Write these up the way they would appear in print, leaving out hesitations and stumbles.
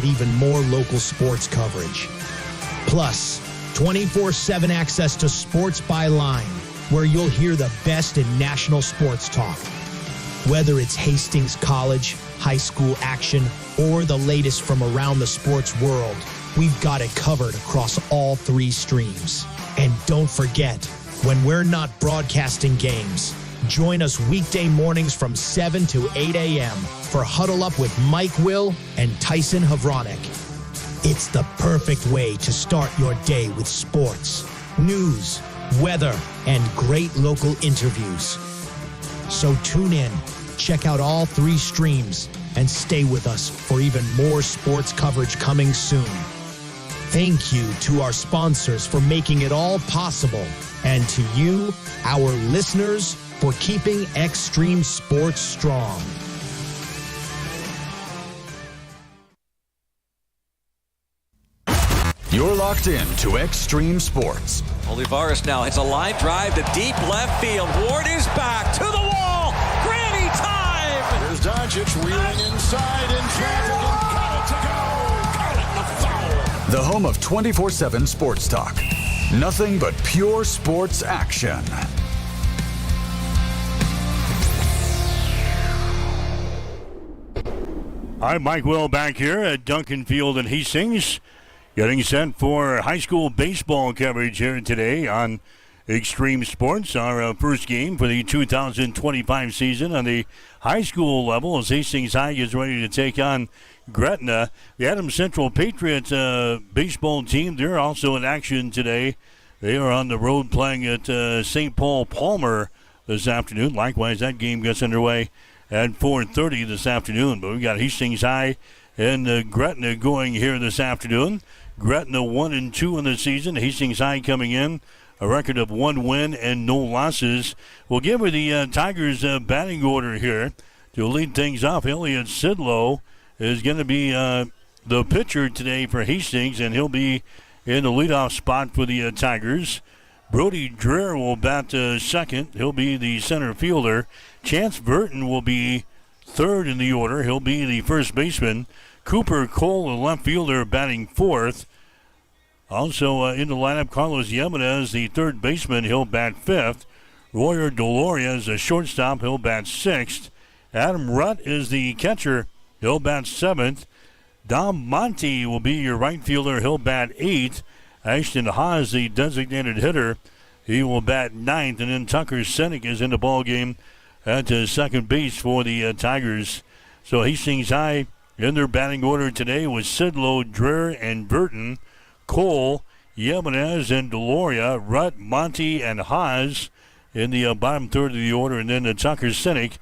even more local sports coverage. Plus, 24/7 access to Sports by Line, where you'll hear the best in national sports talk. Whether it's Hastings College, high school action, or the latest from around the sports world, we've got it covered across all three streams. And don't forget, when we're not broadcasting games, join us weekday mornings from 7 to 8 a.m. for Huddle Up with Mike Will and Tyson Havronik. It's the perfect way to start your day with sports, news, weather, and great local interviews. So tune in, check out all three streams, and stay with us for even more sports coverage coming soon. Thank you to our sponsors for making it all possible, and to you, our listeners, for keeping Extreme Sports strong. You're locked in to Extreme Sports. Olivares now hits a line drive to deep left field. Ward is back to the wall. Granny time! Here's Doncic wheeling inside in traffic and got it to go. Call it the foul. The home of 24/7 Sports Talk. Nothing but pure sports action. I'm Mike Will back here at Duncan Field in Hastings, getting set for high school baseball coverage here today on Extreme Sports. Our first game for the 2025 season on the high school level as Hastings High is ready to take on Gretna. The Adams Central Patriots baseball team, they're also in action today. They are on the road playing at St. Paul Palmer this afternoon. Likewise, that game gets underway at 4:30 this afternoon. But we've got Hastings High and Gretna going here this afternoon. Gretna 1-2 in the season. Hastings High coming in a record of 1 win and no losses. We'll give her the Tigers batting order here to lead things off. Elliot Sidlow is going to be the pitcher today for Hastings, and he'll be in the leadoff spot for the Tigers. Brody Dreher will bat second. He'll be the center fielder. Chance Burton will be third in the order. He'll be the first baseman. Cooper Cole, the left fielder, batting fourth. Also in the lineup, Carlos Yemenez, the third baseman. He'll bat fifth. Royer Deloria is the shortstop. He'll bat sixth. Adam Rutt is the catcher. He'll bat seventh. Dom Monte will be your right fielder. He'll bat eighth. Ashton Haas, the designated hitter, he will bat ninth. And then Tucker Senek is in the ball game at second base for the Tigers. So Hastings High in their batting order today was Sidlow, Dreher, and Burton, Cole, Yemenez, and Deloria, Rutt, Monte, and Haas in the bottom third of the order. And then Tucker Senek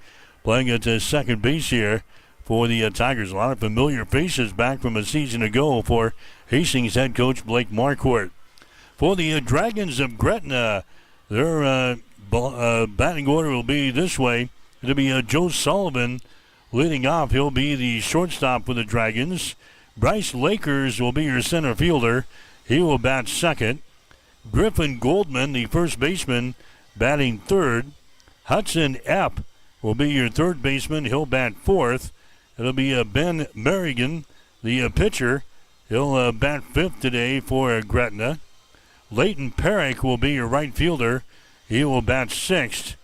playing at second base here for the Tigers. A lot of familiar faces back from a season ago for Hastings head coach Blake Marquardt. For the Dragons of Gretna, their batting order will be this way. It'll be Joe Sullivan leading off. He'll be the shortstop for the Dragons. Bryce Lakers will be your center fielder. He will bat second. Griffin Goldman, the first baseman, batting third. Hudson Epp will be your third baseman. He'll bat fourth. It'll be Ben Merrigan, the pitcher. He'll bat fifth today for Gretna. Leighton Perrick will be your right fielder. He will bat sixth.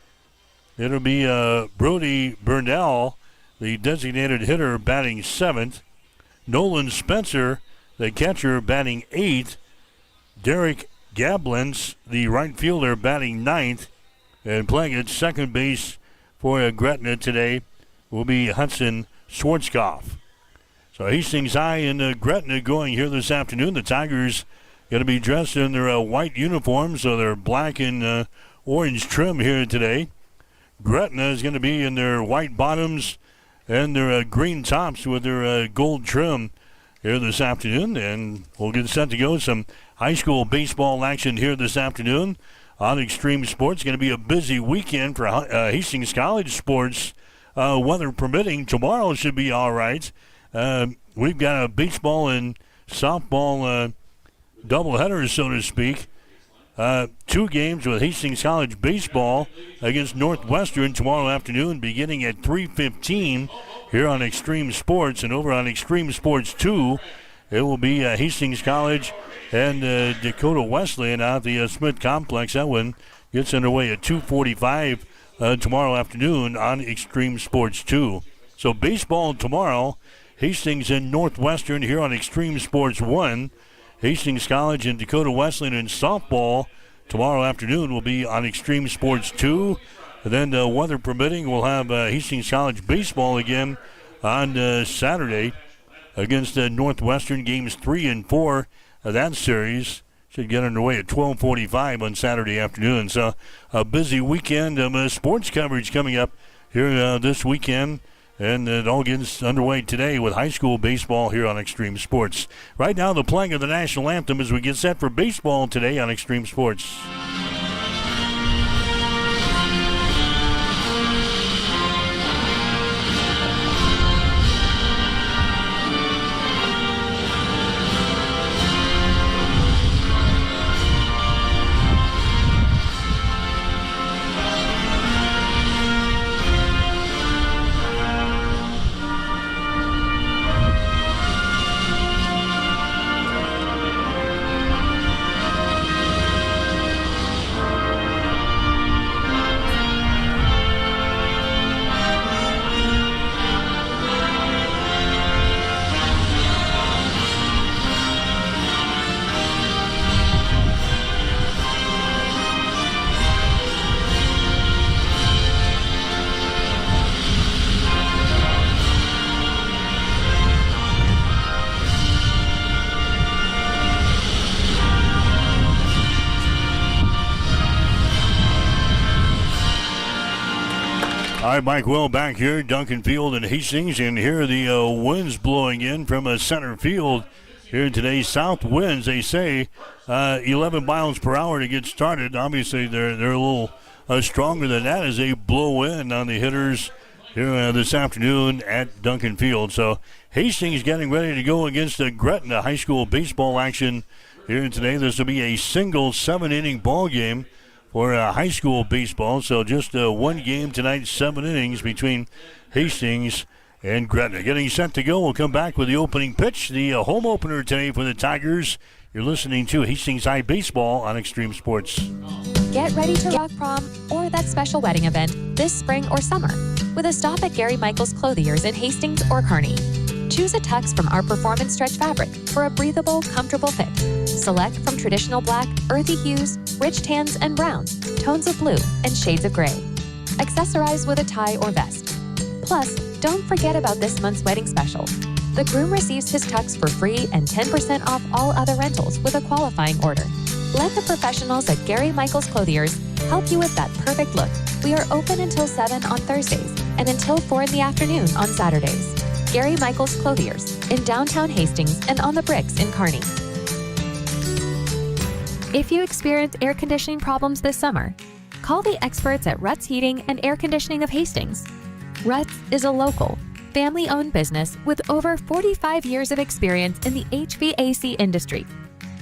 It'll be Brody Burnell, the designated hitter, batting seventh. Nolan Spencer, the catcher, batting eighth. Derek Gablins, the right fielder, batting ninth. And playing at second base for Gretna today will be Hudson Schwarzkopf. So Hastings High and Gretna going here this afternoon. The Tigers going to be dressed in their white uniforms, so they're black and orange trim here today. Gretna is going to be in their white bottoms and their green tops with their gold trim here this afternoon. And we'll get set to go. Some high school baseball action here this afternoon on Extreme Sports. Going to be a busy weekend for Hastings College sports, weather permitting. Tomorrow should be all right. We've got a baseball and softball doubleheader, so to speak. two games with Hastings College baseball against Northwestern tomorrow afternoon beginning at 3:15 here on Extreme Sports. And over on Extreme Sports 2, it will be Hastings College and Dakota Wesleyan out at the Smith Complex. That one gets underway at 2:45 tomorrow afternoon on Extreme Sports 2. So baseball tomorrow, Hastings and Northwestern here on Extreme Sports 1. Hastings College and Dakota Wesleyan in softball tomorrow afternoon will be on Extreme Sports 2. And then weather permitting, we'll have Hastings College baseball again on Saturday against Northwestern. Games 3 and 4 of that series should get underway at 12:45 on Saturday afternoon. So a busy weekend of sports coverage coming up here this weekend. And it all gets underway today with high school baseball here on Extreme Sports. Right now, the playing of the national anthem as we get set for baseball today on Extreme Sports. All right, Mike Will back here, Duncan Field and Hastings, and here are the winds blowing in from center field here today's south winds. They say 11 miles per hour to get started. Obviously, they're a little stronger than that as they blow in on the hitters here this afternoon at Duncan Field. So Hastings getting ready to go against Gretna. High school baseball action here today. This will be a single 7-inning ball game for high school baseball. So just one game tonight, 7 innings between Hastings and Gretna. Getting set to go. We'll come back with the opening pitch, the home opener today for the Tigers. You're listening to Hastings High Baseball on Extreme Sports. Get ready to rock prom or that special wedding event this spring or summer with a stop at Gary Michaels Clothiers in Hastings or Kearney. Choose a tux from our performance stretch fabric for a breathable, comfortable fit. Select from traditional black, earthy hues, rich tans and browns, tones of blue, and shades of gray. Accessorize with a tie or vest. Plus, don't forget about this month's wedding special. The groom receives his tux for free and 10% off all other rentals with a qualifying order. Let the professionals at Gary Michaels Clothiers help you with that perfect look. We are open until 7 on Thursdays and until 4 in the afternoon on Saturdays. Gary Michaels Clothiers in downtown Hastings and on the Bricks in Kearney. If you experience air conditioning problems this summer, call the experts at Ruts Heating and Air Conditioning of Hastings. Ruts is a local, family-owned business with over 45 years of experience in the HVAC industry.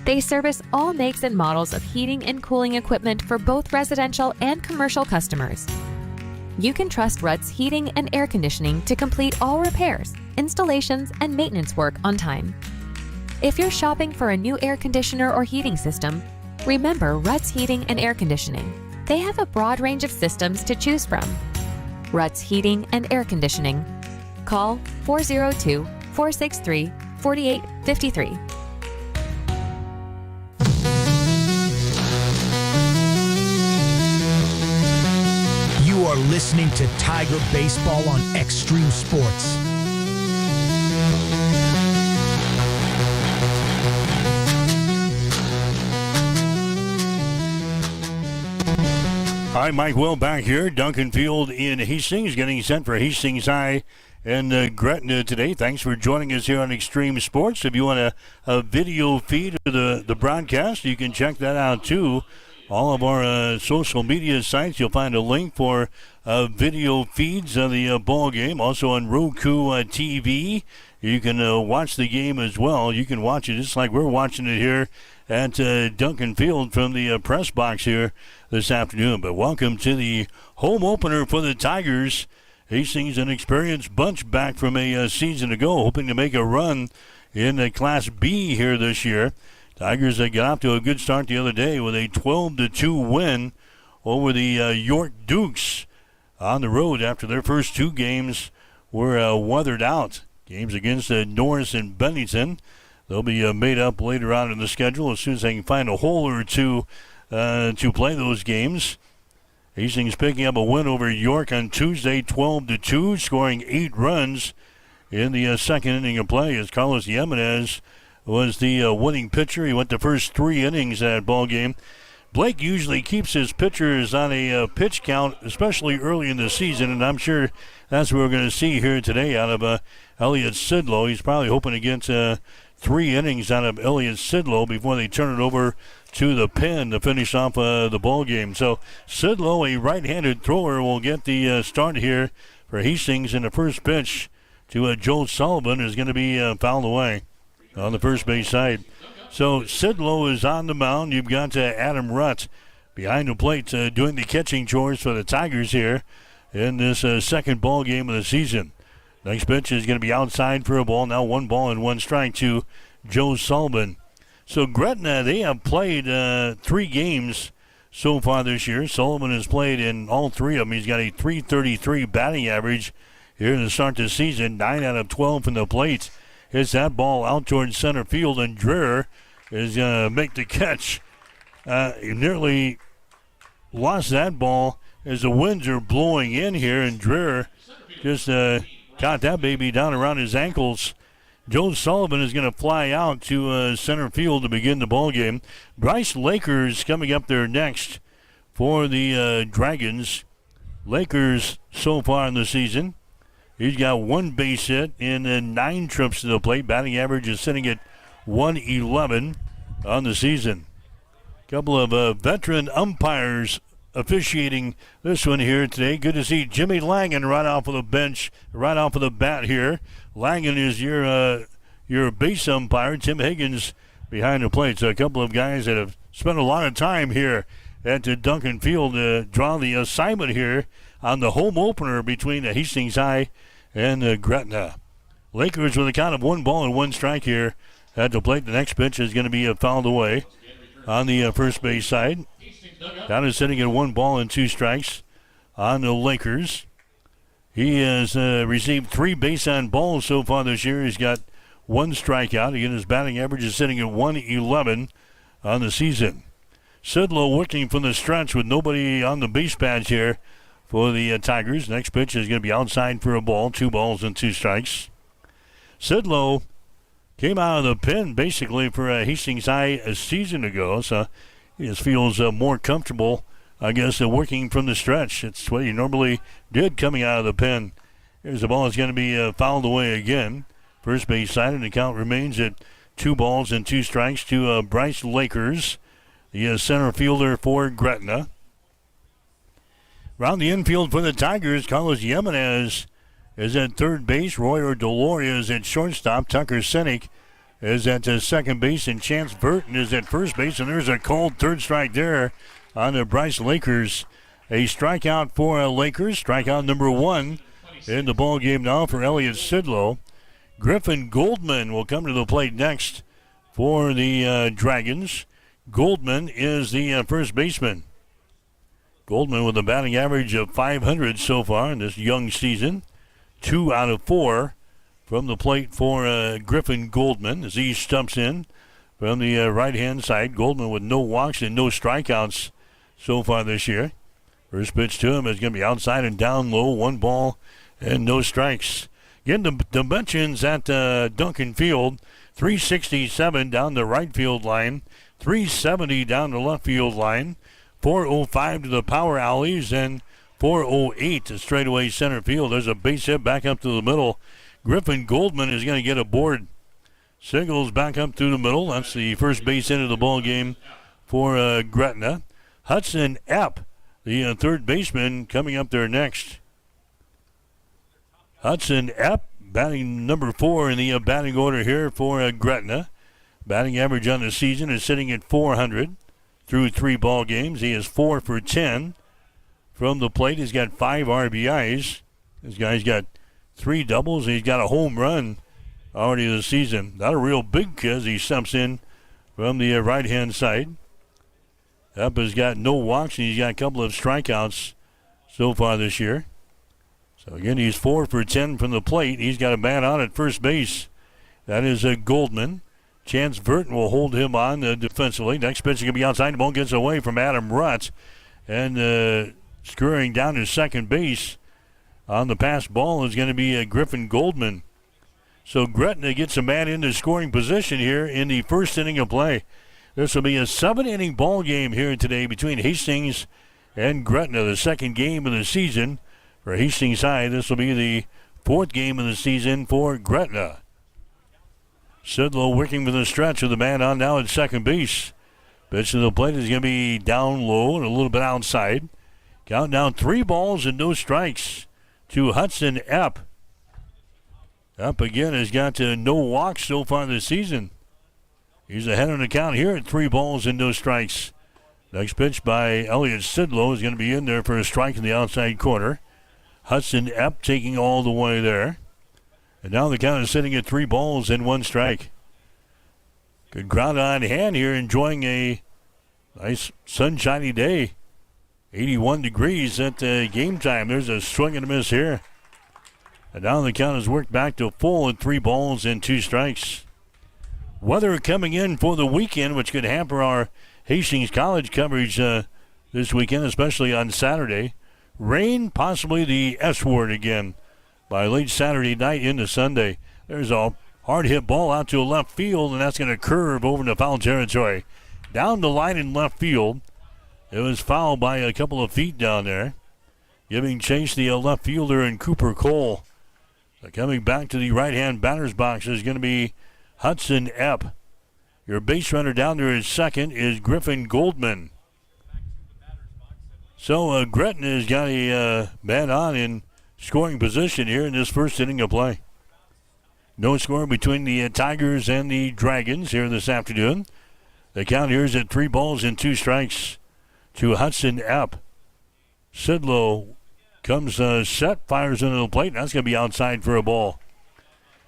They service all makes and models of heating and cooling equipment for both residential and commercial customers. You can trust Ruts Heating and Air Conditioning to complete all repairs, installations, and maintenance work on time. If you're shopping for a new air conditioner or heating system, remember Ruts Heating and Air Conditioning. They have a broad range of systems to choose from. Ruts Heating and Air Conditioning. Call 402-463-4853. You are listening to Tiger Baseball on Extreme Sports. All right, Mike Will back here. Duncan Field in Hastings, getting set for Hastings High and Gretna today. Thanks for joining us here on Extreme Sports. If you want a video feed of the broadcast, you can check that out too. All of our social media sites, you'll find a link for video feeds of the ball game. Also on Roku TV you can watch the game as well. You can watch it just like we're watching it here at Duncan Field from the press box here this afternoon. But welcome to the home opener for the Tigers. Hastings, an experienced bunch back from a season ago, hoping to make a run in Class B here this year. Tigers got off to a good start the other day with a 12-2 win over the York Dukes on the road after their first two games were weathered out. Games against Norris and Bennington. They'll be made up later on in the schedule as soon as they can find a hole or two to play those games. Hastings picking up a win over York on Tuesday, 12-2, scoring 8 runs in the second inning of play as Carlos Jimenez was the winning pitcher. He went the first 3 innings of that ball game. Blake usually keeps his pitchers on a pitch count, especially early in the season, and I'm sure that's what we're going to see here today out of Elliot Sidlow. He's probably hoping to get 3 innings out of Elliot Sidlow before they turn it over to the pen to finish off the ball game. So Sidlow, a right-handed thrower, will get the start here for Hastings, in the first pitch to Joe Sullivan is going to be fouled away on the first base side. So Sidlow is on the mound. You've got Adam Rutt behind the plate doing the catching chores for the Tigers here in this second ball game of the season. Next pitch is going to be outside for a ball. Now 1 ball and 1 strike to Joe Sullivan. So Gretna, they have played 3 games so far this year. Sullivan has played in all 3 of them. He's got a .333 batting average here to start the season. 9 out of 12 from the plate. Hits that ball out towards center field, and Dreher is going to make the catch. He nearly lost that ball as the winds are blowing in here, and Dreher just got that baby down around his ankles. Joe Sullivan is going to fly out to center field to begin the ball game. Bryce Lakers coming up there next for the Dragons. Lakers so far in the season, he's got 1 base hit in 9 trips to the plate. Batting average is sitting at .111 on the season. A couple of veteran umpires officiating this one here today. Good to see Jimmy Langen right off of the bench, right off of the bat here. Langen is your base umpire. Tim Higgins behind the plate. So a couple of guys that have spent a lot of time here at Duncan Field to draw the assignment here on the home opener between the Hastings High and Gretna. Lakers with a count of 1 ball and 1 strike here at the plate. The next pitch is going to be fouled away on the first base side. Down is sitting at 1 ball and 2 strikes on the Lakers. He has received 3 base on balls so far this year. He's got 1 strikeout. Again, his batting average is sitting at .111 on the season. Sidlow working from the stretch with nobody on the base pads here for the Tigers. Next pitch is going to be outside for a ball. 2 balls and 2 strikes. Sidlow came out of the pen basically for Hastings High a season ago, so he just feels more comfortable, I guess, working from the stretch. It's what he normally did coming out of the pen. Here's the ball. It's going to be fouled away again. First base side, and the count remains at 2 balls and 2 strikes to Bryce Lakers, the center fielder for Gretna. Around the infield for the Tigers, Carlos Jimenez is at third base. Royer Deloria is at shortstop. Tucker Sinek is at second base, and Chance Burton is at first base. And there's a cold third strike there on the Bryce Lakers. A strikeout for Lakers. Strikeout number 1 in the ball game now for Elliot Sidlow. Griffin Goldman will come to the plate next for the Dragons. Goldman is the first baseman. Goldman with a batting average of .500 so far in this young season. 2 out of 4 from the plate for Griffin Goldman as he stumps in from the right-hand side. Goldman with no walks and no strikeouts so far this year. First pitch to him is going to be outside and down low. 1 ball and no strikes. Again, the dimensions at Duncan Field, 367 down the right field line, 370 down the left field line, 405 to the power alleys, and 408 to straightaway center field. There's a base hit back up to the middle. Griffin Goldman is going to get aboard. Singles back up through the middle. That's the first base hit of the ball game for Gretna. Hudson Epp, the third baseman, coming up there next. Hudson Epp batting number 4 in the batting order here for Gretna. Batting average on the season is sitting at .400 through 3 ball games. He is 4 for 10 from the plate. He's got 5 RBIs. This guy's got 3 doubles. He's got a home run already this season. Not a real big kid as he steps in from the right-hand side. Up has got no walks, and he's got a couple of strikeouts so far this year. So again, he's 4 for 10 from the plate. He's got a man on at first base. That is Goldman. Chance Burton will hold him on defensively. Next pitch is going to be outside. The ball gets away from Adam Rutt. And scurrying down to second base on the pass ball is going to be Griffin Goldman. So Gretna gets a man into scoring position here in the first inning of play. This will be a 7-inning ball game here today between Hastings and Gretna, the second game of the season for Hastings High. This will be the 4th game of the season for Gretna. Sidlow working with the stretch with the man on now at second base. Pitch to the plate is going to be down low and a little bit outside. Count down 3 balls and no strikes to Hudson Epp. Up again has got no walks so far this season. He's ahead on the count here at 3 balls and no strikes. Next pitch by Elliott Sidlow is going to be in there for a strike in the outside corner. Hudson Epp taking all the way there. And now the count is sitting at 3 balls and 1 strike. Good crowd on hand here, enjoying a nice sunshiny day. 81 degrees at game time. There's a swing and a miss here. And now the count is worked back to full at 3 balls and 2 strikes. Weather coming in for the weekend, which could hamper our Hastings College coverage this weekend, especially on Saturday. Rain, possibly the S word again, by late Saturday night into Sunday. There's a hard hit ball out to left field, and that's going to curve over into foul territory. Down the line in left field. It was fouled by a couple of feet down there. Giving chase the left fielder and Cooper Cole. So coming back to the right-hand batter's box is going to be Hudson Epp. Your base runner down there at second is Griffin Goldman. So Gretna has got a man on in scoring position here in this first inning of play. No score between the Tigers and the Dragons here this afternoon. The count here is at 3 balls and 2 strikes to Hudson Epp. Sidlow comes set, fires into the plate, and that's going to be outside for a ball.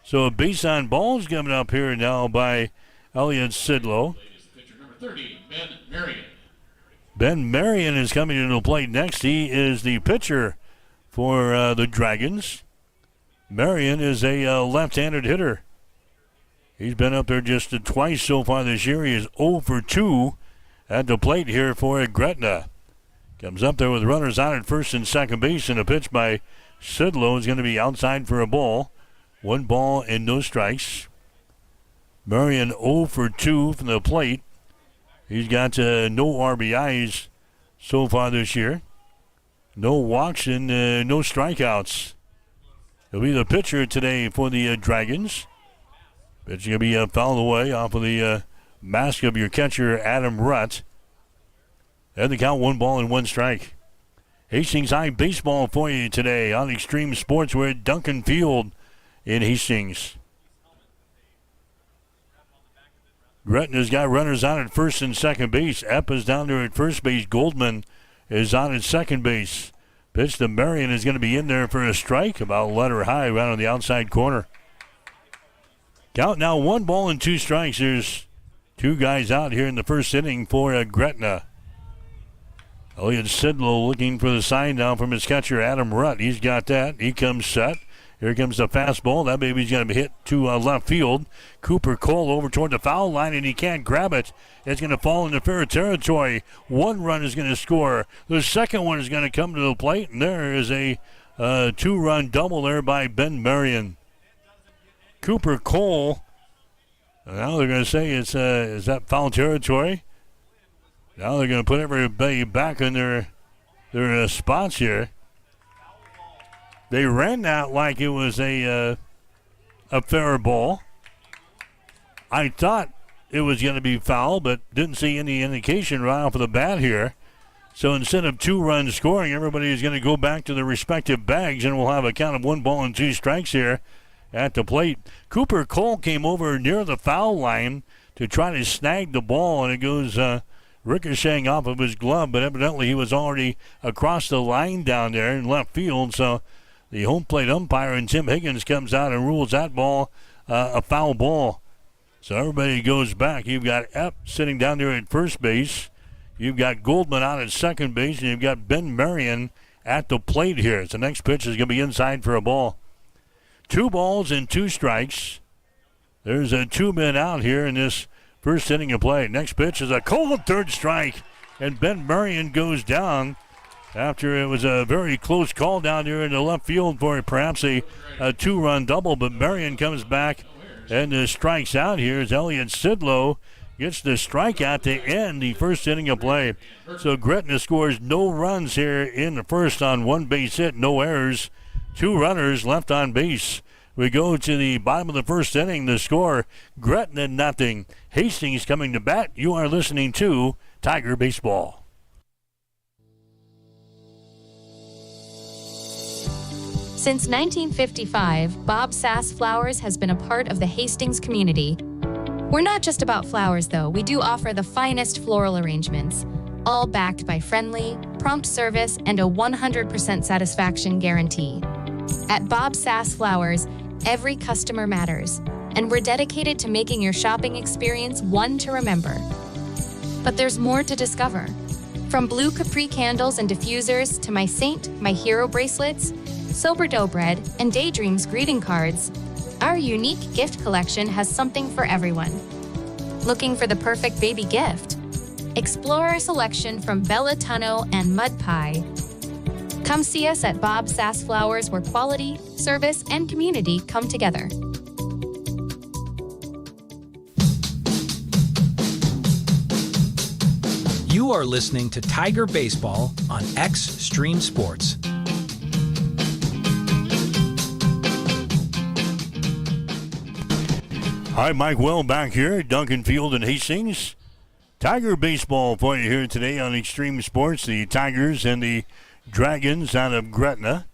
So a base on ball is coming up here now by Elliott Sidlow. Pitcher number 30, Ben Marion. Ben Marion is coming into the plate next. He is the pitcher for the Dragons. Marion is a left-handed hitter. He's been up there just twice so far this year. He is 0 for 2 at the plate here for Gretna. Comes up there with runners on at first and second base, and a pitch by Sidlow is going to be outside for a ball. 1 ball and no strikes. Marion 0 for 2 from the plate. He's got no RBIs so far this year. No walks and no strikeouts. He'll be the pitcher today for the Dragons. Pitch going to be fouled away off of the mask of your catcher, Adam Rutt. And the count 1 ball and 1 strike. Hastings High baseball for you today on Extreme Sports. We're at Duncan Field in Hastings. Gretna's got runners on at first and second base. Epp is down there at first base. Goldman is on at second base. Pitch to Marion is going to be in there for a strike, about letter high, right on the outside corner. Count now 1 ball and 2 strikes. There's 2 guys out here in the first inning for Gretna. Elliott Sidlow looking for the sign down from his catcher, Adam Rutt. He's got that. He comes set. Here comes the fastball. That baby's going to be hit to left field. Cooper Cole over toward the foul line, and he can't grab it. It's going to fall into fair territory. 1 run is going to score. The second one is going to come to the plate, and there is a 2-run double there by Ben Marion. Cooper Cole. Now they're going to say is that foul territory? Now they're going to put everybody back in their spots here. They ran that like it was a fair ball. I thought it was going to be foul, but didn't see any indication right off of the bat here. So instead of 2 runs scoring, everybody is going to go back to their respective bags, and we'll have a count of 1 ball and 2 strikes here at the plate. Cooper Cole came over near the foul line to try to snag the ball, and it goes ricocheting off of his glove, but evidently he was already across the line down there in left field, so the home plate umpire and Tim Higgins comes out and rules that ball a foul ball. So everybody goes back. You've got Epp sitting down there at first base. You've got Goldman out at second base, and you've got Ben Marion at the plate here. So the next pitch is going to be inside for a ball. 2 balls and 2 strikes. There's 2 men out here in this first inning of play. Next pitch is a cold third strike, and Ben Marion goes down after it was a very close call down there in the left field for perhaps a 2-run double, but Marion comes back and strikes out here as Elliott Sidlow gets the strikeout to end the first inning of play. So Gretna scores no runs here in the first on 1 base hit, no errors, 2 runners left on base. We go to the bottom of the first inning. The score, Gretna 0. Hastings coming to bat. You are listening to Tiger Baseball. Since 1955, Bob Sass Flowers has been a part of the Hastings community. We're not just about flowers, though. We do offer the finest floral arrangements, all backed by friendly, prompt service and a 100% satisfaction guarantee. At Bob Sass Flowers, every customer matters, and we're dedicated to making your shopping experience one to remember. But there's more to discover. From blue Capri candles and diffusers to My Saint, My Hero bracelets, Sober Dough Bread, and Daydreams greeting cards, our unique gift collection has something for everyone. Looking for the perfect baby gift? Explore our selection from Bella Tunno and Mud Pie. Come see us at Bob Sass Flowers, where quality, service, and community come together. You are listening to Tiger Baseball on Extreme Sports. Hi, Mike Well back here at Duncan Field in Hastings. Tiger Baseball for you here today on Extreme Sports. The Tigers and the Dragons out of Gretna.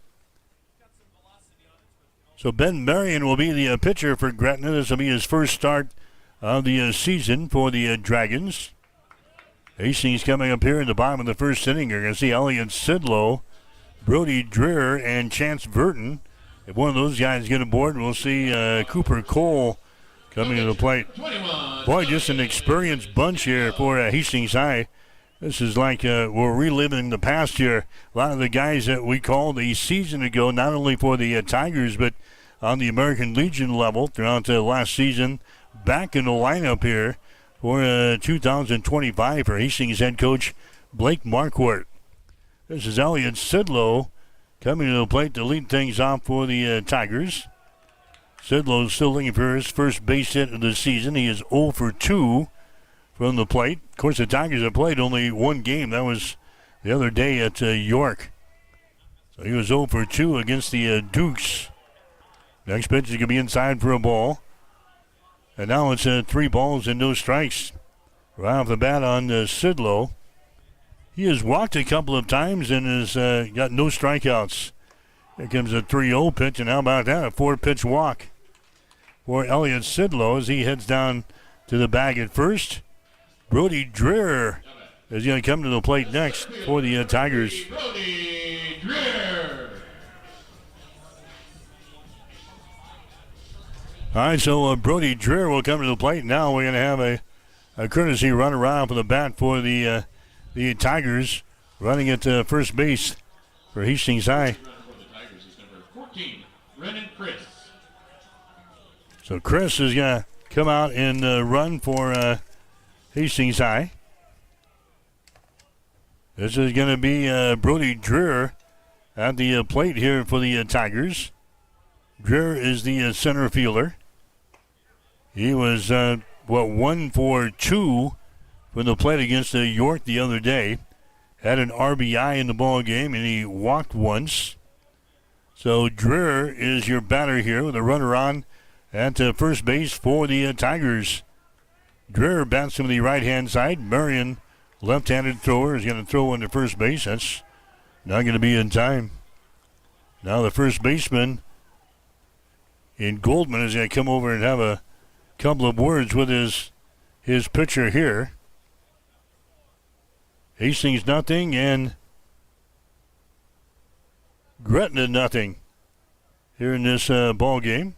So Ben Marion will be the pitcher for Gretna. This will be his first start of the season for the Dragons. Hastings coming up here in the bottom of the first inning. You're going to see Elliott Sidlow, Brody Dreer, and Chance Burton. If one of those guys get aboard, we'll see Cooper Cole coming to the plate. Boy, just an experienced bunch here for Hastings High. This is like we're reliving the past here. A lot of the guys that we called a season ago, not only for the Tigers, but on the American Legion level throughout the last season, back in the lineup here for 2025 for Hastings head coach Blake Marquardt. This is Elliott Sidlow coming to the plate to lead things off for the Tigers. Sidlow still looking for his first base hit of the season. He is 0 for 2 from the plate. Of course, the Tigers have played only 1 game. That was the other day at York. So he was 0 for 2 against the Dukes. Next pitch is going to be inside for a ball. And now it's 3 balls and no strikes. Right off the bat on Sidlow. He has walked a couple of times and has got no strikeouts. Here comes a 3-0 pitch, and how about that? A 4-pitch walk for Elliott Sidlow as he heads down to the bag at first. Brody Dreer is going to come to the plate next for the Tigers. Brody Dreer. All right, so Brody Dreer will come to the plate. Now we're going to have a courtesy run around for the bat for the Tigers, running at first base for Hastings High. So Chris is going to come out and run for Hastings High. This is going to be Brody Dreer at the plate here for the Tigers. Dreer is the center fielder. He was, 1 for 2 from the plate against York the other day. Had an RBI in the ball game, and he walked once. So Dreer is your batter here with a runner on at first base for the Tigers. Dreer bats from the right-hand side. Marion, left-handed thrower, is going to throw into first base. That's not going to be in time. Now the first baseman And Goldman is going to come over and have a couple of words with his pitcher here. Hastings nothing and Gretna nothing here in this ball game.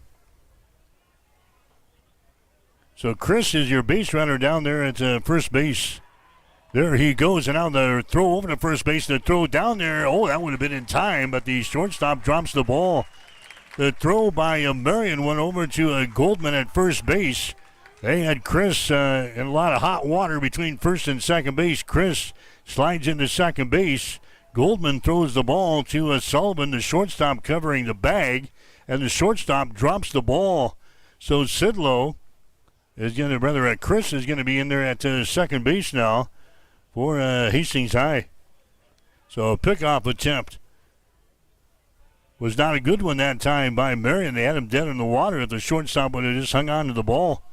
So Chris is your base runner down there at first base. There he goes, and now the throw over to first base. The throw down there, oh, that would have been in time, but the shortstop drops the ball. The throw by Marion went over to Goldman at first base. They had Chris in a lot of hot water between first and second base. Chris slides into second base. Goldman throws the ball to Sullivan, the shortstop covering the bag, and the shortstop drops the ball. So Sidlow is going to, Chris is going to be in there at second base now for Hastings High. So a pickoff attempt was not a good one that time by Marion. They had him dead in the water. If the shortstop would have just hung on to the ball.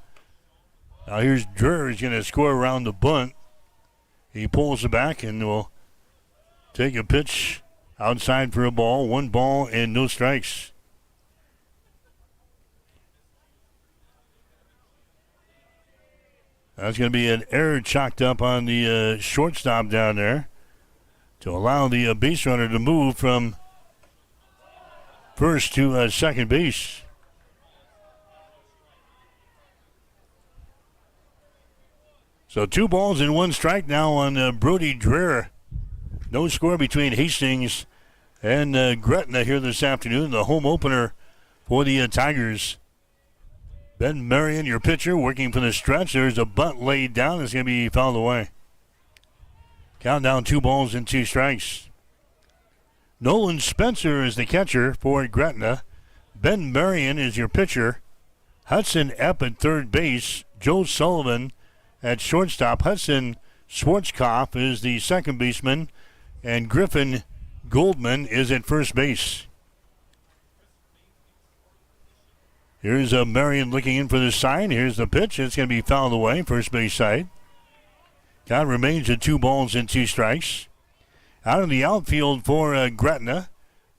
Now here's Dreher. He's going to score around the bunt. He pulls it back and will take a pitch outside for a ball. 1 ball and no strikes. That's going to be an error chalked up on the shortstop down there to allow the base runner to move from first to second base. So 2 balls and 1 strike now on Brody Dreher. No score between Hastings and Gretna here this afternoon. The home opener for the Tigers. Ben Marion, your pitcher, working for the stretch. There's a bunt laid down. It's going to be fouled away. Count down 2 balls and 2 strikes. Nolan Spencer is the catcher for Gretna. Ben Marion is your pitcher. Hudson Epp at third base. Joe Sullivan at shortstop. Hudson Schwarzkopf is the second baseman. And Griffin Goldman is at first base. Here's Marion looking in for the sign. Here's the pitch. It's going to be fouled away, first base side. Count remains at 2 balls and 2 strikes. Out in the outfield for Gretna,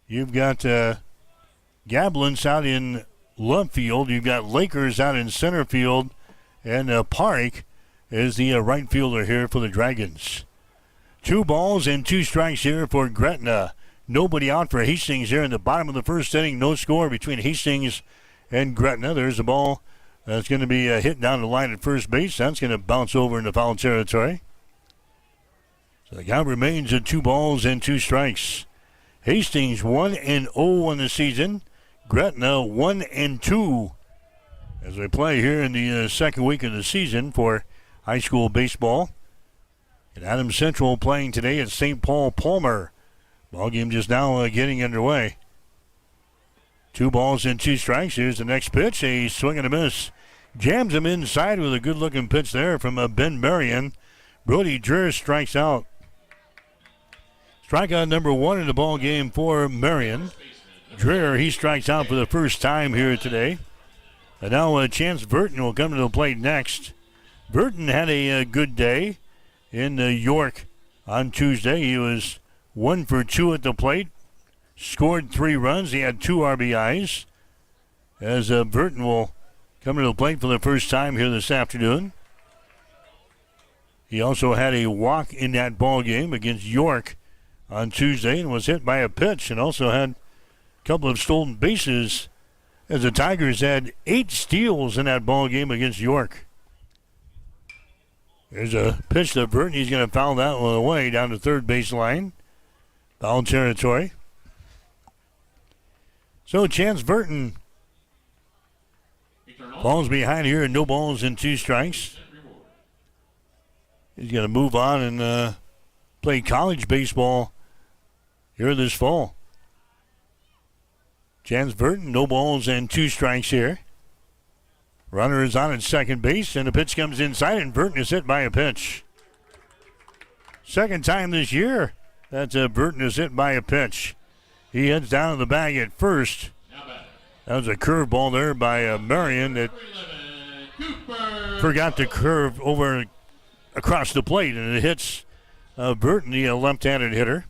you've got Gablins out in left field. You've got Lakers out in center field. And Park is the right fielder here for the Dragons. 2 balls and 2 strikes here for Gretna. Nobody out for Hastings here in the bottom of the first inning. No score between Hastings and Gretna. There's a ball that's going to be hit down the line at first base. That's going to bounce over into foul territory. So the count remains at 2 balls and 2 strikes. Hastings 1-0 in the season. Gretna 1-2 as we play here in the second week of the season for high school baseball. And Adams Central playing today at St. Paul Palmer. Ball game just now getting underway. 2 balls and 2 strikes. Here's the next pitch. A swing and a miss. Jams him inside with a good-looking pitch there from Ben Marion. Brody Dreher strikes out. Strikeout number 1 in the ball game for Marion. Dreher, he strikes out for the first time here today. And now Chance Burton will come to the plate next. Burton had a good day in York on Tuesday. He was 1 for 2 at the plate. Scored 3 runs. He had 2 RBIs. As Burton will come to the plate for the first time here this afternoon. He also had a walk in that ball game against York on Tuesday and was hit by a pitch and also had a couple of stolen bases as the Tigers had 8 steals in that ball game against York. There's a pitch to Burton. He's going to foul that one away down the third baseline. Foul territory. So Chance Burton falls behind here, and no balls and 2 strikes. He's going to move on and play college baseball here this fall. Chance Burton, no balls and 2 strikes here. Runner is on at second base, and the pitch comes inside, and Burton is hit by a pitch. Second time this year that Burton is hit by a pitch. He heads down to the bag at first. That was a curveball there by Marion that forgot to curve over across the plate, and it hits Burton, the left-handed hitter.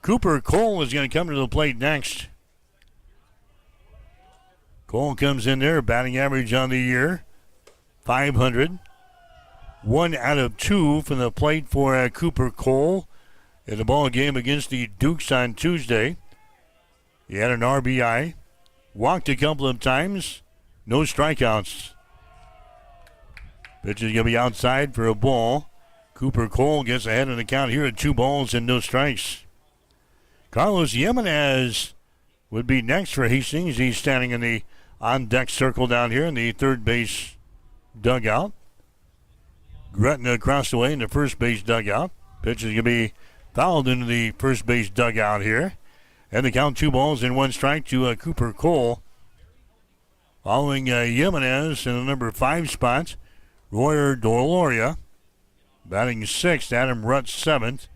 Cooper Cole is going to come to the plate next. Cole comes in there, batting average on the year, .500. 1 out of 2 from the plate for Cooper Cole in the ball game against the Dukes on Tuesday. He had an RBI, walked a couple of times, no strikeouts. Pitch is going to be outside for a ball. Cooper Cole gets ahead of the count here at 2 balls and no strikes. Carlos Jimenez would be next for Hastings. He's standing in the on-deck circle down here in the third base dugout. Gretna across the way in the first base dugout. Pitch is going to be fouled into the first base dugout here. And the count 2 balls and 1 strike to Cooper Cole. Following Jimenez in the number 5 spot, Royer Doloria batting 6th, Adam Rutt 7th,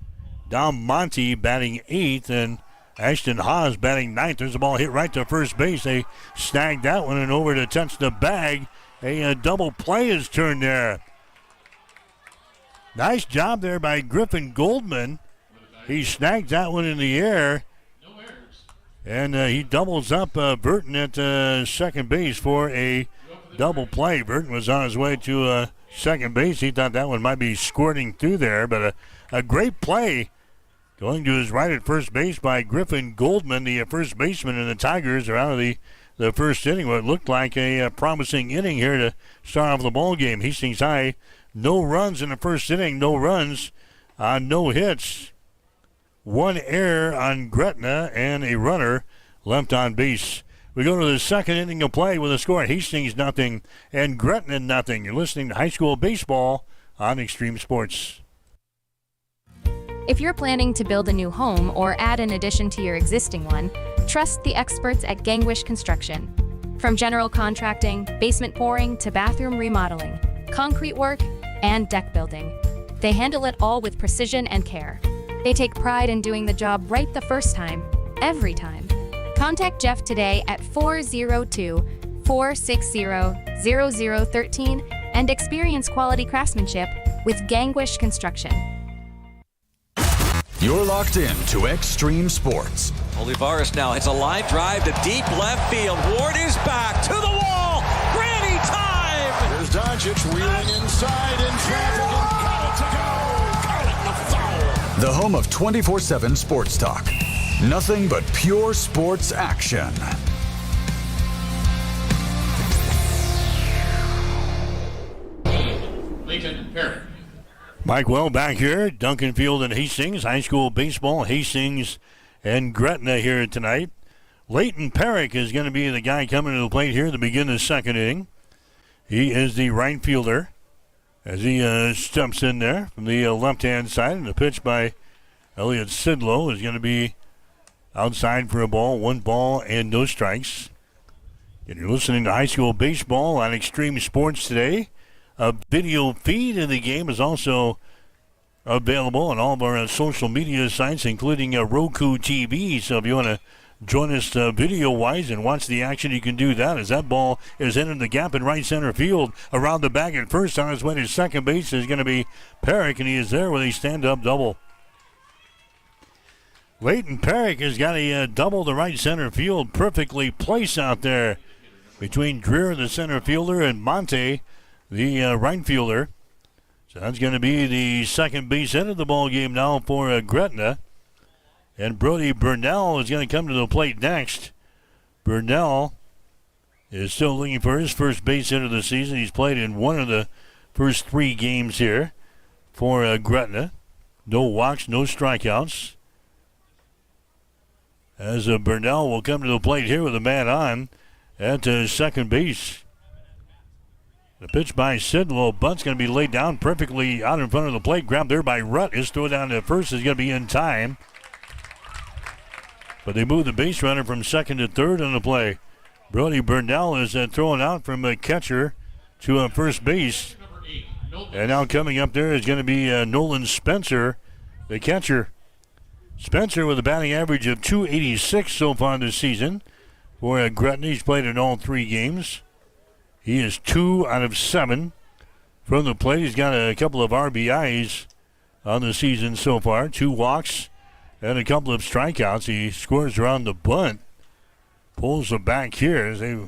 Dom Monty batting 8th, and Ashton Haas batting 9th. There's a ball hit right to first base. They snagged that one and over to touch the bag. A double play is turned there. Nice job there by Griffin Goldman. He snagged that one in the air. And he doubles up Burton at second base for a double play. Burton was on his way to second base. He thought that one might be squirting through there, but a great play going to his right at first base by Griffin Goldman, the first baseman, and the Tigers are out of the first inning. What looked like a promising inning here to start off the ball game. Hastings High, no runs in the first inning, no runs on no hits. 1 error on Gretna and a runner left on base. We go to the second inning of play with a score at Hastings 0 and Gretna 0. You're listening to high school baseball on Extreme Sports. If you're planning to build a new home or add an addition to your existing one, trust the experts at Gangwish Construction. From general contracting, basement pouring to bathroom remodeling, concrete work, and deck building, they handle it all with precision and care. They take pride in doing the job right the first time, every time. Contact Jeff today at 402-460-0013 and experience quality craftsmanship with Gangwish Construction. You're locked in to Extreme Sports. Olivares now hits a line drive to deep left field. Ward is back to the wall. Granny time! Here's Doncic wheeling inside in traffic and got it to go. Got it, the foul. The home of 24/7 Sports Talk. Nothing but pure sports action. Lincoln Perry. Mike Well back here, Duncan Field and Hastings, high school baseball, Hastings and Gretna here tonight. Leighton Perrick is going to be the guy coming to the plate here to begin the second inning. He is the right fielder as he steps in there from the left-hand side, and the pitch by Elliot Sidlow is going to be outside for a ball, 1 ball and no strikes. And you're listening to high school baseball on Extreme Sports today. A video feed of the game is also available on all of our social media sites, including Roku TV. So if you want to join us video-wise and watch the action, you can do that as that ball is in the gap in right center field. Around the bag at first, on his way to second base is going to be Perrick, and he is there with a stand-up double. Leighton Perrick has got a double to right center field, perfectly placed out there between Dreer, the center fielder, and Monte, the right fielder. So that's going to be the second base hit of the ball game now for Gretna. And Brody Burnell is going to come to the plate next. Burnell is still looking for his first base hit of the season. He's played in one of the first 3 games here for Gretna. No walks, no strikeouts. As Burnell will come to the plate here with a man on at second base. The pitch by Sidlow. Bunt's going to be laid down perfectly out in front of the plate. Grabbed there by Rutt. His throw down to first is going to be in time. But they move the base runner from second to third on the play. Brody Burnell is throwing out from a catcher to first base. And now coming up there is going to be Nolan Spencer, the catcher. Spencer with a batting average of .286 so far this season. For Gretna, he's played in all 3 games. He is 2 out of 7 from the plate. He's got a couple of RBIs on the season so far. 2 walks and a couple of strikeouts. He scores around the bunt. Pulls the back here as they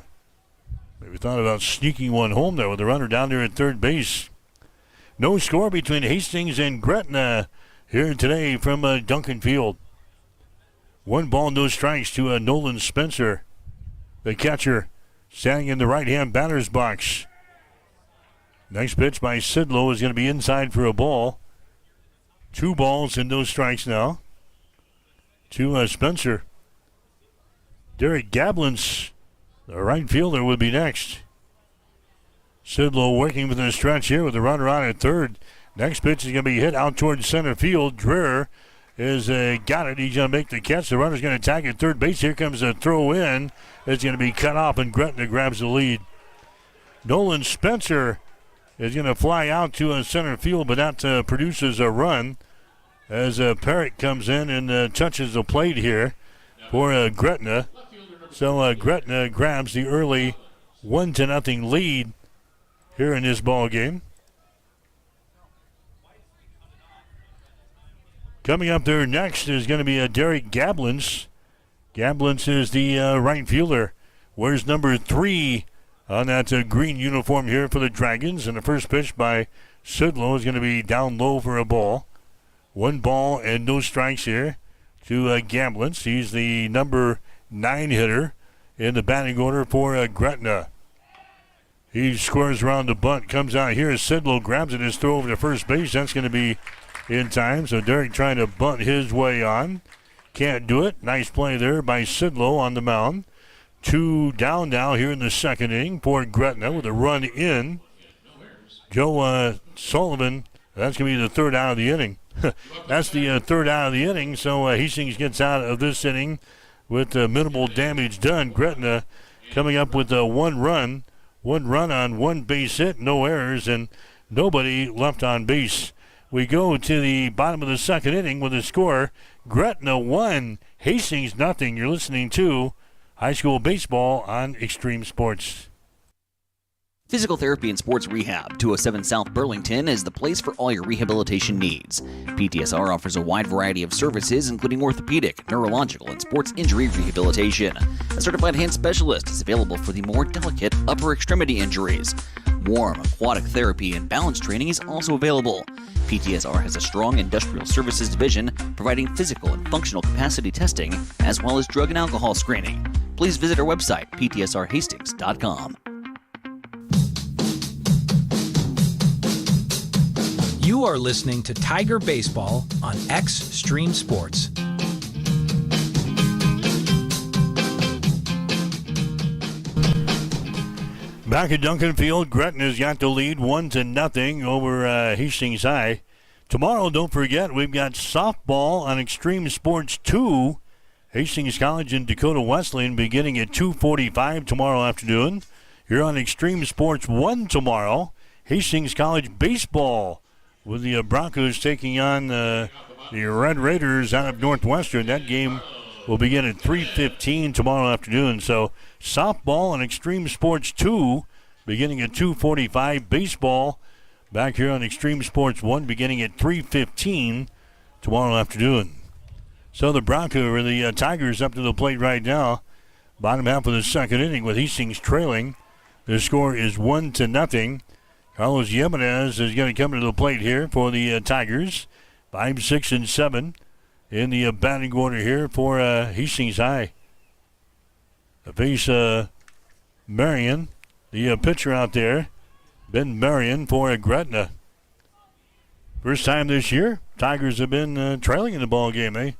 Maybe thought about sneaking one home there with the runner down there at third base. No score between Hastings and Gretna here today from Duncan Field. 1 ball, no strikes to Nolan Spencer, the catcher, standing in the right-hand batter's box. Next pitch by Sidlow is going to be inside for a ball. 2 balls and no strikes now to Spencer. Derek Gablins, the right fielder, would be next. Sidlow working with a stretch here with the runner on at third. Next pitch is going to be hit out towards center field. Dreher is got it. He's going to make the catch. The runner's going to tag at third base. Here comes a throw in. It's going to be cut off, and Gretna grabs the lead. Nolan Spencer is going to fly out to center field, but that produces a run as Parrott comes in and touches the plate here for Gretna. So Gretna grabs the early 1-0 lead here in this ball game. Coming up there next is going to be Derek Gablins. Gablins is the right fielder. Wears number 3 on that green uniform here for the Dragons. And the first pitch by Sidlow is going to be down low for a ball. 1 ball and no strikes here to Gablins. He's the number 9 hitter in the batting order for Gretna. He squares around the bunt, comes out here. Sidlow grabs it, his throw over to first base. That's going to be in time. So Derek trying to bunt his way on. Can't do it. Nice play there by Sidlow on the mound. 2 down now here in the second inning for Gretna with a run in. Joe Sullivan, that's going to be the 3rd out of the inning. That's the 3rd out of the inning. So Hastings gets out of this inning with minimal damage done. Gretna coming up with 1 run. 1 run on 1 base hit, no errors, and nobody left on base. We go to the bottom of the second inning with a score. Gretna 1, Hastings nothing. You're listening to High School Baseball on Extreme Sports. Physical Therapy and Sports Rehab, 207 South Burlington, is the place for all your rehabilitation needs. PTSR offers a wide variety of services, including orthopedic, neurological, and sports injury rehabilitation. A certified hand specialist is available for the more delicate upper extremity injuries. Warm, aquatic therapy, and balance training is also available. PTSR has a strong industrial services division providing physical and functional capacity testing, as well as drug and alcohol screening. Please visit our website, ptsrhastings.com. You are listening to Tiger Baseball on Extreme Sports. Back at Duncan Field, Gretna's got the lead 1-0 over Hastings High. Tomorrow, don't forget, we've got softball on Extreme Sports 2. Hastings College and Dakota Wesleyan beginning at 2:45 tomorrow afternoon. You're on Extreme Sports 1 tomorrow. Hastings College baseball with the Broncos taking on the Red Raiders out of Northwestern. That game will begin at 3:15 tomorrow afternoon. So softball and Extreme Sports 2 beginning at 2:45. Baseball back here on Extreme Sports 1 beginning at 3:15 tomorrow afternoon. So the the Tigers up to the plate right now. Bottom half of the second inning with Hastings trailing. The score is 1-0. Carlos Jimenez is going to come to the plate here for the Tigers. 5, 6, and 7 in the batting order here for Hastings High. The face Marion, the pitcher out there, Ben Marion for Gretna. First time this year, Tigers have been trailing in the ball game. They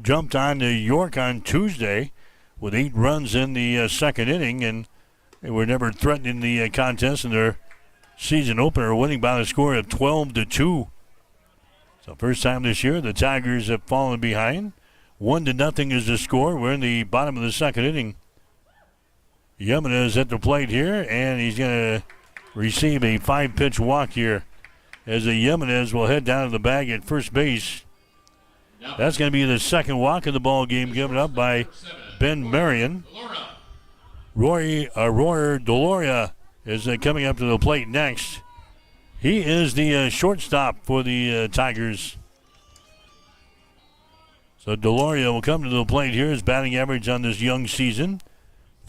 jumped on to York on Tuesday with 8 runs in the second inning, and they were never threatening the contest in their season opener, winning by the score of 12-2. So first time this year, the Tigers have fallen behind. 1-0 is the score. We're in the bottom of the second inning. Jimenez at the plate here, and he's going to receive a 5-pitch walk here as the Jimenez will head down to the bag at first base. That's going to be the second walk of the ball game given up by Ben Marion. Royer Deloria is coming up to the plate next. He is the shortstop for the Tigers. So Deloria will come to the plate here. His batting average on this young season,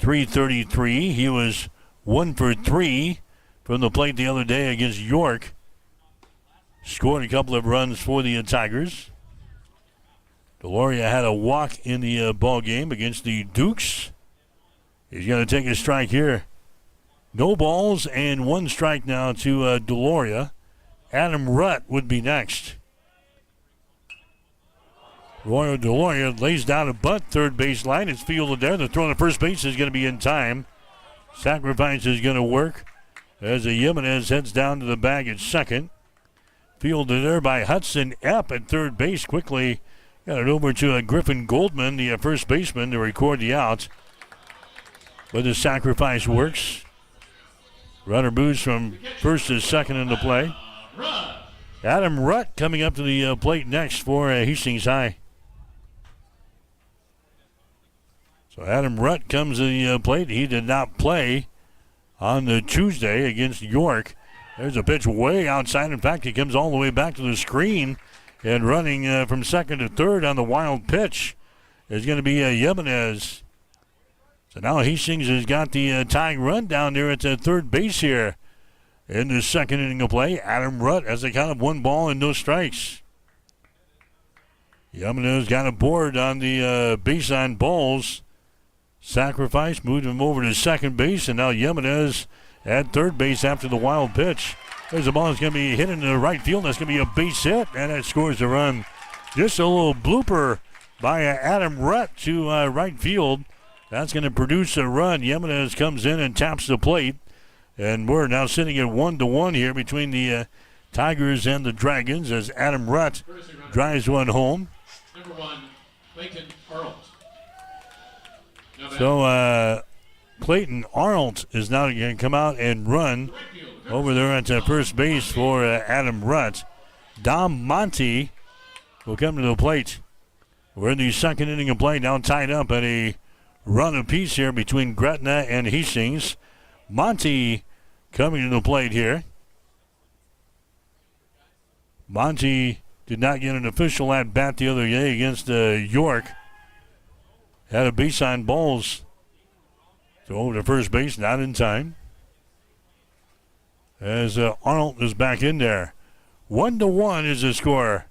.333. He was 1 for 3 from the plate the other day against York. Scored a couple of runs for the Tigers. Deloria had a walk in the ball game against the Dukes. He's going to take a strike here. No balls and 1 strike now to Deloria. Adam Rutt would be next. Royal Deloria lays down a bunt, third base line. It's fielded there. The throw to first base is going to be in time. Sacrifice is going to work as Jimenez heads down to the bag at second. Fielded there by Hudson Epp at third base. Quickly got it over to Griffin Goldman, the first baseman, to record the out. But the sacrifice works. Runner moves from first to second in the play. Adam Rutt coming up to the plate next for Hastings High. So Adam Rutt comes to the plate. He did not play on the Tuesday against York. There's a pitch way outside. In fact, he comes all the way back to the screen, and running from second to third on the wild pitch is going to be Jimenez. So now Hastings has got the tying run down there at third base here in the second inning of play. Adam Rutt has a count of 1 ball and no strikes. Jimenez got a board on the base on balls. Sacrifice moved him over to second base, and now Jimenez at third base after the wild pitch. There's a ball that's going to be hit into the right field. That's going to be a base hit, and that scores a run. Just a little blooper by Adam Rutt to right field. That's going to produce a run. Jimenez comes in and taps the plate, and we're now sitting at 1-1 here between the Tigers and the Dragons as Adam Rutt drives one home. Number 1, Clayton Arnold. So Clayton Arnold is now going to come out and run over there at first base for Adam Rutt. Dom Monty will come to the plate. We're in the second inning of play, now tied up at a run apiece here between Gretna and Hastings. Monty coming to the plate here. Monty did not get an official at bat the other day against York. Had a base on balls. So over to first base, not in time. As Arnold is back in there. 1-1 is the score.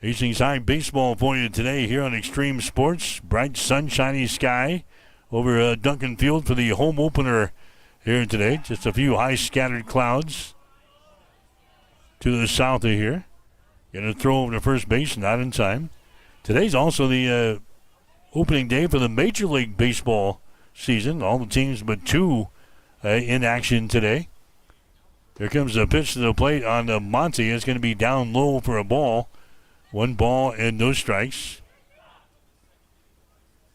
Hastings High baseball for you today here on Extreme Sports. Bright, sunshiny sky over Duncan Field for the home opener here today. Just a few high scattered clouds to the south of here. Going to throw over to first base, not in time. Today's also the opening day for the Major League Baseball season. All the teams but 2 in action today. Here comes the pitch to the plate on Monty. It's going to be down low for a ball. 1 ball and no strikes.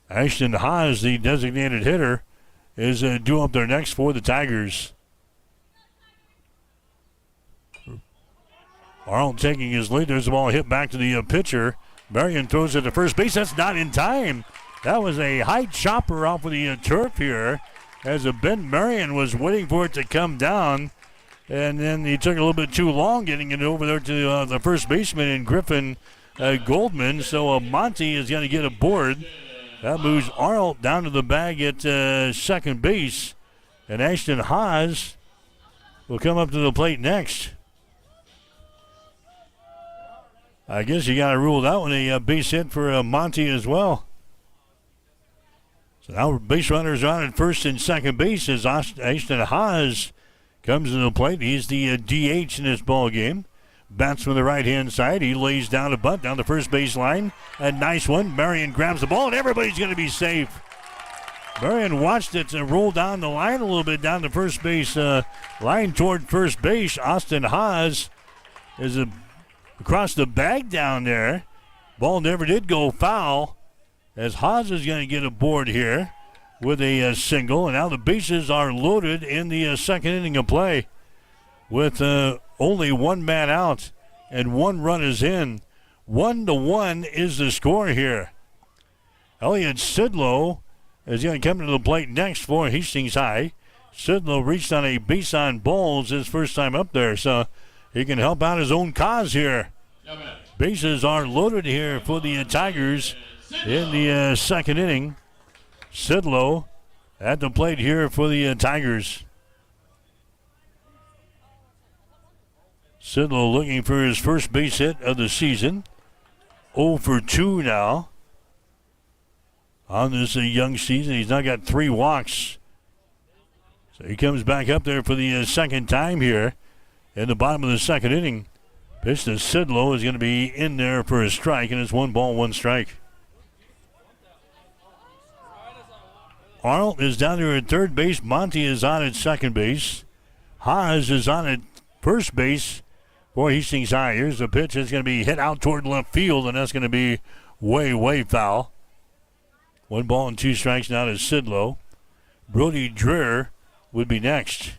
Ashton Haas, the designated hitter, is due up there next for the Tigers. Arnold taking his lead. There's the ball hit back to the pitcher. Marion throws it to first base. That's not in time. That was a high chopper off of the turf here as Ben Marion was waiting for it to come down. And then he took a little bit too long getting it over there to the first baseman in Griffin Goldman. So Monty is going to get a board. That moves Arnold down to the bag at second base. And Ashton Haas will come up to the plate next. I guess you got to rule that one a base hit for Monty as well. So now base runners on at first and second base as Ashton Haas comes to the plate. He's the DH in this ball game. Bats from the right-hand side. He lays down a bunt down the first base line. A nice one. Marion grabs the ball, and everybody's going to be safe. Marion watched it roll down the line a little bit down the first base line toward first base. Austin Haas is across the bag down there. Ball never did go foul as Haas is going to get a board here with a single. And now the bases are loaded in the second inning of play with only 1 man out and 1 run is in. 1-1 is the score here. Elliot Sidlow is going to come to the plate next for Hastings High. Sidlow reached on a base on balls his first time up there, so he can help out his own cause here. Bases are loaded here for the Tigers in the second inning. Sidlow at the plate here for the Tigers. Sidlow looking for his first base hit of the season. 0 for 2 now on this young season. He's now got 3 walks. So he comes back up there for the second time here in the bottom of the second inning. Pitch to Sidlow is going to be in there for a strike, and it's 1 ball, 1 strike. Arnold is down there at third base. Monty is on at second base. Haas is on at first base for Hastings High. Here's the pitch. It's going to be hit out toward left field, and that's going to be way, way foul. 1 ball and 2 strikes now to Sidlow. Brody Dreher would be next.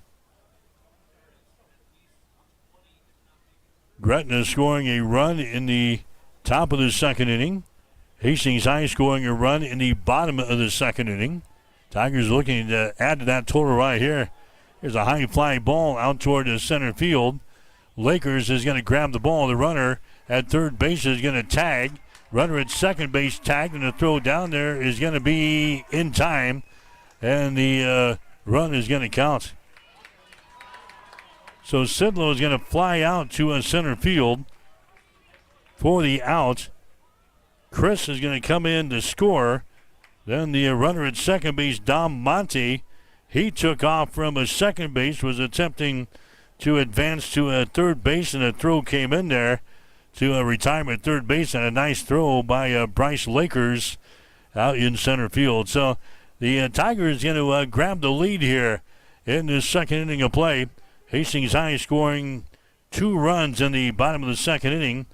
Gretna scoring a run in the top of the second inning. Hastings High scoring a run in the bottom of the second inning. Tigers looking to add to that total right here. Here's a high fly ball out toward the center field. Lakers is going to grab the ball. The runner at third base is going to tag. Runner at second base tagged, and the throw down there is going to be in time, and the run is going to count. So Sidlow is going to fly out to a center field for the out. Chris is going to come in to score. Then the runner at second base, Dom Monte, he took off from a second base, was attempting to advance to a third base, and a throw came in there to a retirement third base, and a nice throw by Bryce Lakers out in center field. So the Tigers going to grab the lead here in this second inning of play. Hastings High scoring 2 runs in the bottom of the second inning,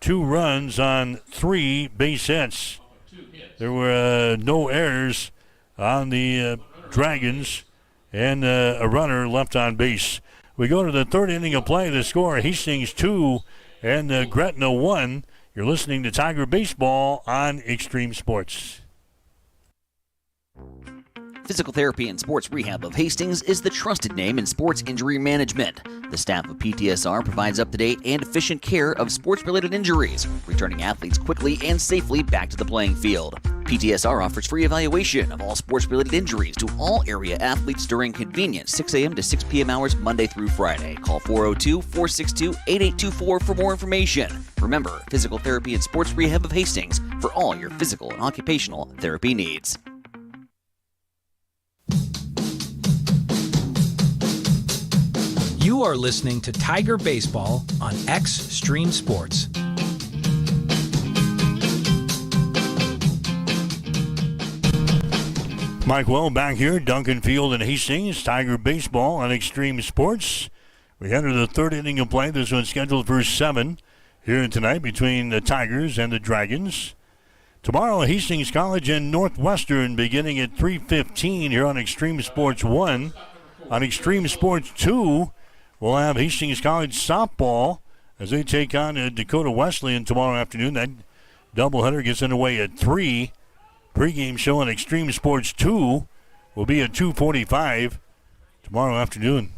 2 runs on 3 base hits. There were no errors on the Dragons, and a runner left on base. We go to the third inning of play. The score, Hastings 2 and Gretna 1. You're listening to Tiger Baseball on Extreme Sports. Physical Therapy and Sports Rehab of Hastings is the trusted name in sports injury management. The staff of PTSR provides up-to-date and efficient care of sports-related injuries, returning athletes quickly and safely back to the playing field. PTSR offers free evaluation of all sports-related injuries to all area athletes during convenient 6 a.m. to 6 p.m. hours Monday through Friday. Call 402-462-8824 for more information. Remember, Physical Therapy and Sports Rehab of Hastings for all your physical and occupational therapy needs. You are listening to Tiger Baseball on Extreme Sports. Mike Well back here, Duncan Field and Hastings, Tiger Baseball on Extreme Sports. We enter the third inning of play. This one's scheduled for 7 here tonight between the Tigers and the Dragons. Tomorrow, Hastings College and Northwestern beginning at 3:15 here on Extreme Sports 1. On Extreme Sports 2, we'll have Hastings College softball as they take on Dakota Wesleyan tomorrow afternoon. That doubleheader gets underway at 3. Pre-game show on Extreme Sports 2 will be at 2:45 tomorrow afternoon.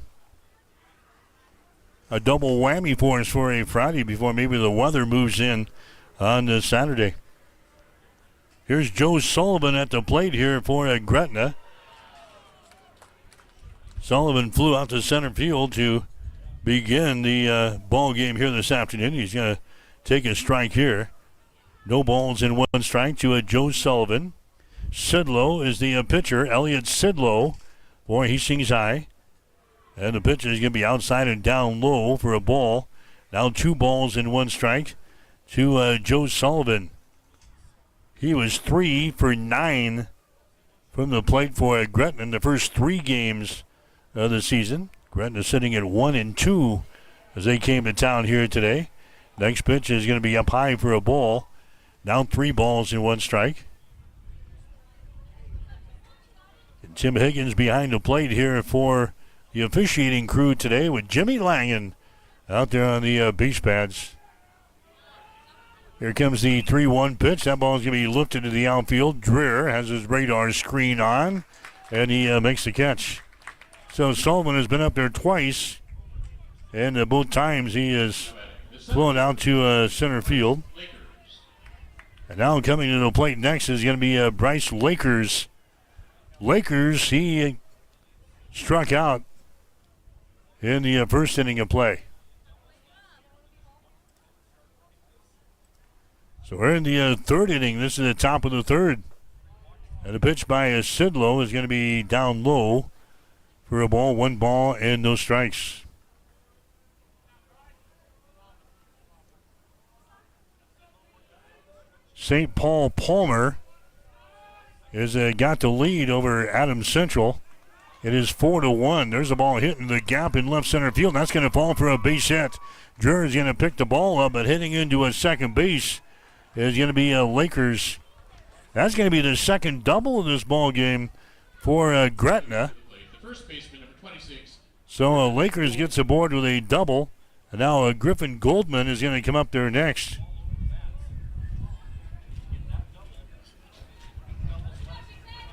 A double whammy for us for a Friday before maybe the weather moves in on Saturday. Here's Joe Sullivan at the plate here for Gretna. Sullivan flew out to center field to begin the ball game here this afternoon. He's going to take a strike here. No balls and 1 strike to Joe Sullivan. Sidlow is the pitcher, Elliot Sidlow for Hastings High. And the pitch is going to be outside and down low for a ball. Now 2 balls and 1 strike to Joe Sullivan. He was 3 for 9 from the plate for Gretna in the first 3 games of the season. Gretna sitting at 1-2 as they came to town here today. Next pitch is going to be up high for a ball. Now 3 balls and 1 strike. And Tim Higgins behind the plate here for the officiating crew today with Jimmy Langen out there on the base pads. Here comes the 3-1 pitch. That ball is going to be lifted to the outfield. Dreher has his radar screen on, and he makes the catch. So Sullivan has been up there twice, and both times he is flown out to center field. And now coming to the plate next is going to be Bryce Lakers Lakers, he struck out in the first inning of play. So we're in the third inning. This is the top of the third. And a pitch by Sidlow is going to be down low for a ball, 1 ball, and no strikes. St. Paul Palmer has got the lead over Adams Central. It is 4-1. There's a ball hitting the gap in left center field. That's going to fall for a base hit. Dreher is going to pick the ball up, but hitting into a second base is going to be Lakers. That's going to be the second double of this ball game for Gretna. So Lakers gets aboard with a double, and now Griffin Goldman is going to come up there next.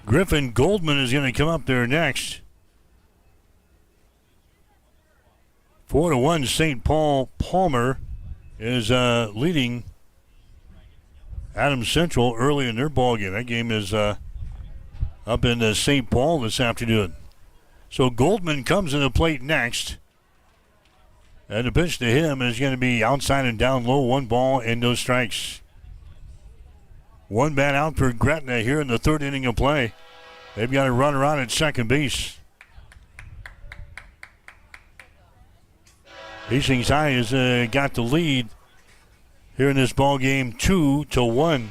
Griffin Goldman is going to come up there next. 4-1, St. Paul Palmer is leading Adams Central early in their ball game. That game is up in St. Paul this afternoon. So Goldman comes to the plate next. And the pitch to him is going to be outside and down low, 1 ball and no strikes. 1 bat out for Gretna here in the third inning of play. They've got a runner on at second base. Hastings High has got the lead here in this ball game, 2-1.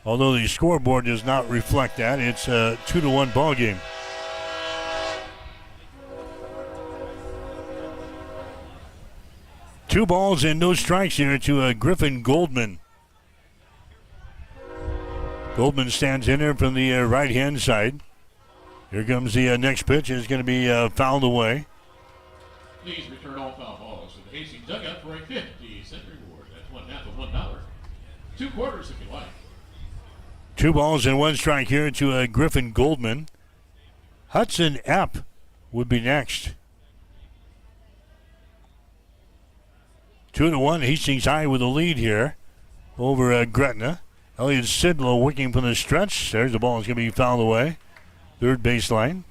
Although the scoreboard does not reflect that, it's a 2-1 ball game. Two balls and no strikes here to Griffin Goldman. Goldman stands in there from the right-hand side. Here comes the next pitch. It's going to be fouled away. Please return all foul balls to the Hastings dugout for a 50-cent reward. That's $1 of $1. 2 quarters if you like. 2 balls and 1 strike here to Griffin Goldman. Hudson Epp would be next. 2-1, Hastings High with a lead here over Gretna. Elliot Sidlow working from the stretch. There's the ball. It's going to be fouled away. Third baseline.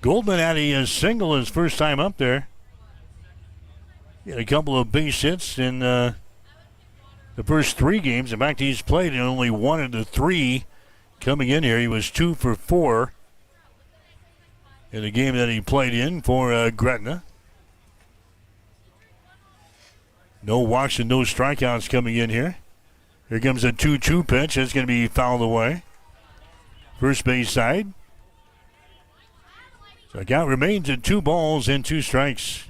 Goldman had a single his first time up there. He had a couple of base hits in the first 3 games. In fact, he's played in only 1 of the 3 coming in here. He was 2 for 4 in the game that he played in for Gretna. No walks and no strikeouts coming in here. Here comes a 2-2 pitch. It's going to be fouled away. First base side. So the count remains at 2 balls and 2 strikes.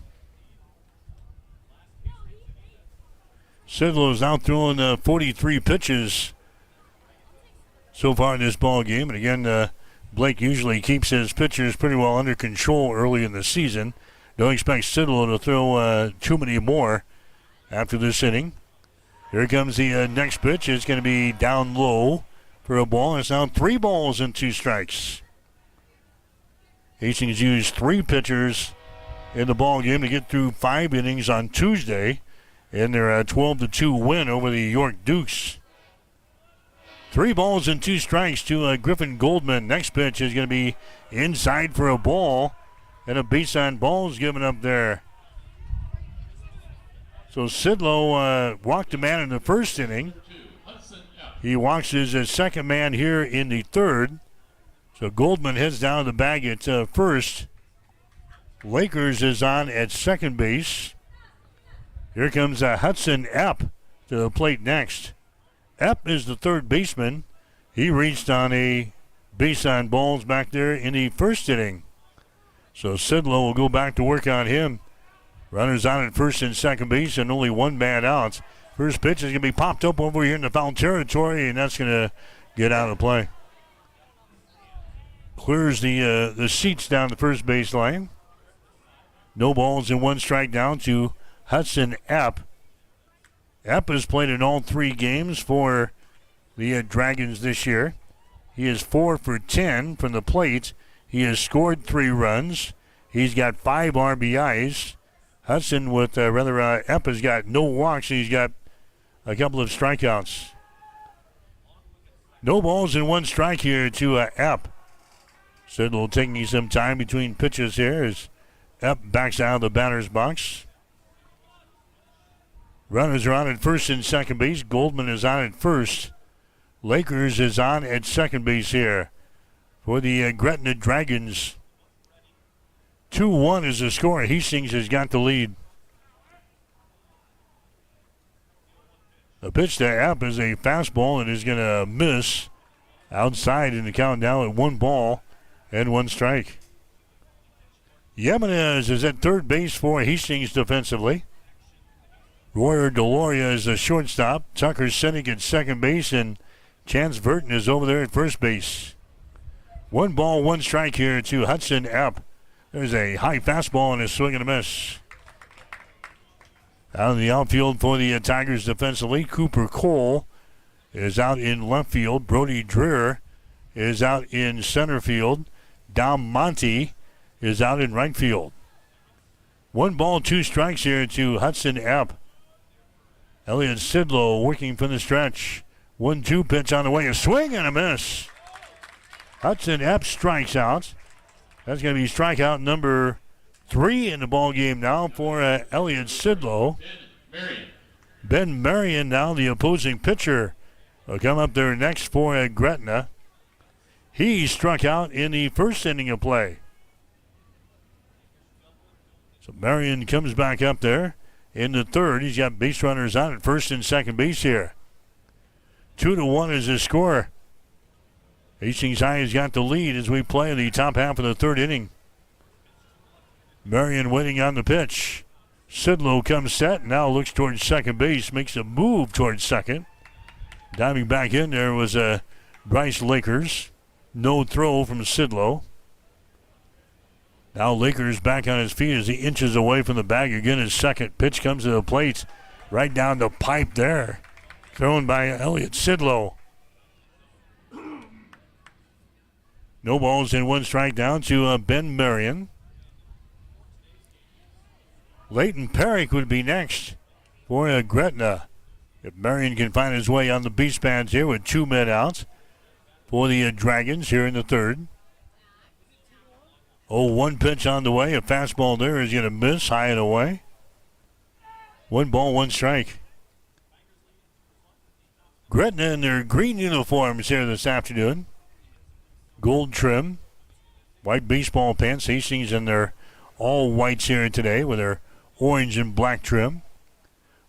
Sidlow's out throwing 43 pitches so far in this ball game. And again, Blake usually keeps his pitchers pretty well under control early in the season. Don't expect Sidlow to throw too many more after this inning. Here comes the next pitch. It's going to be down low for a ball. It's now 3 balls and 2 strikes. Hastings used 3 pitchers in the ball game to get through 5 innings on Tuesday in their 12-2 win over the York Dukes. 3 balls and 2 strikes to Griffin Goldman. Next pitch is going to be inside for a ball, and a base on ball is given up there. So Sidlow walked a man in the first inning. He walks his second man here in the third. So Goldman heads down the bag at first. Lakers is on at second base. Here comes Hudson Epp to the plate next. Epp is the third baseman. He reached on a base on balls back there in the first inning. So Sidlow will go back to work on him. Runners on at first and second base and only 1 man out. First pitch is going to be popped up over here in the foul territory, and that's going to get out of play. Clears the seats down the first baseline. No balls and 1 strike down to Hudson Epp. Epp has played in all 3 games for the Dragons this year. He is 4 for 10 from the plate. He has scored 3 runs. He's got 5 RBIs. Hudson Epp has got no walks. He's got a couple of strikeouts. No balls and one strike here to Epp. Sidlow taking some time between pitches here as Epp backs out of the batter's box. Runners are on at first and second base. Goldman is on at first. Lakers is on at second base here for the Gretna Dragons. 2-1 is the score. Hastings has got the lead. The pitch to Epp is a fastball and is going to miss outside in the count now at 1 ball and 1 strike. Jimenez is at third base for Hastings defensively. Royer Deloria is the shortstop. Tucker Sennick at second base, and Chance Burton is over there at first base. 1 ball, 1 strike here to Hudson Epp. There's a high fastball and a swing and a miss. Out in the outfield for the Tigers defensively, Cooper Cole is out in left field. Brody Dreer is out in center field. Dom Monty is out in right field. 1 ball, 2 strikes here to Hudson Epp. Elliott Sidlow working from the stretch. 1-2 pitch on the way. A swing and a miss. Hudson Epp strikes out. That's going to be strikeout number 3 in the ball game now for Elliott Sidlow. Ben Marion now the opposing pitcher will come up there next for Gretna. He struck out in the first inning of play. So Marion comes back up there in the third. He's got base runners on at first and second base here. 2-1 is the score. Hastings High has got the lead as we play in the top half of the third inning. Marion waiting on the pitch. Sidlow comes set, now looks towards second base, makes a move towards second. Diving back in there was Bryce Lakers. No throw from Sidlow. Now Lakers back on his feet as he inches away from the bag again. His second pitch comes to the plate. Right down the pipe there. Thrown by Elliott Sidlow. No balls and 1 strike down to Ben Marion. Leighton Perrick would be next for Gretna. If Marion can find his way on the base pads here with 2 men out for the Dragons here in the third. 0-1 pitch on the way. A fastball there is going to miss high and away. 1 ball, 1 strike. Gretna in their green uniforms here this afternoon. Gold trim. White baseball pants. Hastings in their all whites here today with their orange and black trim.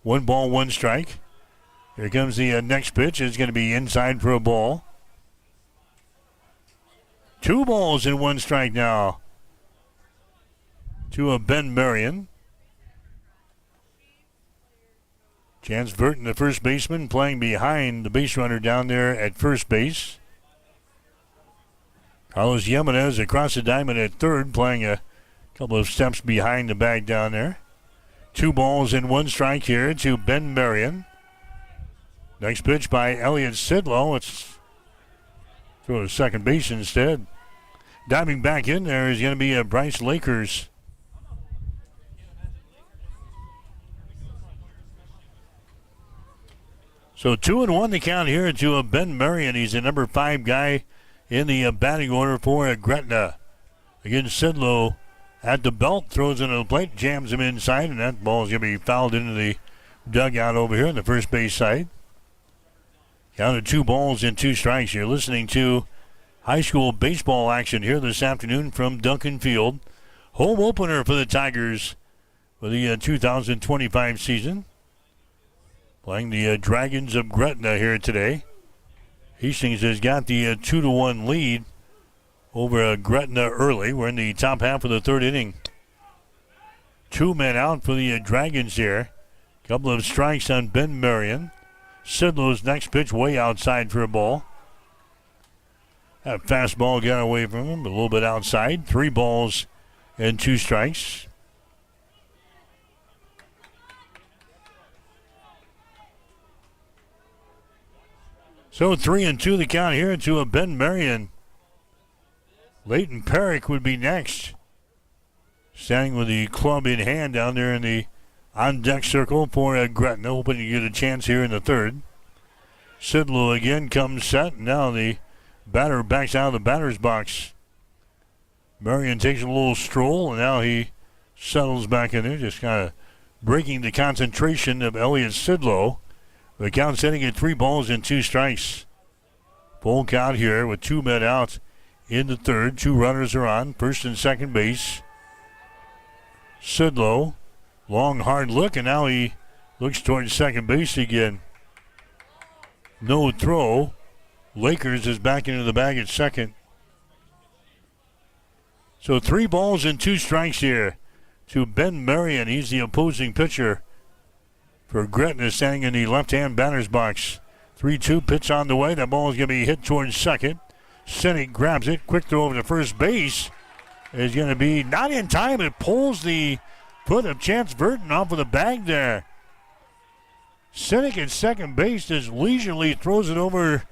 1 ball, 1 strike. Here comes the next pitch. It's going to be inside for a ball. 2 balls and 1 strike now to Ben Marion. Chance Burton, the first baseman, playing behind the base runner down there at first base. Carlos Jimenez across the diamond at third, playing a couple of steps behind the bag down there. 2 balls and 1 strike here to Ben Marion. Next pitch by Elliott Sidlow. It's throw to second base instead. Diving back in there is going to be Bryce Lakers. So 2-1 the count here to Ben Marion. He's the number 5 guy in the batting order for Gretna. Again, Sidlow at the belt, throws into the plate, jams him inside, and that ball is going to be fouled into the dugout over here on the first base side. Count of 2 balls and 2 strikes. You're listening to high school baseball action here this afternoon from Duncan Field. Home opener for the Tigers for the 2025 season. Playing the Dragons of Gretna here today. Hastings has got the 2-1 lead over Gretna early. We're in the top half of the third inning. 2 men out for the Dragons here. Couple of strikes on Ben Marion. Sidlow's next pitch way outside for a ball. That fastball got away from him, a little bit outside. 3 balls and 2 strikes. So 3-2 the count here to Ben Marion. Leighton Perrick would be next. Standing with the club in hand down there in the on-deck circle for Gretna, hoping to get a chance here in the third. Sidlow again comes set. Now the batter backs out of the batter's box. Marion takes a little stroll, and now he settles back in there, just kind of breaking the concentration of Elliott Sidlow. The count sitting at 3-2. Full count here with 2 men out in the third. 2 runners are on, first and second base. Sidlow, long hard look, and now he looks towards second base again. No throw. Lakers is back into the bag at second. So 3-2 here to Ben Marion. He's the opposing pitcher for Gretna, standing in the left-hand batter's box. 3-2 pitch on the way. That ball is going to be hit towards second. Sinek grabs it. Quick throw over to first base is going to be not in time. It pulls the foot of Chance Burton off of the bag there. Sinek at second base just leisurely throws it over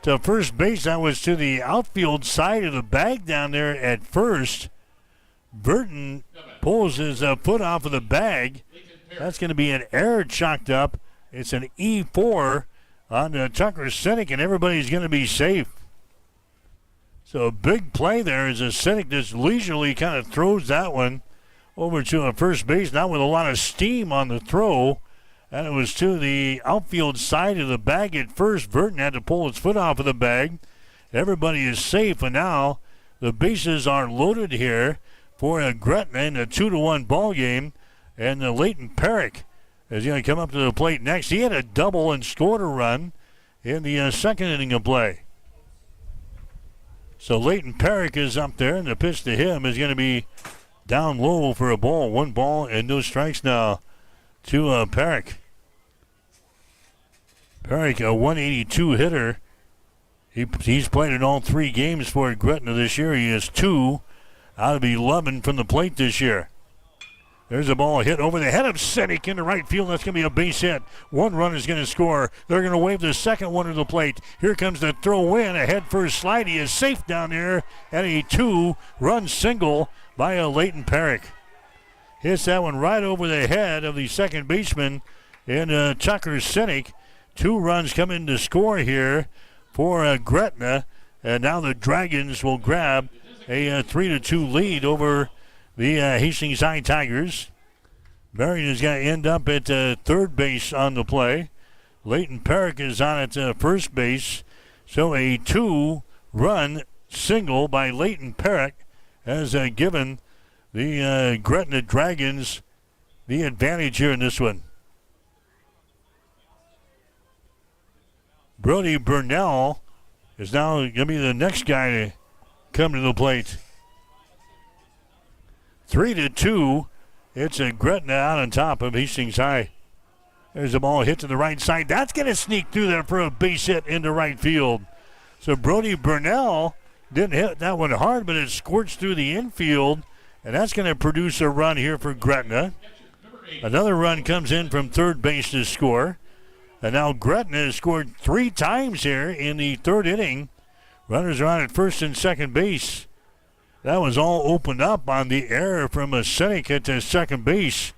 to first base. That was to the outfield side of the bag down there at first. Burton pulls his foot off of the bag. That's going to be an error chalked up. It's an E4 on Tucker Sinek, and everybody's going to be safe. So a big play there as Sinek just leisurely kind of throws that one over to a first base, not with a lot of steam on the throw. And it was to the outfield side of the bag at first. Burton had to pull his foot off of the bag. Everybody is safe, and now the bases are loaded here for a Gretna in a 2-1 ball game. And Leighton Perrick is going to come up to the plate next. He had a double and scored a run in the second inning of play. So Leighton Perrick is up there, and the pitch to him is going to be down low for a ball. 1 ball and no strikes now to Perrick. Perrick, a 182 hitter. He's played in all 3 games for Gretna this year. He is 2 out of 11 from the plate this year. There's a ball hit over the head of Sinek into right field. That's going to be a base hit. 1 run is going to score. They're going to wave the second one to the plate. Here comes the throw in. A head first slide. He is safe down there at a 2-run single by Leighton Perrick. Hits that one right over the head of the second baseman in Tucker Sinek. 2 runs come in to score here for Gretna. And now the Dragons will grab a 3-2 lead over the Hastings High Tigers. Marion is going to end up at third base on the play. Leighton Perrick is on at first base. So a 2-run single by Leighton Perrick has given the Gretna Dragons the advantage here in this one. Brody Burnell is now going to be the next guy to come to the plate. 3-2. It's a Gretna out on top of Hastings High. There's a ball hit to the right side. That's going to sneak through there for a base hit into right field. So Brody Burnell didn't hit that one hard, but it squirts through the infield, and that's going to produce a run here for Gretna. Another run comes in from third base to score. And now Gretna has scored 3 times here in the third inning. Runners are on at first and second base. That was all opened up on the error from a Sinek at second base.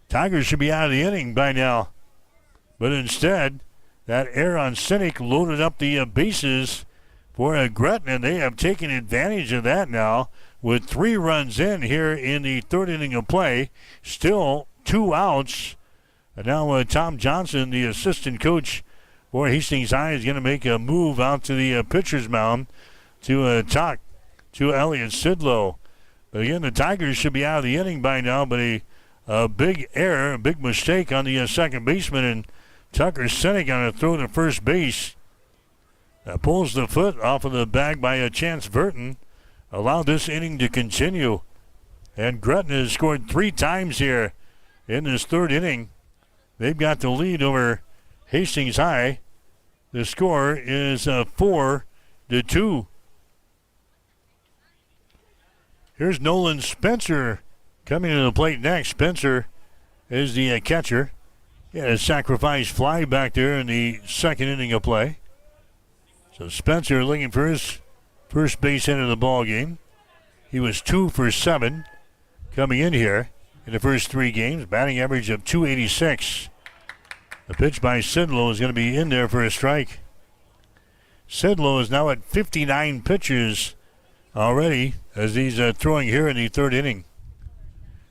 Tigers should be out of the inning by now. But instead, that error on Sinek loaded up the bases for Gretna. They have taken advantage of that now with 3 runs in here in the third inning of play. Still 2 outs. And now Tom Johnson, the assistant coach for Hastings High, is going to make a move out to the pitcher's mound to talk to Elliott Sidlow. But again, the Tigers should be out of the inning by now, but a big error, a big mistake on the second baseman, and Tucker Sinek on a throw to first base. That pulls the foot off of the bag by Chance Burton. Allowed this inning to continue. And Gretna has scored 3 times here in this third inning. They've got the lead over Hastings High. The score is 4-2. Here's Nolan Spencer coming to the plate next. Spencer is the catcher. He had a sacrifice fly back there in the second inning of play. So Spencer looking for his first base hit of the ball game. He was 2 for 7 coming in here in the first 3 games. Batting average of .286. The pitch by Sidlow is going to be in there for a strike. Sidlow is now at 59 pitches already as he's throwing here in the third inning.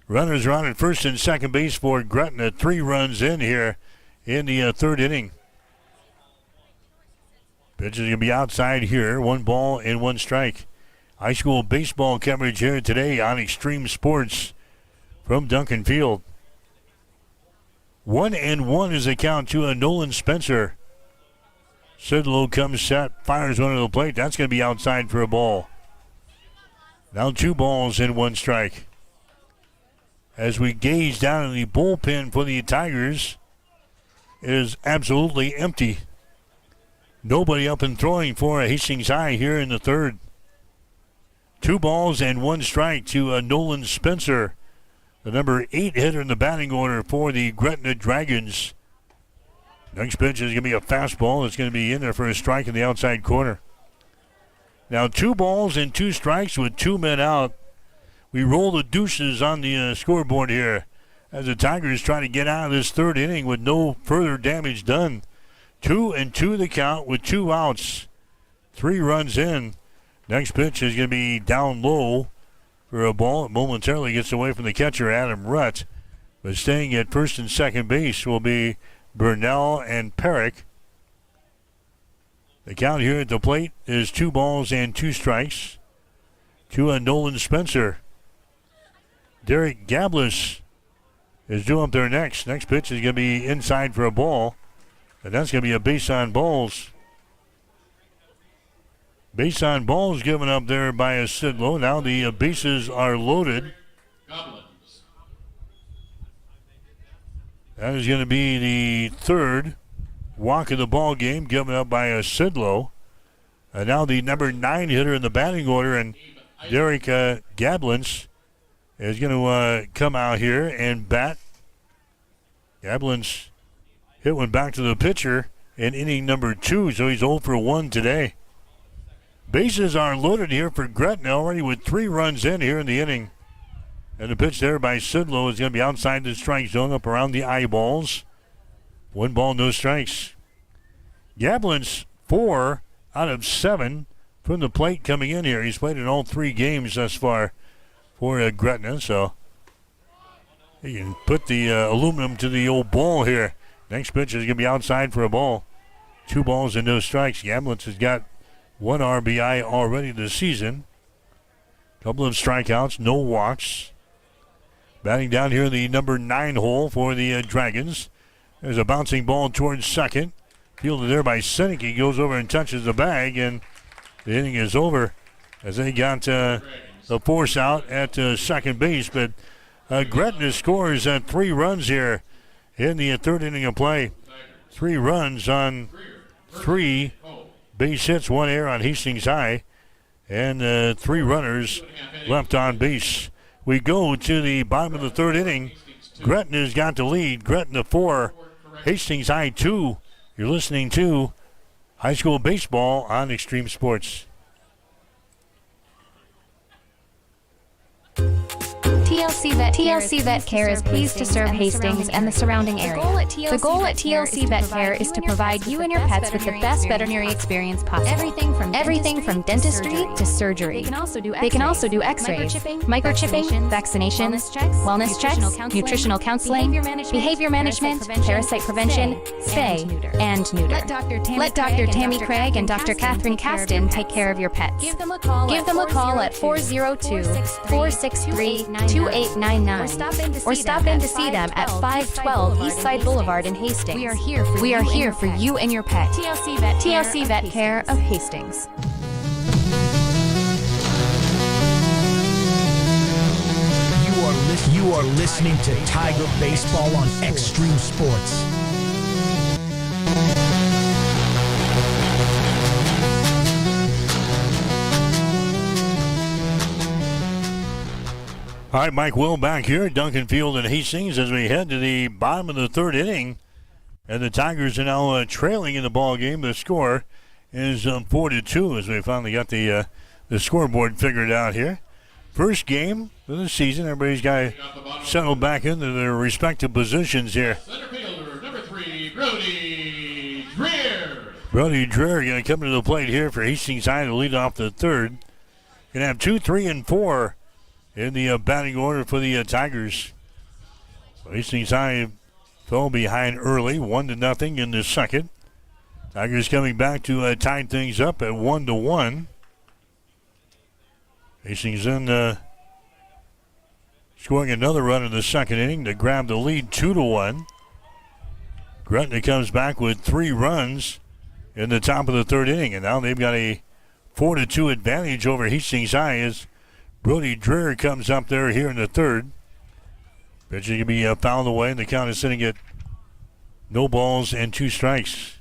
Runners are on at first and second base for Gretna. 3 runs in here in the third inning. Pitch is going to be outside here. 1 ball and 1 strike. High school baseball coverage here today on Extreme Sports from Duncan Field. 1-1 is the count to a Nolan Spencer. Sidlow comes set, fires one to the plate. That's going to be outside for a ball. Now 2 balls and 1 strike. As we gaze down in the bullpen for the Tigers, it is absolutely empty. Nobody up and throwing for Hastings High here in the third. 2 balls and 1 strike to Nolan Spencer, the number 8 hitter in the batting order for the Gretna Dragons. Next pitch is going to be a fastball. It's going to be in there for a strike in the outside corner. Now 2 balls and 2 strikes with 2 men out. We roll the deuces on the scoreboard here as the Tigers try to get out of this third inning with no further damage done. 2-2 the count with 2 outs. 3 runs in. Next pitch is going to be down low for a ball. It momentarily gets away from the catcher, Adam Rutt. But staying at first and second base will be Burnell and Perrick. The count here at the plate is 2 balls and 2 strikes to Nolan Spencer. Derek Gablis is due up there next. Next pitch is going to be inside for a ball. And that's going to be a base on balls. Base on balls given up there by a Sidlow. Now the bases are loaded. That is going to be the 3rd walk of the ball game given up by a Sidlow. And now the number 9 hitter in the batting order, and Derek Gablins is going to come out here and bat. Gablins hit one back to the pitcher in inning number 2, so he's 0 for 1 today. Bases are loaded here for Gretna already with 3 runs in here in the inning. And the pitch there by Sidlow is going to be outside the strike zone up around the eyeballs. 1 ball, no strikes. Gablins 4 out of 7 from the plate coming in here. He's played in all 3 games thus far for Gretna, so he can put the aluminum to the old ball here. Next pitch is going to be outside for a ball. 2 balls and no strikes. Gablins has got 1 RBI already this season. Couple of strikeouts, no walks. Batting down here in the number 9 hole for the Dragons. There's a bouncing ball towards second. Fielded there by Sinek. He goes over and touches the bag, and the inning is over as they got the force out at second base. But Gretna scores 3 runs here in the third inning of play. 3 runs on 3 base hits, 1 error on Hastings High, and 3 runners left on base. We go to the bottom of the third inning. Gretna's got the lead. Gretna 4, Hastings High 2. You're listening to high school baseball on Extreme Sports. TLC Vet Care is pleased to serve Hastings and the surrounding area. The goal at TLC Vet Care is to provide you and your pets with the best veterinary experience possible. Everything from dentistry to surgery. They can also do x-rays, microchipping, vaccinations, wellness checks, nutritional counseling, behavior management, parasite prevention, spay, and neuter. Let Dr. Tammy Craig and Dr. Catherine Caston take care of your pets. Give them a call at 402-463-2899 or stop in to see them at 512 Eastside Boulevard in Hastings. We are here for you and your pet. TLC Vet Care of Hastings. You are listening to Tiger Baseball on Extreme Sports. All right, Mike Will back here at Duncan Field in Hastings as we head to the bottom of the third inning. And the Tigers are now trailing in the ball game. The score is 4-2 as we finally got the scoreboard figured out here. First game of the season. Everybody's got to settle back into their respective positions here. Center fielder, number 3, Brilliant. Brody Dreher going to come to the plate here for Hastings High to lead off the third. Going to have 2, 3, and 4 in the batting order for the Tigers. So Hastings High fell behind early, 1-0 in the second. Tigers coming back to tie things up at 1-1. Hastings then scoring another run in the second inning to grab the lead 2-1. Gretna comes back with 3 runs in the top of the third inning, and now they've got a 4-2 advantage over Hastings High as Brody Dreher comes up there here in the third. Pitch is going to be fouled away, and the count is sitting at no balls and 2 strikes.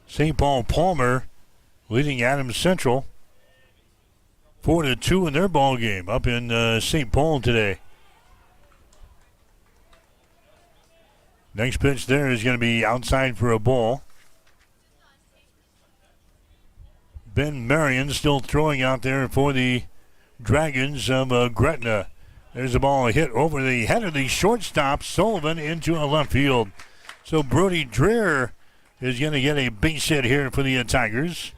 St. Paul Palmer leading Adams Central 4-2 in their ball game up in St. Paul today. Next pitch there is going to be outside for a ball. Ben Marion still throwing out there for the Dragons of Gretna. There's a ball hit over the head of the shortstop, Sullivan, into a left field. So Brody Dreher is going to get a base hit here for the Tigers.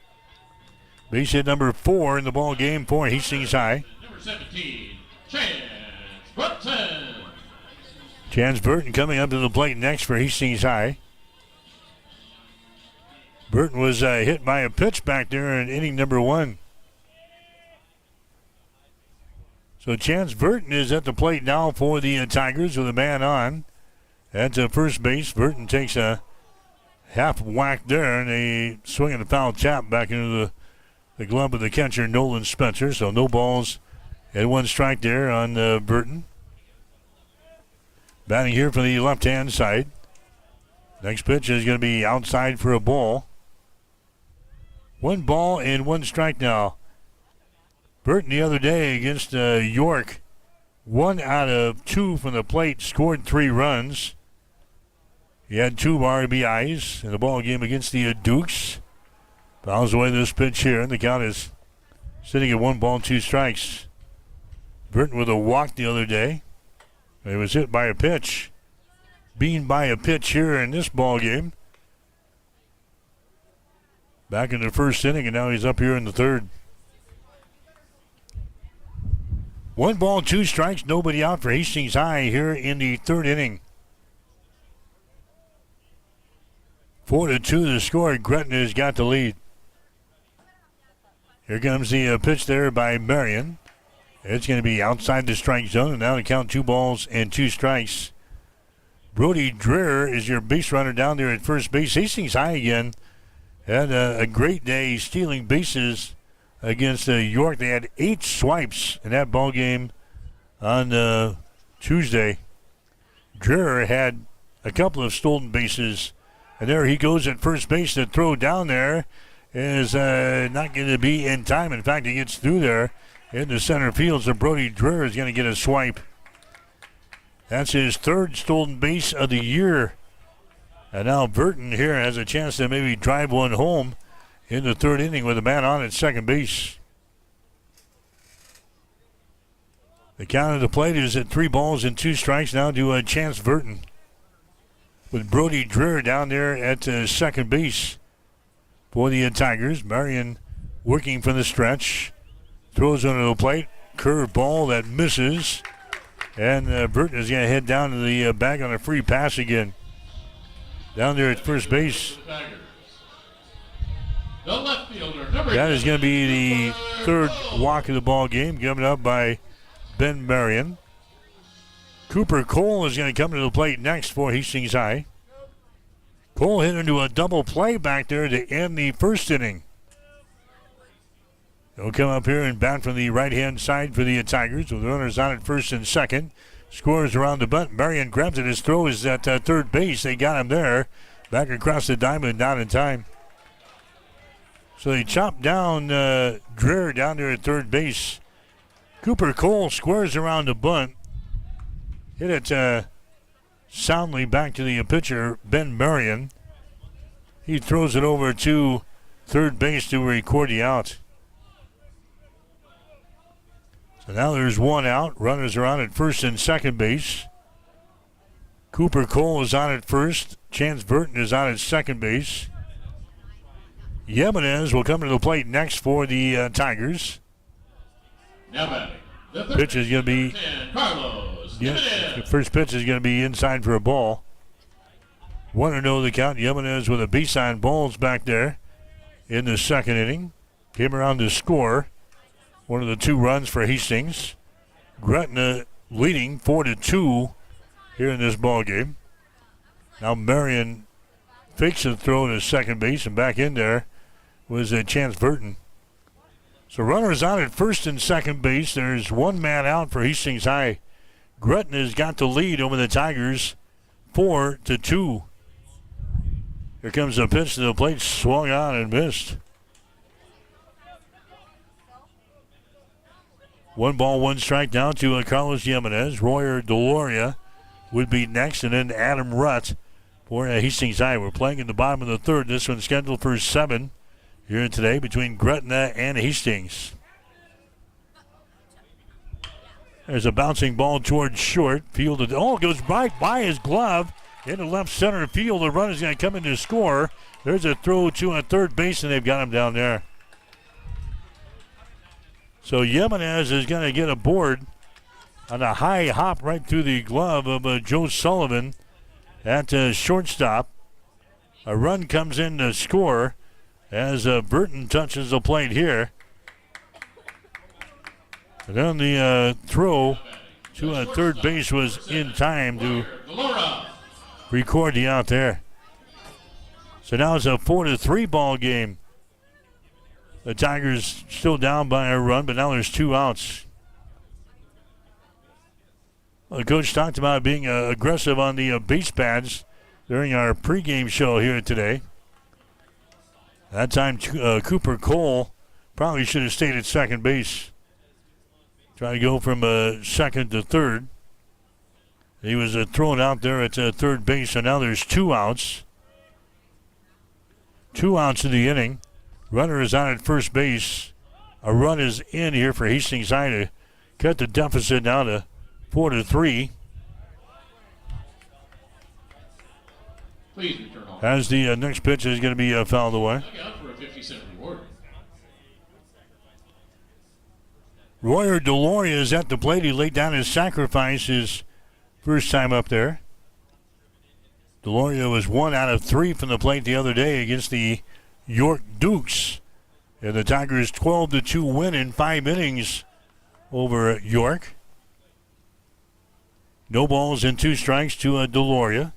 Base hit number 4 in the ball game for Hastings High. Number 17, Chance Burton. Chance Burton coming up to the plate next for Hastings High. Burton was hit by a pitch back there in inning number 1. So Chance Burton is at the plate now for the Tigers with a man on. At first base, Burton takes a half whack there and a swing and a foul tap back into the glove of the catcher, Nolan Spencer. So no balls and 1 strike there on Burton. Batting here for the left-hand side. Next pitch is going to be outside for a ball. 1 ball and 1 strike now. Burton the other day against York, 1 out of 2 from the plate, scored 3 runs. He had 2 RBIs in the ball game against the Dukes. Fouls away this pitch here, and the count is sitting at 1 ball, 2 strikes. Burton with a walk the other day. He was hit by a pitch. Being by a pitch here in this ball game. Back in the first inning, and now he's up here in the third. 1 ball, 2 strikes, nobody out for Hastings High here in the third inning. 4-2 the score. Gretna has got the lead. Here comes the pitch there by Marion. It's going to be outside the strike zone, and now to count 2 balls and 2 strikes. Brody Dreher is your base runner down there at first base. Hastings High again had a great day stealing bases against York. They had 8 swipes in that ball game on Tuesday. Dreher had a couple of stolen bases, and there he goes at first base. The throw down there is not going to be in time. In fact, he gets through there in the center field, so Brody Dreher is going to get a swipe. That's his 3rd stolen base of the year. And now Burton here has a chance to maybe drive 1 home in the third inning with a man on at second base. The count of the plate is at 3 balls and 2 strikes now to Chance Burton, with Brody Dreher down there at second base for the Tigers. Marion working from the stretch. Throws under the plate. Curve ball that misses. And Burton is going to head down to the bag on a free pass again. Down there at first base. The left fielder, number that is going to be the 3rd walk of the ball game, given up by Ben Marion. Cooper Cole is going to come to the plate next for Hastings High. Cole hit into a double play back there to end the first inning. He'll come up here and bat from the right-hand side for the Tigers with runners on at first and second. Scores around the bunt. Marion grabs it. His throw is at third base. They got him there. Back across the diamond, not in time. So they chop down Dreher down there at third base. Cooper Cole squares around the bunt. Hit it soundly back to the pitcher, Ben Marion. He throws it over to third base to record the out. So now there's 1 out. Runners are on at first and second base. Cooper Cole is on at first. Chance Burton is on at second base. Jimenez will come to the plate next for the Tigers. Now batting. The third Pitch is going to be. Carlos Yes, the first pitch is going to be inside for a ball. 1-0 the count. Jimenez with a base on balls back there in the second inning. Came around to score one of the 2 runs for Hastings. Gretna leading 4-2 here in this ball game. Now Marion fakes a throw to second base, and back in there was a Chance Burton. So runners on at first and second base. There's 1 man out for Hastings High. Gretna's got the lead over the Tigers, 4-2. Here comes the pitch to the plate, swung on and missed. 1 ball, 1 strike down to Carlos Jimenez. Royer Deloria would be next, and then Adam Rutt for Hastings High. We're playing in the bottom of the third. This one's scheduled for 7 here today between Gretna and Hastings. There's a bouncing ball towards short. Fielded. Oh, it goes right by his glove into left center field. The run is going to come in to score. There's a throw to a third base, and they've got him down there. So Jimenez is going to get a board on a high hop right through the glove of Joe Sullivan at shortstop. A run comes in to score as Burton touches the plate here. And then the throw to third base was in time to record the out there. So now it's a 4-3 ball game. The Tigers still down by a run, but now there's 2 outs. Well, the coach talked about being aggressive on the base pads during our pregame show here today. That time, Cooper Cole probably should have stayed at second base. Trying to go from second to third. He was thrown out there at third base, so now there's 2 outs. 2 outs in the inning. Runner is on at first base. A run is in here for Hastings High to cut the deficit down to 4-3. Please return home. As the next pitch is going to be fouled away. Out for a 50-cent reward. Royer Deloria is at the plate. He laid down his sacrifice his first time up there. Deloria was 1 out of 3 from the plate the other day against the York Dukes. And the Tigers 12-2 win in 5 innings over York. No balls and 2 strikes to Deloria.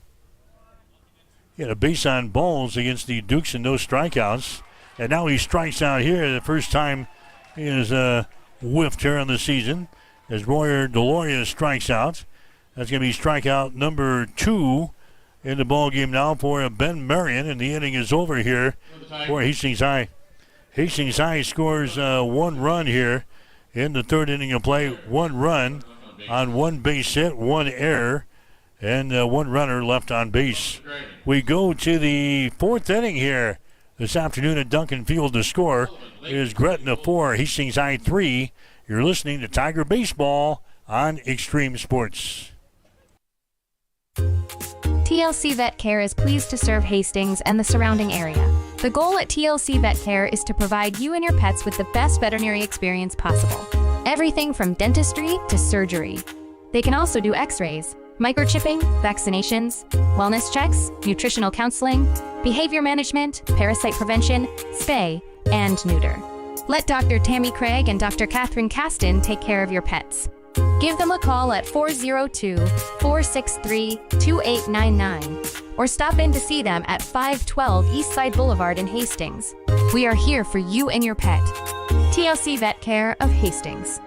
He had a base on balls against the Dukes and no strikeouts. And now he strikes out here. The first time he has whiffed here on the season as Royer Deloria strikes out. That's going to be strikeout number 2 in the ball game now for Ben Marion, and the inning is over here for Hastings High. Hastings High scores 1 run here in the third inning of play. 1 run on 1 base hit, 1 error, and 1 runner left on base. We go to the 4th inning here this afternoon at Duncan Field. The score is Gretna 4, Hastings High 3. You're listening to Tiger Baseball on Extreme Sports. TLC Vet Care is pleased to serve Hastings and the surrounding area. The goal at TLC Vet Care is to provide you and your pets with the best veterinary experience possible. Everything from dentistry to surgery. They can also do x-rays, microchipping, vaccinations, wellness checks, nutritional counseling, behavior management, parasite prevention, spay, and neuter. Let Dr. Tammy Craig and Dr. Catherine Caston take care of your pets. Give them a call at 402-463-2899 or stop in to see them at 512 Eastside Boulevard in Hastings. We are here for you and your pet. TLC Vet Care of Hastings.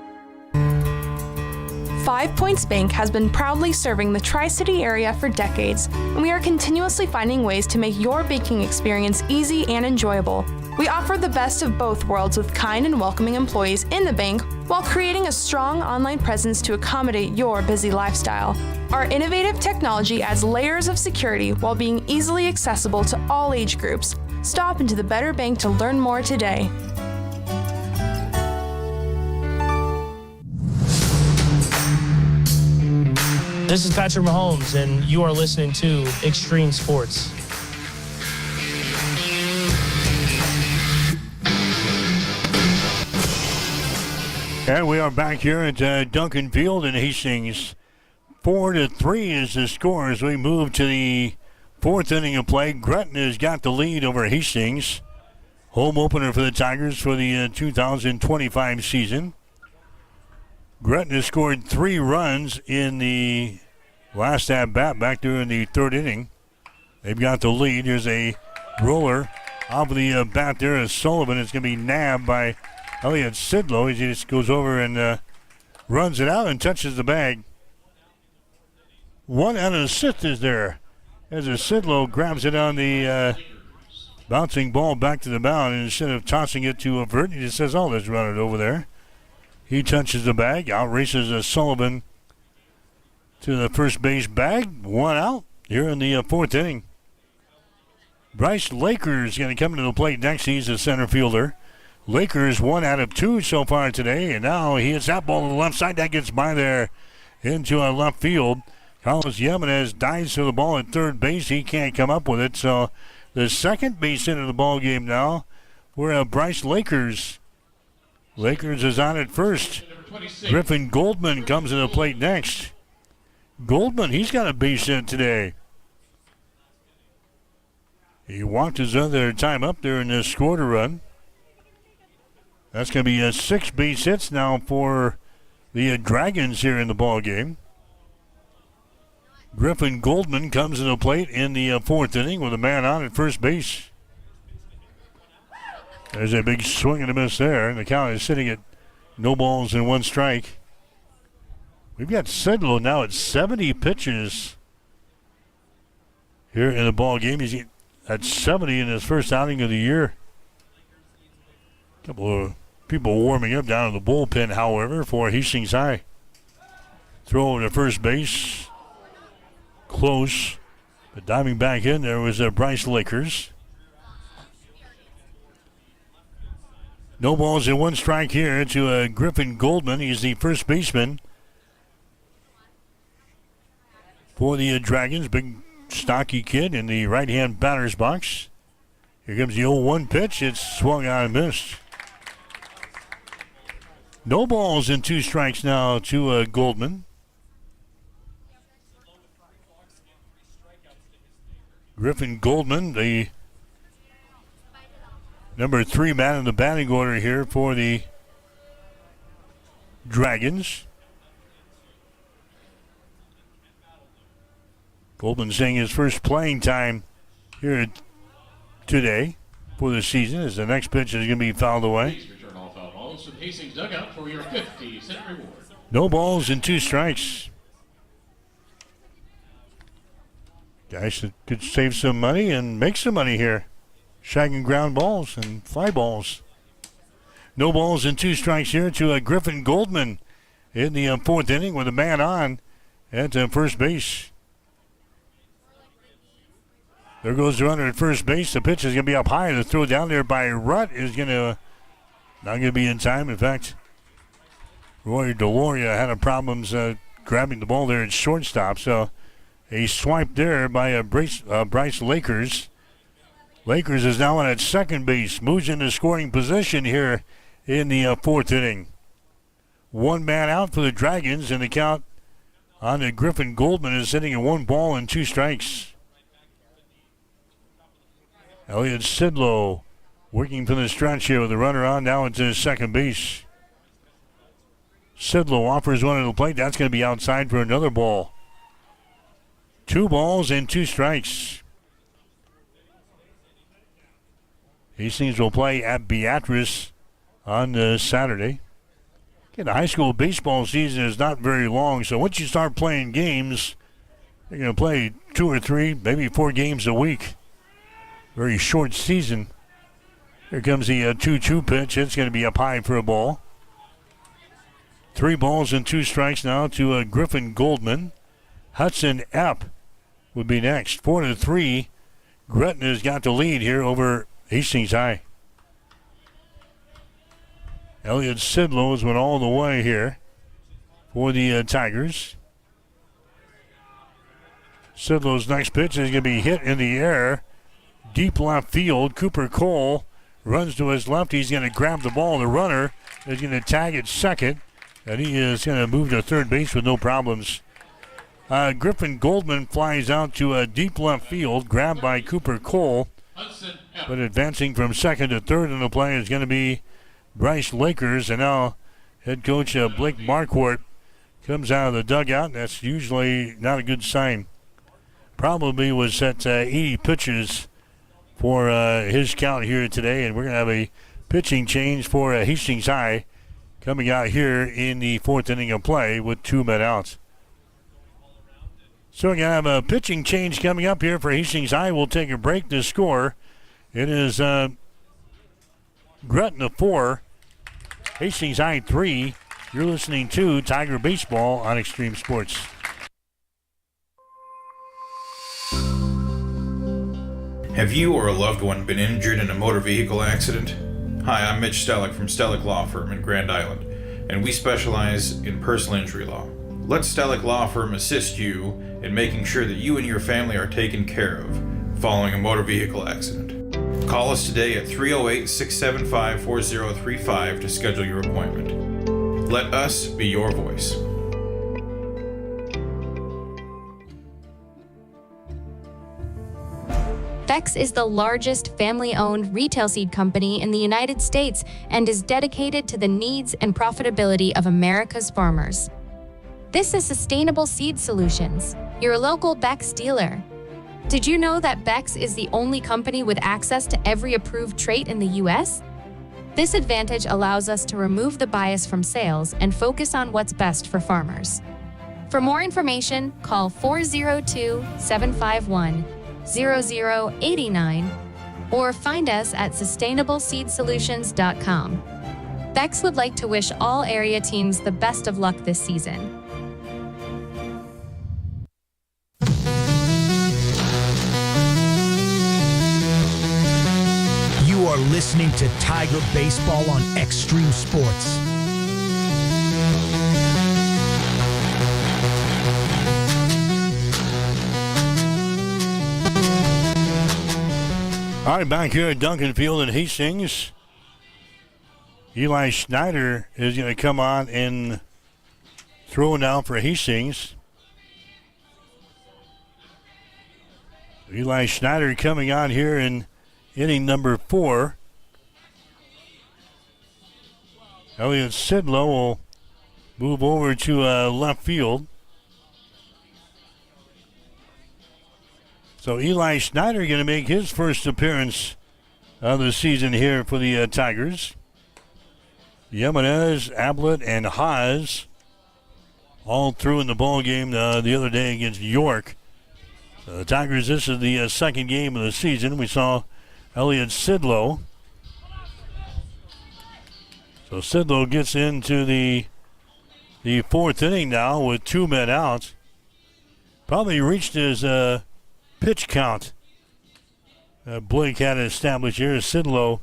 5 Points Bank has been proudly serving the Tri-City area for decades, and we are continuously finding ways to make your banking experience easy and enjoyable. We offer the best of both worlds with kind and welcoming employees in the bank while creating a strong online presence to accommodate your busy lifestyle. Our innovative technology adds layers of security while being easily accessible to all age groups. Stop into the Better Bank to learn more today. This is Patrick Mahomes, and you are listening to Extreme Sports. And we are back here at Duncan Field in Hastings. 4-3 is the score as we move to the fourth inning of play. Gretna has got the lead over Hastings. Home opener for the Tigers for the 2025 season. Gretna scored 3 runs in the last at-bat back there in the third inning. They've got the lead. Here's a roller off of the bat there as Sullivan is going to be nabbed by Elliott Sidlow. He just goes over and runs it out and touches the bag. 1 out of 6 is there as a Sidlow grabs it on the bouncing ball back to the mound, and instead of tossing it to Avert, he just says, "Oh, let's run it over there." He touches the bag, out races Sullivan to the first base bag. 1 out here in the fourth inning. Bryce Lakers going to come into the plate next. He's a center fielder. Lakers 1 out of 2 so far today, and now he hits that ball to the left side. That gets by there into left field. Carlos Jimenez dives to the ball at third base. He can't come up with it, so the second base hit of the ball game now for Bryce Lakers. Lakers is on at first. Griffin Goldman comes to the plate next. Goldman, he's got a base hit today. He walked his other time up there and scored a run. That's going to be 6 base hits now for the Dragons here in the ball game. Griffin Goldman comes to the plate in the fourth inning with a man on at first base. There's a big swing and a miss there, and the count is sitting at no balls and 1 strike. We've got Sidlow now at 70 pitches here in the ball game. He's at 70 in his first outing of the year. A couple of people warming up down in the bullpen, however, for Hastings High. Throw over to first base. Close. But diving back in there was Bryce Lakers. No balls and 1 strike here to Griffin Goldman. He's the first baseman for the Dragons. Big, stocky kid in the right-hand batter's box. Here comes the 0-1 pitch. It's swung on and missed. No balls and 2 strikes now to Goldman. Griffin Goldman, the number 3 man in the batting order here for the Dragons. Goldman seeing his first playing time here today for the season as the next pitch is going to be fouled away. Please return all foul balls to the Hastings dugout for your 50-cent reward. No balls and 2 strikes. Guys that could save some money and make some money here. Shagging ground balls and fly balls. No balls and 2 strikes here to Griffin Goldman in the fourth inning with a man on at first base. There goes the runner at first base. The pitch is going to be up high. The throw down there by Rutt is not going to be in time. In fact, Roy Deloria had problems grabbing the ball there at shortstop. So a swipe there by Bryce Lakers. Lakers is now on at second base. Moves into scoring position here in the fourth inning. 1 man out for the Dragons, and the count on Griffin Goldman is sitting at 1 ball and 2 strikes. Elliott Sidlow working from the stretch here with the runner on now into second base. Sidlow offers one to the plate. That's going to be outside for another ball. 2 balls and 2 strikes. Hastings will play at Beatrice on Saturday. Again, the high school baseball season is not very long, so once you start playing games, you're going to play 2 or 3, maybe 4 games a week. Very short season. Here comes the 2-2 pitch. It's going to be up high for a ball. 3 balls and 2 strikes now to Griffin Goldman. Hudson Epp would be next. 4-3. Gretna's got the lead here over Hastings High. Elliott Sidlow has went all the way here for the Tigers. Sidlow's next pitch is going to be hit in the air. Deep left field. Cooper Cole runs to his left. He's going to grab the ball. The runner is going to tag at second. And he is going to move to third base with no problems. Griffin Goldman flies out to a deep left field, grabbed by Cooper Cole. But advancing from second to third in the play is going to be Bryce Lakers. And now head coach Blake Marquardt comes out of the dugout. That's usually not a good sign. Probably was set 80 pitches for his count here today. And we're going to have a pitching change for Hastings High coming out here in the fourth inning of play with 2 men out. So we're going to have a pitching change coming up here for Hastings High. We'll take a break to score. It is Gretna 4, Hastings High 3. You're listening to Tiger Baseball on Extreme Sports. Have you or a loved one been injured in a motor vehicle accident? Hi, I'm Mitch Stellick from Stellick Law Firm in Grand Island, and we specialize in personal injury law. Let Stellick Law Firm assist you in making sure that you and your family are taken care of following a motor vehicle accident. Call us today at 308-675-4035 to schedule your appointment. Let us be your voice. Beck's is the largest family-owned retail seed company in the United States and is dedicated to the needs and profitability of America's farmers. This is Sustainable Seed Solutions, your local Beck's dealer. Did you know that Beck's is the only company with access to every approved trait in the U.S.? This advantage allows us to remove the bias from sales and focus on what's best for farmers. For more information, call 402-751-0089 or find us at sustainableseedsolutions.com. Beck's would like to wish all area teams the best of luck this season. You are listening to Tiger Baseball on Extreme Sports. All right, back here at Duncan Field in Hastings. Eli Schneider is going to come on and throw now for Hastings. Eli Schneider coming on here in inning number 4. Elliot Sidlow will move over to left field. So Eli Schneider going to make his first appearance of the season here for the Tigers. Jimenez, Ablett, and Haas all through in the ball game the other day against York. The Tigers, this is the second game of the season. We saw Elliot Sidlow. So Sidlow gets into the fourth inning now with 2 men out. Probably reached his pitch count. Blake had it established here. Sidlow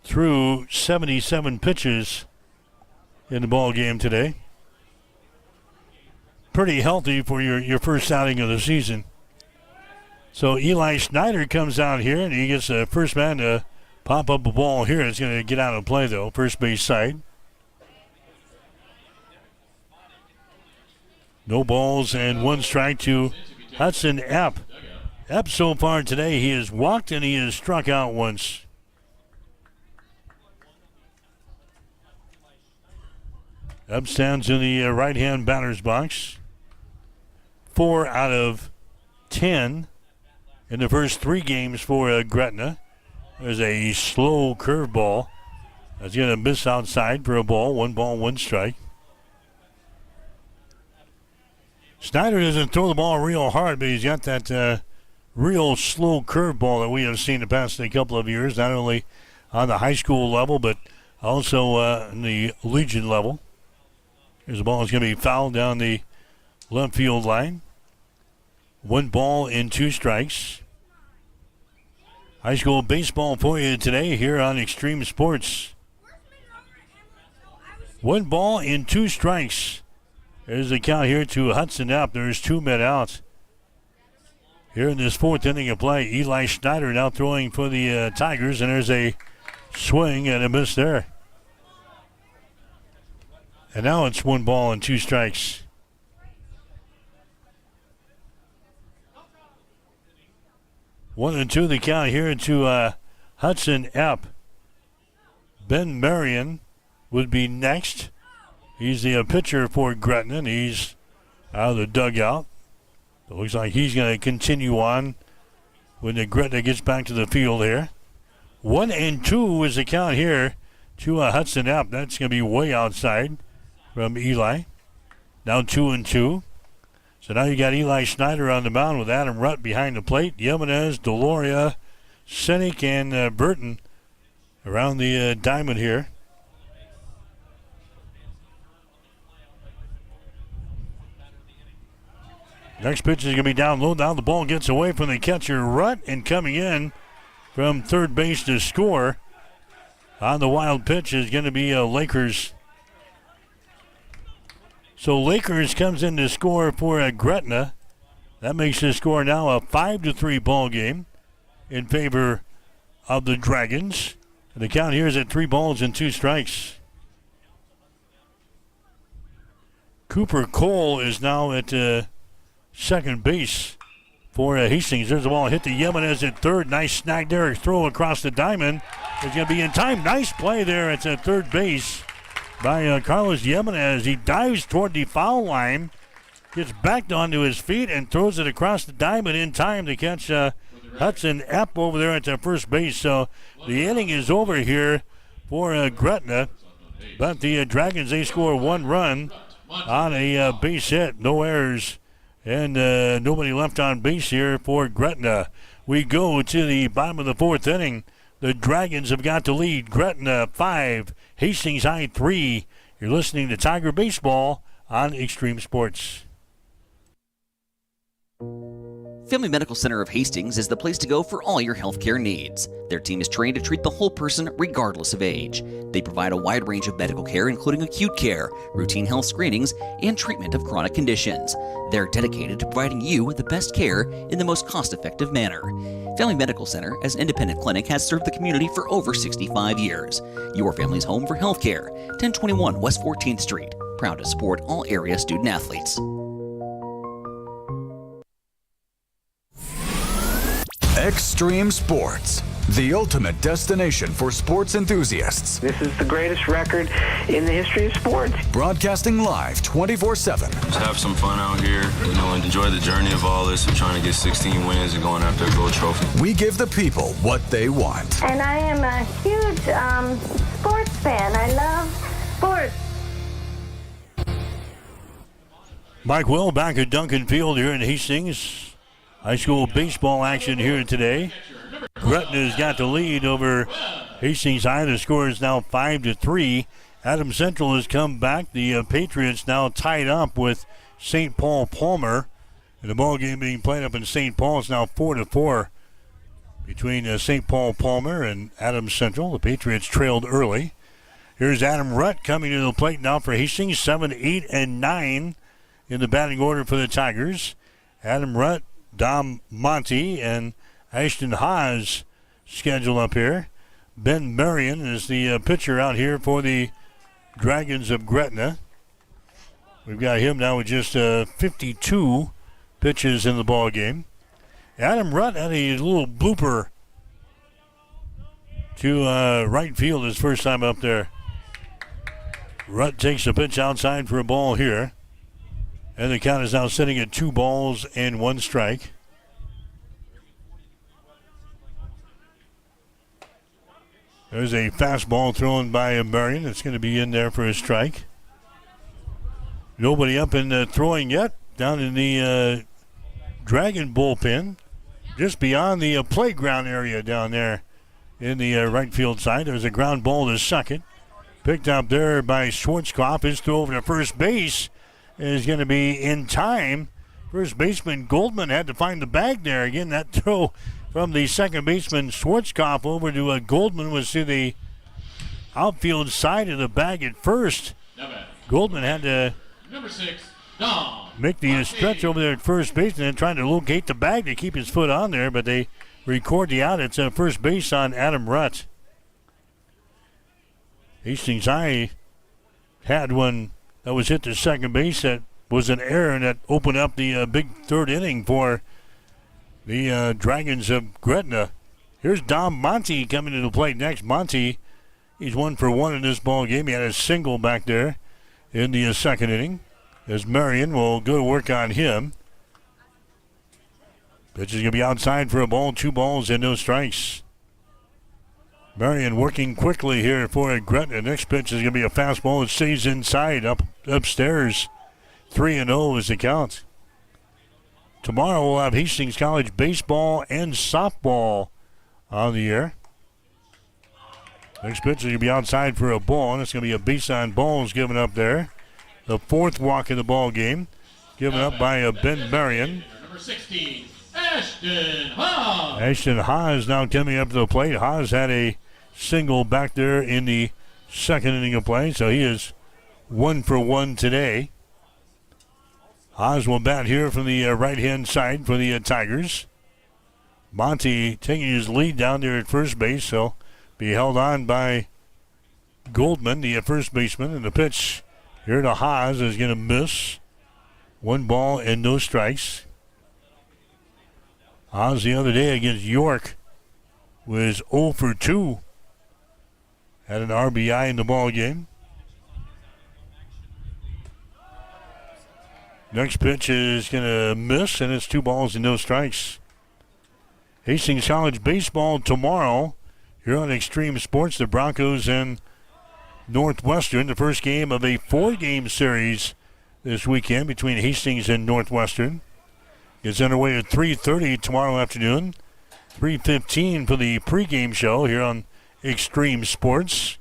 threw 77 pitches in the ball game today. Pretty healthy for your first outing of the season. So Eli Schneider comes out here, and he gets the first man to pop up a ball here. It's going to get out of play, though, first base side. No balls and 1 strike to Hudson Epp. Epp so far today, he has walked and he has struck out once. Epp stands in the right-hand batter's box. 4 out of 10 in the first 3 games for Gretna. There's a slow curveball. That's going to miss outside for a ball. 1 ball, 1 strike. Schneider doesn't throw the ball real hard, but he's got that real slow curveball that we have seen the past couple of years, not only on the high school level, but also in the Legion level. Here's the ball that's going to be fouled down the left field line. 1 ball and 2 strikes. High school baseball for you today here on Extreme Sports. 1 ball and 2 strikes There's the count here to Hudson Epp. There's 2 men out. Here in this 4th inning of play, Eli Schneider now throwing for the Tigers, and there's a swing and a miss there. And now it's 1 ball and 2 strikes. One and two the count here to Hudson Epp. Ben Marion would be next. He's the pitcher for Gretna, and he's out of the dugout. It looks like he's going to continue on when the Gretna gets back to the field here. 1 and 2 is the count here to Hudson Epp. That's going to be way outside from Eli. Now 2 and 2. So now you got Eli Schneider on the mound with Adam Rutt behind the plate. Jimenez, Deloria, Sinek, and Burton around the diamond here. Next pitch is going to be down low. Now the ball gets away from the catcher, Rutt, and coming in from third base to score on the wild pitch is going to be Lakers. So Lakers comes in to score for Gretna. That makes the score now a 5-3 ball game in favor of the Dragons. And the count here is at 3 balls and 2 strikes. Cooper Cole is now at second base for Hastings. There's the ball hit to Jimenez at third. Nice snag there. Throw across the diamond. It's going to be in time. Nice play there at third base by Carlos Jimenez. He dives toward the foul line, gets backed onto his feet, and throws it across the diamond in time to catch Hudson Epp over there at the first base. So the inning is over here for Gretna, but the Dragons, they score 1 run on a base hit. No errors and nobody left on base here for Gretna. We go to the bottom of the 4th inning. The Dragons have got the lead. Gretna 5, Hastings High 3. You're listening to Tiger Baseball on Extreme Sports. Family Medical Center of Hastings is the place to go for all your healthcare needs. Their team is trained to treat the whole person regardless of age. They provide a wide range of medical care, including acute care, routine health screenings, and treatment of chronic conditions. They're dedicated to providing you with the best care in the most cost-effective manner. Family Medical Center, as an independent clinic, has served the community for over 65 years. Your family's home for healthcare. 1021 West 14th Street. Proud to support all area student athletes. Extreme Sports, the ultimate destination for sports enthusiasts. This is the greatest record in the history of sports. Broadcasting live 24/7. Just have some fun out here, and enjoy the journey of all this of trying to get 16 wins and going after a gold trophy. We give the people what they want. And I am a huge sports fan. I love sports. Mike Will back at Duncan Field here in Hastings. High school baseball action here today. Gretna's got the lead over Hastings High. The score is now 5-3. Adams Central has come back. The Patriots now tied up with St. Paul Palmer. And the ball game being played up in St. Paul is now 4-4 between St. Paul Palmer and Adams Central. The Patriots trailed early. Here's Adam Rutt coming to the plate now for Hastings. 7, 8, and 9 in the batting order for the Tigers. Adam Rutt, Dom Monty, and Ashton Haas scheduled up here. Ben Marion is the pitcher out here for the Dragons of Gretna. We've got him now with just 52 pitches in the ball game. Adam Rutt had a little blooper to right field his first time up there. Rutt takes a pitch outside for a ball here. And the count is now sitting at 2 balls and 1 strike. There's a fastball thrown by Marion. It's going to be in there for a strike. Nobody up in throwing yet. Down in the Dragon bullpen. Just beyond the playground area down there in the right field side. There's a ground ball to second. Picked up there by Schwarzkopf. His throw over to first base is going to be in time. First baseman Goldman had to find the bag there. Again, that throw from the second baseman Schwarzkopf over to Goldman was to the outfield side of the bag at first. Goldman had to make the stretch over there at first base and then trying to locate the bag to keep his foot on there, but they record the out. It's first base on Adam Rutt. Hastings High had one that was hit to second base that was an error and that opened up the big third inning for the Dragons of Gretna. Here's Dom Monty coming to the plate next. Monty, he's 1 for 1 in this ball game. He had a single back there in the second inning, as Marion will go to work on him. Pitch is going to be outside for a ball, 2 balls and no strikes. Marion working quickly here for Gretna. Next pitch is going to be a fastball that stays inside, upstairs. 3-0 is the count. Tomorrow we'll have Hastings College baseball and softball on the air. Next pitch is going to be outside for a ball, and it's going to be a base on balls given up there. The 4th walk of the ball game, given up by Ben Marion. Number 16, Ashton Haas. Ashton Haas now coming up to the plate. Haas had a single back there in the second inning of play, so he is 1 for 1 today. Haas will bat here from the right-hand side for the Tigers. Monty taking his lead down there at first base. He'll be held on by Goldman, the first baseman, and the pitch here to Haas is going to miss. 1 ball and no strikes. Haas the other day against York was 0 for 2. Had an RBI in the ball game. Next pitch is going to miss, and it's 2 balls and no strikes. Hastings College baseball tomorrow here on Extreme Sports. The Broncos and Northwestern, the first game of a 4-game series this weekend between Hastings and Northwestern. Gets underway at 3:30 tomorrow afternoon. 3:15 for the pregame show here on Extreme Sports.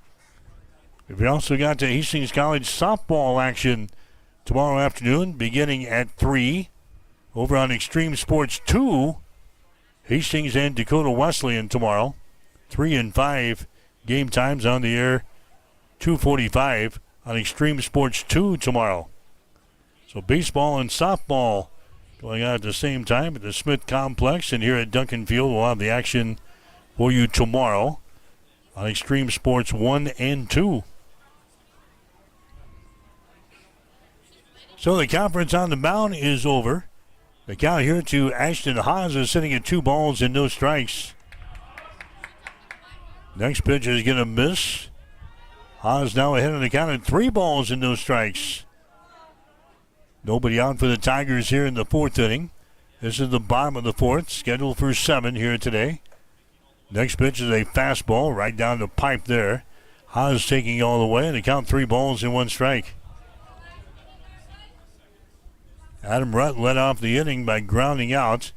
We've also got the Hastings College softball action tomorrow afternoon beginning at 3 over on Extreme Sports 2. Hastings and Dakota Wesleyan tomorrow. 3 and 5 game times on the air. 2:45 on Extreme Sports 2 tomorrow. So baseball and softball going on at the same time at the Smith Complex, and here at Duncan Field we'll have the action for you tomorrow on Extreme Sports 1 and 2. So the conference on the mound is over. The count here to Ashton Haas is sitting at 2 balls and no strikes. Next pitch is going to miss. Haas now ahead on the count at 3 balls and no strikes. Nobody out for the Tigers here in the 4th inning. This is the bottom of the 4th, scheduled for 7 here today. Next pitch is a fastball right down the pipe there. Haas taking all the way, and the count 3 balls and 1 strike. Adam Rutt led off the inning by grounding out.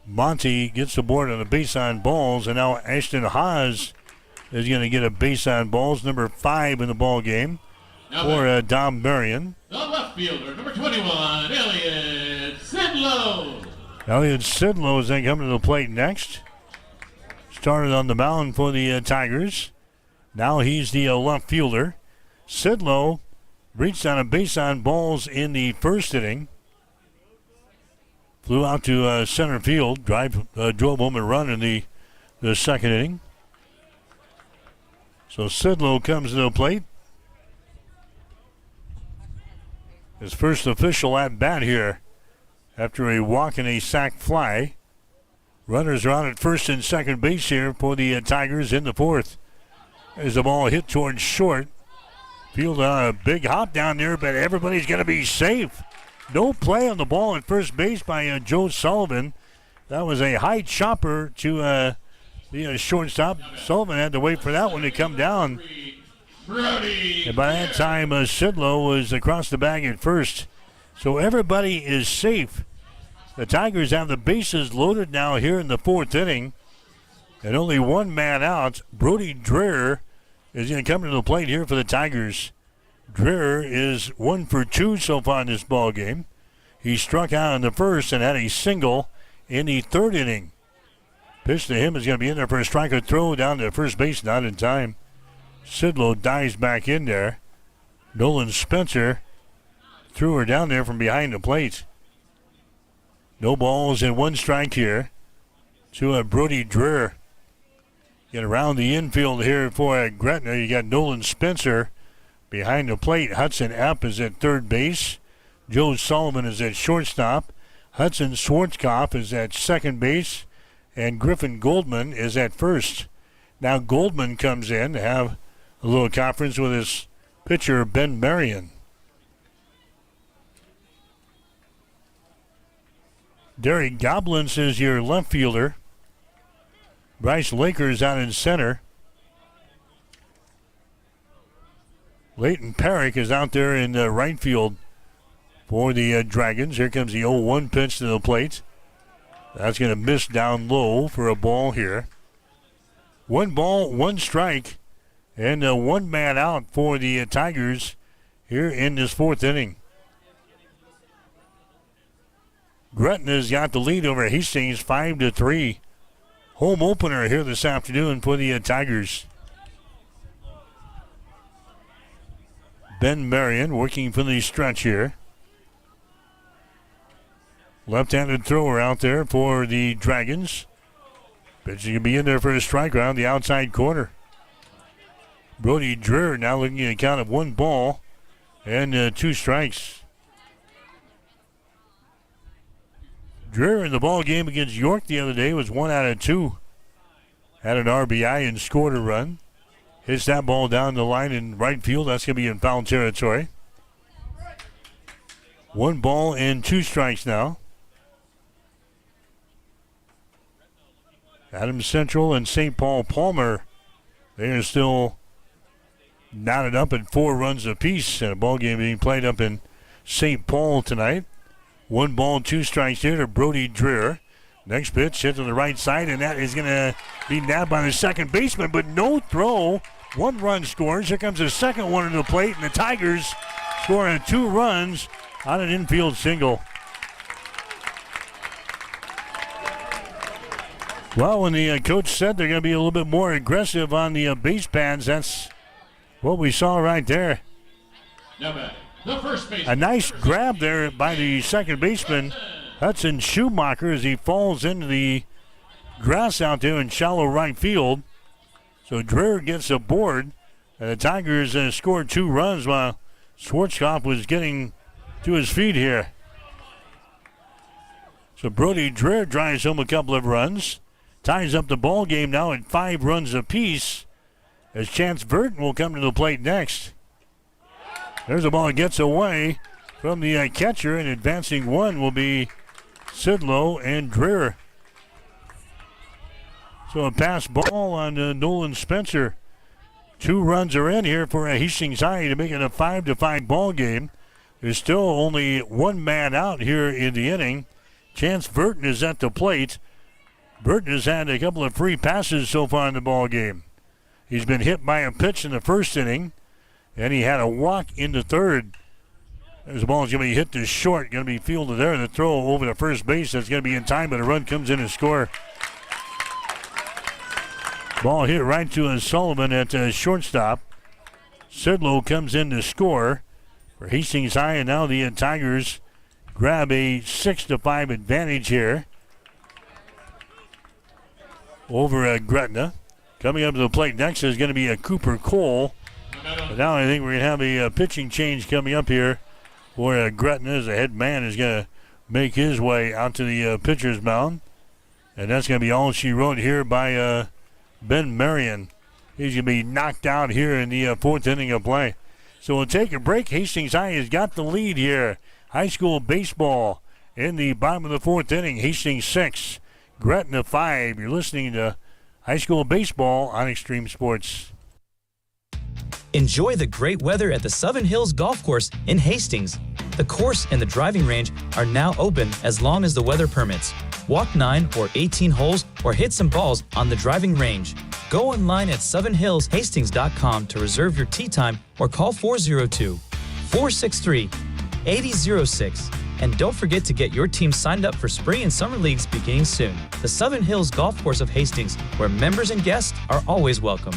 Monty gets the board on the base on balls, and now Ashton Haas is going to get a base on balls, number 5 in the ball game for Dom Marion. The left fielder, number 21, Elliot Sidlow. Elliot Sidlow is then coming to the plate next. Started on the mound for the Tigers. Now he's the left fielder. Sidlow reached on a base on balls in the 1st inning. Flew out to center field. Drove home a run in the 2nd inning. So Sidlow comes to the plate. His first official at bat here after a walk and a sac fly. Runners are on at 1st and 2nd base here for the Tigers in the 4th. There's the ball hit towards short. Field a big hop down there, but everybody's going to be safe. No play on the ball at first base by Joe Sullivan. That was a high chopper to the shortstop. Sullivan had to wait for that one to come down. And by that time, Sidlow was across the bag at first. So everybody is safe. The Tigers have the bases loaded now here in the 4th inning. And only 1 man out. Brody Dreher is going to come to the plate here for the Tigers. Dreher is 1 for 2 so far in this ball game. He struck out in the 1st and had a single in the 3rd inning. Pitch to him is going to be in there for a strikeout throw down to first base, not in time. Sidlow dives back in there. Nolan Spencer threw her down there from behind the plate. No balls and 1 strike here to Brody Dreher. Get around the infield here for Gretna. You got Nolan Spencer behind the plate. Hudson Epp is at third base. Joe Sullivan is at shortstop. Hudson Schwarzkopf is at second base. And Griffin Goldman is at first. Now Goldman comes in to have a little conference with his pitcher, Ben Marion. Derek Goblins is your left fielder. Bryce Laker is out in center. Leighton Parrick is out there in the right field for the Dragons. Here comes the 0-1 pitch to the plate. That's going to miss down low for a ball here. 1 ball, 1 strike, and 1 man out for the Tigers here in this 4th inning. Gretna's got the lead over Hastings 5-3. Home opener here this afternoon for the Tigers. Ben Marion working for the stretch here. Left-handed thrower out there for the Dragons. Pitcher can be in there for a strike around the outside corner. Brody Dreher now looking at a count of 1 ball and 2 strikes. Dreher in the ball game against York the other day was 1 out of 2. Had an RBI and scored a run. Hits that ball down the line in right field. That's going to be in foul territory. 1 ball and 2 strikes now. Adams Central and St. Paul Palmer, they are still knotted up at 4 runs apiece. And a ball game being played up in St. Paul tonight. 1 ball, 2 strikes here to Brody Dreher. Next pitch hit to the right side, and that is going to be nabbed by the second baseman, but no throw. 1 run scores. Here comes the second one to the plate, and the Tigers scoring 2 runs on an infield single. Well, when the coach said they're going to be a little bit more aggressive on the base pads, that's what we saw right there. The first baseman. A nice grab there by the second baseman, Hudson Schumacher, as he falls into the grass out there in shallow right field. So Dreher gets aboard, and the Tigers scored 2 runs while Schwarzkopf was getting to his feet here. So Brody Dreher drives home a couple of runs, ties up the ball game now at 5 runs apiece, as Chance Burton will come to the plate next. There's a ball that gets away from the catcher, and advancing 1 will be Sidlow and Dreher. So a pass ball on Nolan Spencer. 2 runs are in here for Hastings High to make it a 5-5 ball game. There's still only 1 man out here in the inning. Chance Burton is at the plate. Burton has had a couple of free passes so far in the ball game. He's been hit by a pitch in the 1st inning, and he had a walk in the 3rd. There's a ball that's going to be hit to short, going to be fielded there. The throw over to first base, that's going to be in time, but a run comes in to score. Ball hit right to Sullivan at shortstop. Sidlow comes in to score for Hastings High, and now the Tigers grab a 6-5 advantage here over Gretna. Coming up to the plate next is going to be Cooper Cole. But now I think we're going to have a pitching change coming up here for Gretna, as the head man is going to make his way out to the pitcher's mound. And that's going to be all she wrote here by Ben Marion. He's going to be knocked out here in the 4th inning of play. So we'll take a break. Hastings High has got the lead here. High school baseball in the bottom of the 4th inning. Hastings 6, Gretna 5. You're listening to high school baseball on Extreme Sports. Enjoy the great weather at the Southern Hills Golf Course in Hastings. The course and the driving range are now open as long as the weather permits. Walk 9 or 18 holes or hit some balls on the driving range. Go online at southernhillshastings.com to reserve your tee time or call 402-463-8006. And don't forget to get your team signed up for spring and summer leagues beginning soon. The Southern Hills Golf Course of Hastings, where members and guests are always welcome.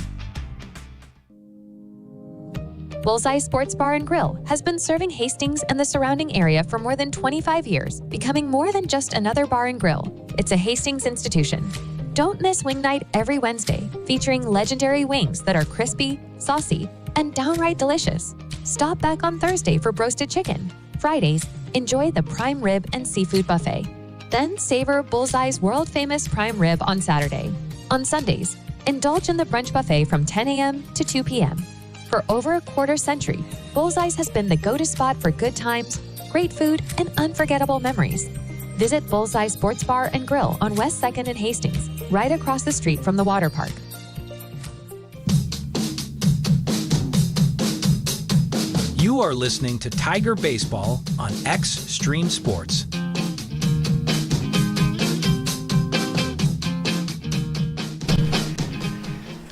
Bullseye Sports Bar and Grill has been serving Hastings and the surrounding area for more than 25 years, becoming more than just another bar and grill. It's a Hastings institution. Don't miss Wing Night every Wednesday, featuring legendary wings that are crispy, saucy, and downright delicious. Stop back on Thursday for broasted chicken. Fridays, enjoy the prime rib and seafood buffet. Then savor Bullseye's world-famous prime rib on Saturday. On Sundays, indulge in the brunch buffet from 10 a.m. to 2 p.m. For over a quarter century, Bullseye's has been the go-to spot for good times, great food, and unforgettable memories. Visit Bullseye Sports Bar and Grill on West 2nd and Hastings, right across the street from the water park. You are listening to Tiger Baseball on Extreme Sports.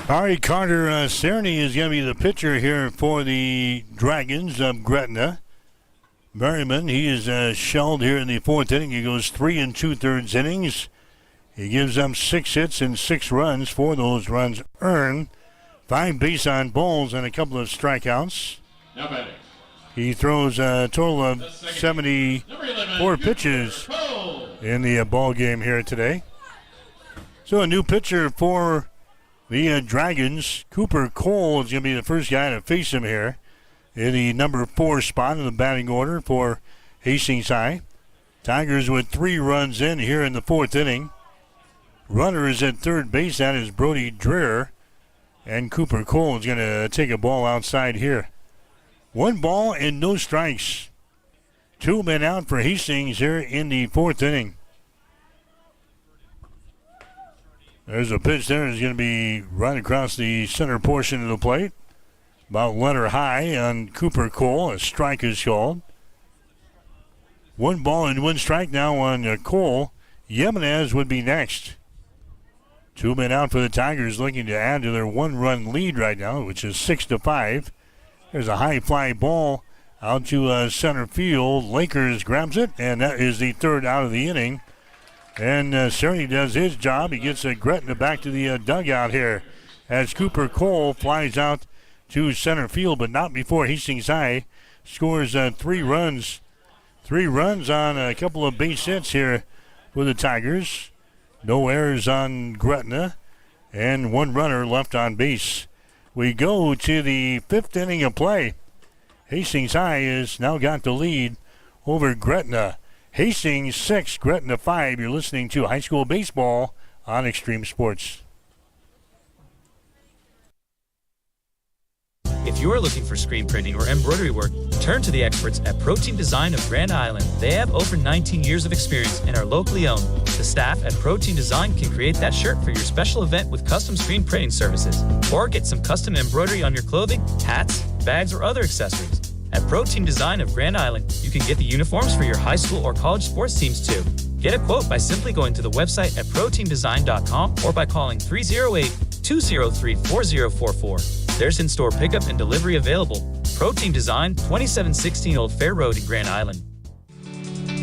All right, Carter Cerny is going to be the pitcher here for the Dragons of Gretna. Merriman, he is shelled here in the fourth inning. He goes 3 2/3 innings. He gives them 6 hits and 6 runs. 4 of those runs earned. 5 base on balls and a couple of strikeouts. Now batting. He throws a total of 74 pitches in the ball game here today. So a new pitcher for the Dragons. Cooper Cole is going to be the first guy to face him here in the number 4 spot in the batting order for Hastings High. Tigers with 3 runs in here in the fourth inning. Runner is at third base. That is Brody Dreher. And Cooper Cole is going to take a ball outside here. 1 ball and no strikes. 2 men out for Hastings here in the fourth inning. There's a pitch there. It's going to be right across the center portion of the plate. About letter high on Cooper Cole. A strike is called. 1 ball and 1 strike now on Cole. Jimenez would be next. 2 men out for the Tigers, looking to add to their 1-run lead right now, which is 6-5. There's a high fly ball out to center field. Lakers grabs it, and that is the 3rd out of the inning. And Cerny does his job. He gets Gretna back to the dugout here as Cooper Cole flies out to center field, but not before Hastings High scores 3 runs. 3 runs on a couple of base hits here for the Tigers. No errors on Gretna, and 1 runner left on base. We go to the 5th inning of play. Hastings High has now got the lead over Gretna. Hastings 6, Gretna 5. You're listening to high school baseball on Extreme Sports. If you're looking for screen printing or embroidery work, turn to the experts at Protein Design of Grand Island. They have over 19 years of experience and are locally owned. The staff at Protein Design can create that shirt for your special event with custom screen printing services. Or get some custom embroidery on your clothing, hats, bags, or other accessories. At Protein Design of Grand Island, you can get the uniforms for your high school or college sports teams too. Get a quote by simply going to the website at proteindesign.com or by calling 308-203-4044. There's in-store pickup and delivery available. Protein Design, 2716 Old Fair Road in Grand Island.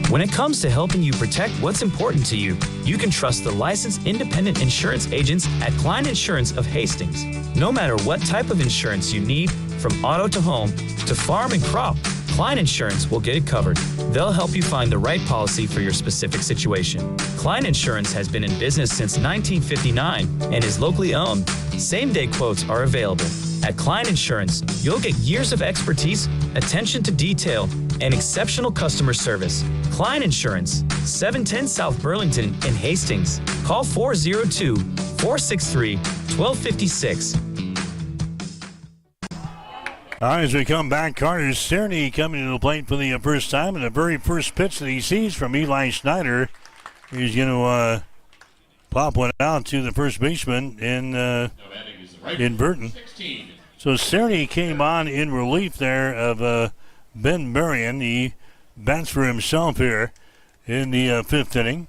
When it comes to helping you protect what's important to you, you can trust the licensed independent insurance agents at Klein Insurance of Hastings. No matter what type of insurance you need, from auto to home to farm and crop, Klein Insurance will get it covered. They'll help you find the right policy for your specific situation. Klein Insurance has been in business since 1959 and is locally owned. Same-day quotes are available. At Klein Insurance, you'll get years of expertise, attention to detail, and exceptional customer service. Klein Insurance, 710 South Burlington in Hastings. Call 402-463-1256. All right, as we come back, Carter Cerny coming to the plate for the first time, and the very first pitch that he sees from Eli Schneider, he's going to pop one out to the first baseman in Burton. So Cerny came on in relief there of Ben Marion. He bats for himself here in the 5th inning.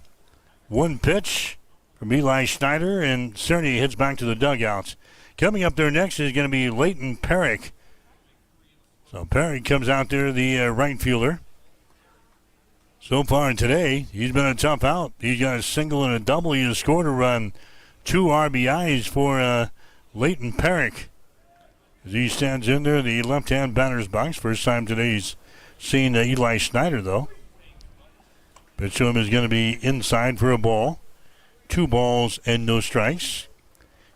1 pitch from Eli Schneider, and Cerny heads back to the dugouts. Coming up there next is going to be Leighton Perrick. So Perry comes out there, the right fielder. So far today, he's been a tough out. He's got a single and a double. He has scored a run, 2 RBIs for Leighton Perrick. As he stands in there, the left-hand batter's box. First time today he's seen Eli Snyder, though. Pitch to him is going to be inside for a ball. 2 balls and no strikes.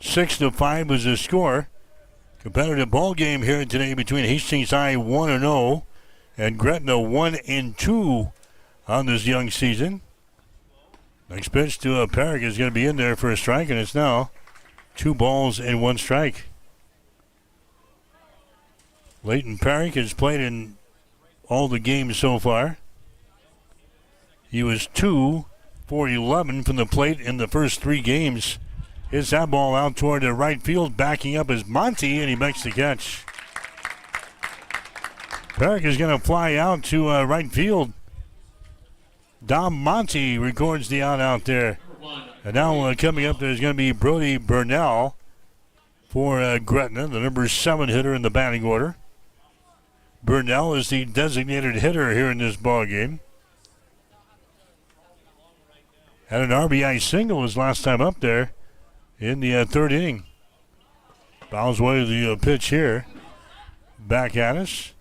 6-5 was the score. Competitive ball game here today between Hastings High 1-0 and Gretna 1-2 on this young season. Next pitch to Perrick is going to be in there for a strike, and it's now 2 balls and 1 strike. Leighton Perrick has played in all the games so far. He was 2 for 11 from the plate in the first 3 games. Hits that ball out toward the right field. Backing up is Monty, and he makes the catch. Perrick is going to fly out to right field. Dom Monty records the out there. And now coming up, there's going to be Brody Burnell for Gretna, the number 7 hitter in the batting order. Burnell is the designated hitter here in this ball game. Had an RBI single his last time up there in the 3rd inning. Fouls away the pitch here. Back at us.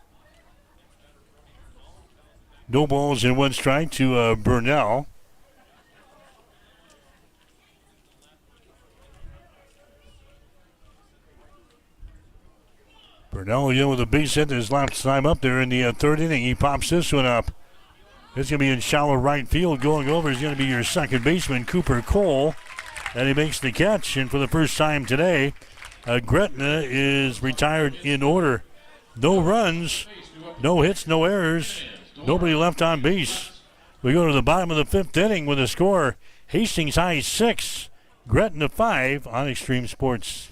No balls and 1 strike to Burnell. Burnell with a base hit his last time up there in the 3rd inning. He pops this one up. It's going to be in shallow right field. Going over is going to be your second baseman, Cooper Cole. And he makes the catch. And for the first time today, Gretna is retired in order. No runs, no hits, no errors. Nobody left on base. We go to the bottom of the 5th inning with a score. Hastings High 6, Gretna 5 on Extreme Sports.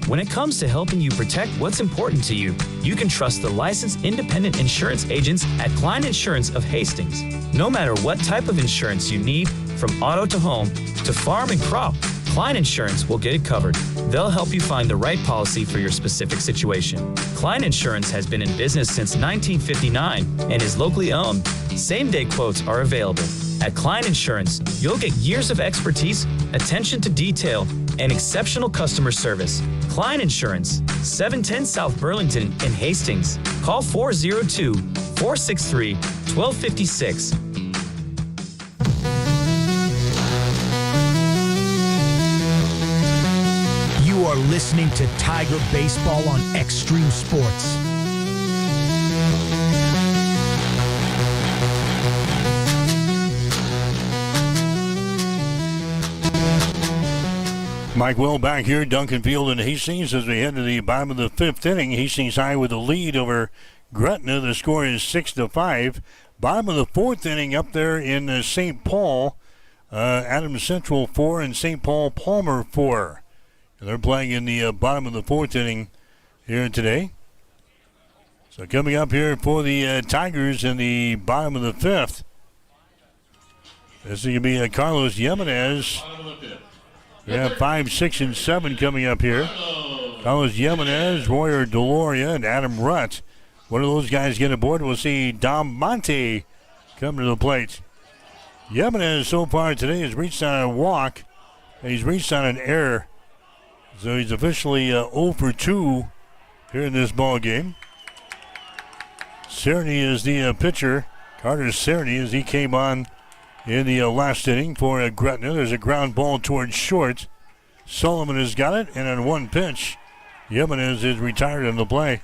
When it comes to helping you protect what's important to you, you can trust the licensed independent insurance agents at Klein Insurance of Hastings. No matter what type of insurance you need, from auto to home to farm and crop, Klein Insurance will get it covered. They'll help you find the right policy for your specific situation. Klein Insurance has been in business since 1959 and is locally owned. Same-day quotes are available. At Klein Insurance, you'll get years of expertise, attention to detail, and exceptional customer service. Klein Insurance, 710 South Burlington in Hastings. Call 402-463-1256. You are listening to Tiger Baseball on Extreme Sports. Mike Will back here, Duncan Field and Hastings as we head to the bottom of the 5th inning. Hastings High with a lead over Gretna. The score is 6-5. Bottom of the 4th inning up there in St. Paul. Adams Central 4 and St. Paul Palmer 4. And they're playing in the bottom of the 4th inning here today. So coming up here for the Tigers in the bottom of the 5th. This is going to be Carlos Jimenez. We have 5, 6, and 7 coming up here. Carlos Jimenez, Royer Deloria, and Adam Rutt. One of those guys get aboard. We'll see Dom Monte come to the plate. Jimenez so far today has reached on a walk. And he's reached on an error. So he's officially 0 for 2 here in this ball game. Cerny is the pitcher. Carter Cerny as he came on in the last inning for Gretna. There's a ground ball towards short. Sullivan has got it, and on 1 pitch, Jimenez is retired in the play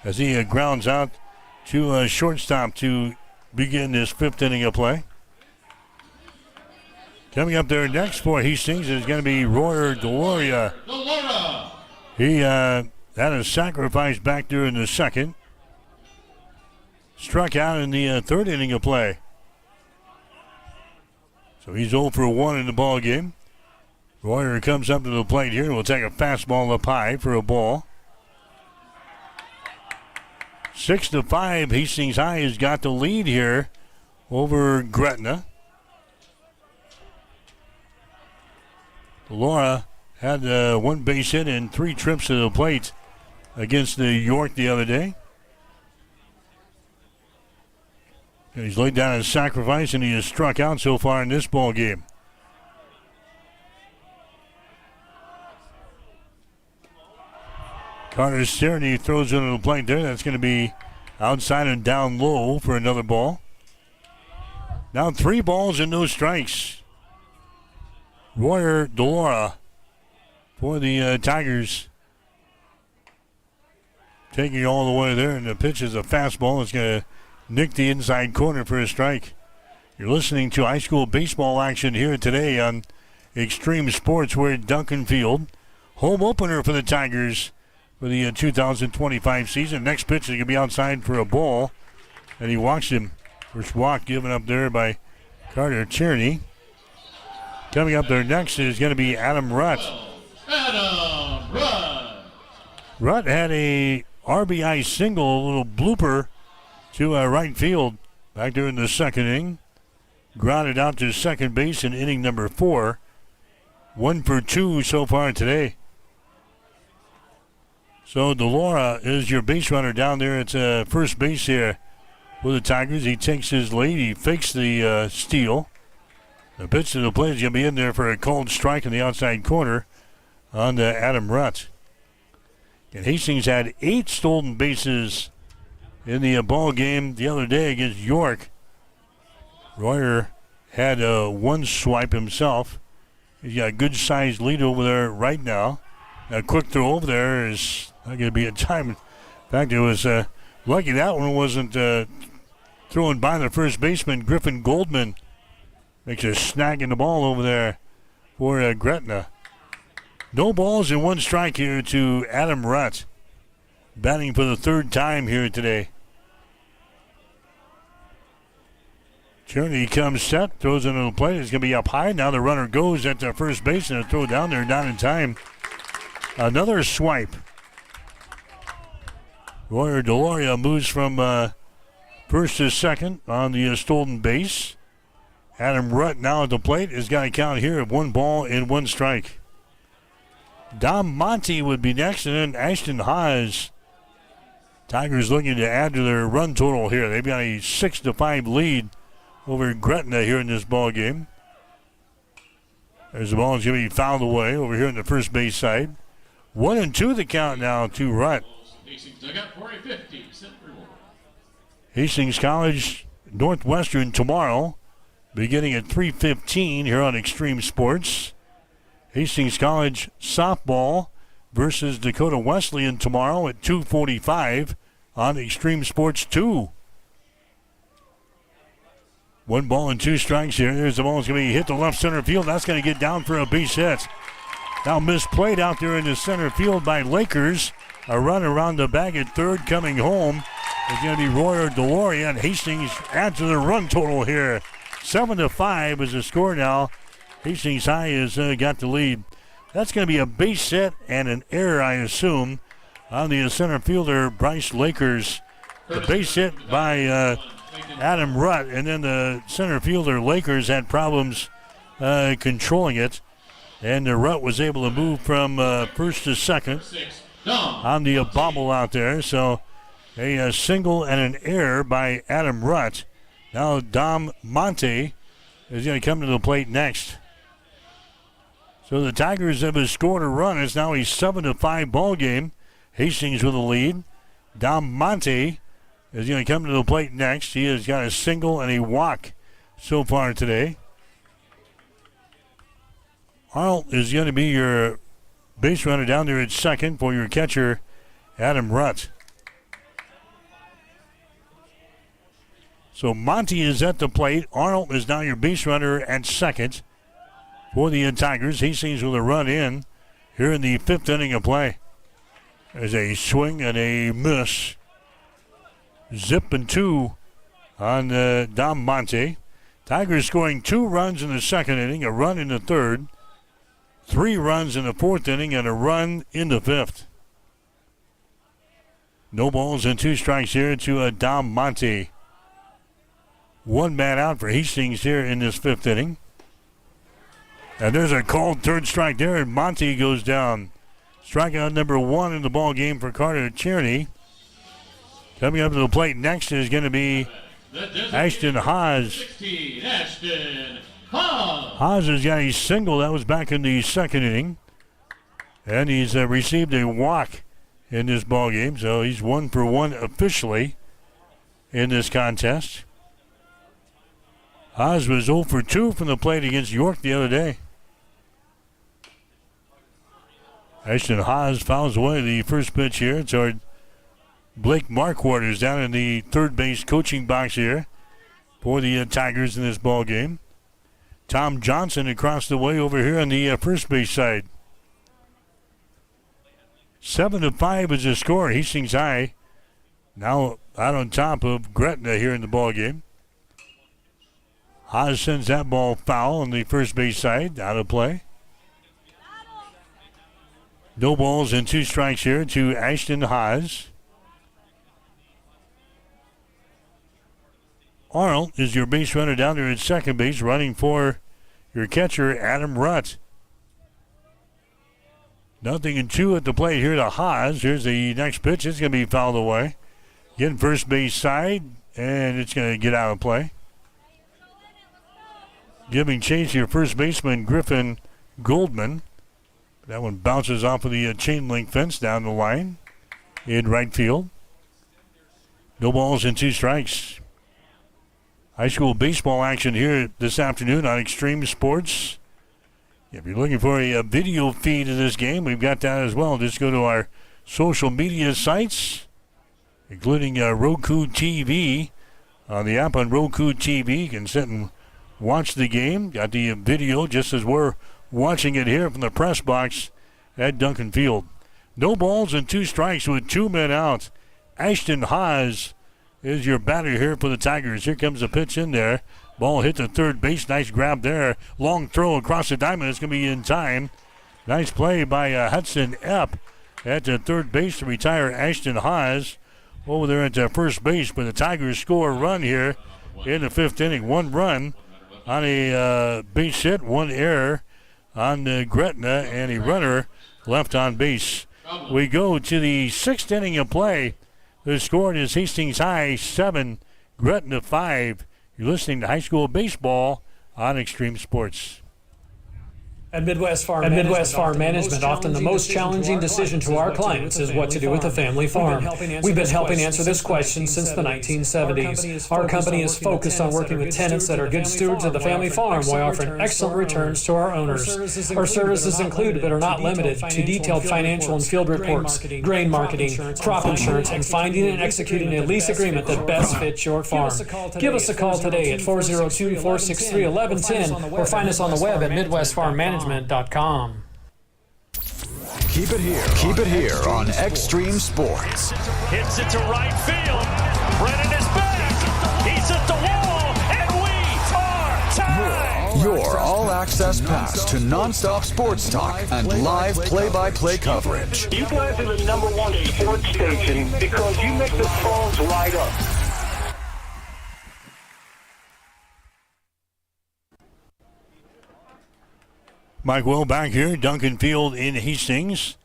as he grounds out to shortstop to begin this 5th inning of play. Coming up there next for Hastings is going to be Royer Deloria. He had a sacrifice back there in the 2nd. Struck out in the 3rd inning of play. So he's 0 for 1 in the ball game. Royer comes up to the plate here and will take a fastball up high for a ball. 6-5, Hastings High has got the lead here over Gretna. Laura had 1 base hit and 3 trips to the plate against the York the other day. And he's laid down his sacrifice, and he has struck out so far in this ball game. Carter Tierney throws into the plate there. That's going to be outside and down low for another ball. Now 3 balls and no strikes. Royer DeLaura for the Tigers. Taking it all the way there, and the pitch is a fastball. It's going to nick the inside corner for a strike. You're listening to high school baseball action here today on Extreme Sports. We're at Duncan Field. Home opener for the Tigers for the 2025 season. Next pitch is going to be outside for a ball, and he walks him. First walk given up there by Carter Tierney. Coming up there next is going to be Adam Rutt. Adam Rutt. Rutt had a RBI single, a little blooper to right field back there in the second inning. Grounded out to second base in inning number 4. 1 for 2 so far today. So DeLaura is your base runner down there at first base here for the Tigers. He takes his lead. He fakes the steal. The pitch to the plate is going to be in there for a called strike in the outside corner on Adam Rutt. And Hastings had 8 stolen bases in the ball game the other day against York. Royer had 1 swipe himself. He's got a good-sized lead over there right now. A quick throw over there is not going to be a time. In fact, it was lucky that one wasn't thrown by the first baseman, Griffin Goldman. Makes a snag in the ball over there for Gretna. No balls and 1 strike here to Adam Rutt. Batting for the 3rd time here today. Tierney comes set, throws into the plate. It's going to be up high. Now the runner goes at the first base and a throw down there, down in time. Another swipe. Royer DeLaura moves from first to second on the stolen base. Adam Rutt now at the plate has got a count here of 1 ball and 1 strike. Dom Monte would be next, and then Ashton Haas. Tigers looking to add to their run total here. They've got a 6-5 lead over Gretna here in this ball game. There's the ball is going to be fouled away over here on the first base side. 1-2 the count now to Rutt. Hastings dugout for a 50-cent reward. Hastings College Northwestern tomorrow, beginning at 3:15 here on Extreme Sports. Hastings College softball versus Dakota Wesleyan tomorrow at 2:45 on Extreme Sports 2. 1 ball and 2 strikes here. There's the ball. It's going to be hit to left center field. That's going to get down for a base hit. Now misplayed out there in the center field by Lakers. A run around the bag at third coming home is going to be Royer DeLaura, and Hastings adds to the run total here. 7-5 is the score now. Hastings High has got the lead. That's going to be a base hit and an error, I assume, on the center fielder, Bryce Lakers. The base hit by Adam Rutt, and then the center fielder, Lakers, had problems controlling it. And the Rutt was able to move from first to second on the bobble out there. So a single and an error by Adam Rutt. Now Dom Monte is going to come to the plate next. So the Tigers have scored a run. It's now a 7-5 ball game. Hastings with the lead. Dom Monte is going to come to the plate next. He has got a single and a walk so far today. Arnold is going to be your base runner down there at second for your catcher, Adam Rutt. So Monty is at the plate. Arnold is now your base runner at second for the Tigers. Hastings with a run in here in the 5th inning of play. There's a swing and a miss. Zip and 2 on Dom Monte. Tigers scoring 2 runs in the 2nd inning, a run in the 3rd, 3 runs in the 4th inning, and a run in the 5th. No balls and 2 strikes here to Dom Monte. 1 man out for Hastings here in this 5th inning. And there's a called 3rd strike there, and Monte goes down. Strikeout number 1 in the ball game for Carter Tierney. Coming up to the plate next is going to be Ashton Haas. Haas has got a single that was back in the 2nd inning. And he's received a walk in this ball game, so he's 1 for 1 officially in this contest. Haas was 0 for 2 from the plate against York the other day. Ashton Haas fouls away the first pitch here toward Blake Marquardt down in the third base coaching box here for the Tigers in this ball game. Tom Johnson across the way over here on the first base side. 7-5 is the score. Hastings High now out on top of Gretna here in the ball game. Haas sends that ball foul on the first base side, out of play. No balls and 2 strikes here to Ashton Haas. Arnold is your base runner down there at second base, running for your catcher, Adam Rutt. 0-2 at the plate here to Haas. Here's the next pitch. It's going to be fouled away. Getting first base side, and it's going to get out of play. Giving chase to your first baseman, Griffin Goldman. That one bounces off of the chain link fence down the line in right field. No balls and 2 strikes. High school baseball action here this afternoon on Extreme Sports. If you're looking for a video feed of this game, we've got that as well. Just go to our social media sites, including Roku TV. On the app on Roku TV, you can sit and watch the game. Got the video just as we're watching it here from the press box at Duncan Field. No balls and 2 strikes with 2 men out. Ashton Haas is your batter here for the Tigers. Here comes the pitch in there. Ball hit to third base. Nice grab there. Long throw across the diamond. It's going to be in time. Nice play by Hudson Epp at the third base to retire Ashton Haas over there at first base. But the Tigers score a run here in the 5th inning. 1 run on a base hit, 1 error on Gretna, and a runner left on base. We go to the 6th inning of play. The score is Hastings High 7, Gretna 5. You're listening to high school baseball on Extreme Sports. At Midwest Farm Management, often the most challenging decision to our clients is what to do with a family farm. We've been helping answer this question since the 1970s. Our company is focused on working with tenants that are good stewards of the family farm while offering excellent returns to our owners. Our services include, but are not limited to, detailed financial and field reports, grain marketing, crop insurance, and finding and executing a lease agreement that best fits your farm. Give us a call today at 402-463-1110 or find us on the web at MidwestFarmManagement.com. Keep it here on Extreme Sports. Hits it to right field. Brennan is back. He's at the wall, and we are tied. Your all-access pass to nonstop sports talk and live play-by-play coverage. You guys are the #1 sports station because you make the phones light up. Mike Will back here, Duncan Field in Hastings.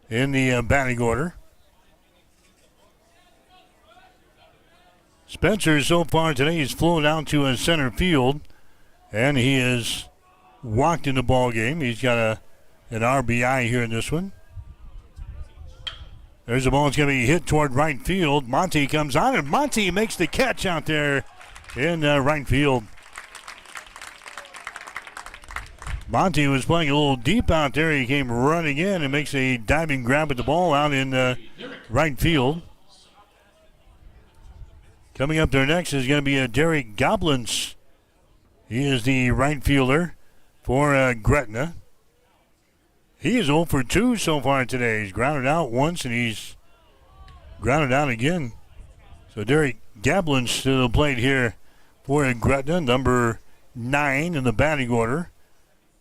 In the batting order. Spencer so far today has flown out to center field, and he is walked in the ball game. He's got an RBI here in this one. There's a ball that's going to be hit toward right field. Monty comes on, and Monty makes the catch out there in right field. Monty was playing a little deep out there. He came running in and makes a diving grab at the ball out in right field. Coming up there next is going to be Derek Goblins. He is the right fielder for Gretna. He is 0 for 2 so far today. He's grounded out once, and he's grounded out again. So Derek Goblins to the plate here for Gretna, number 9 in the batting order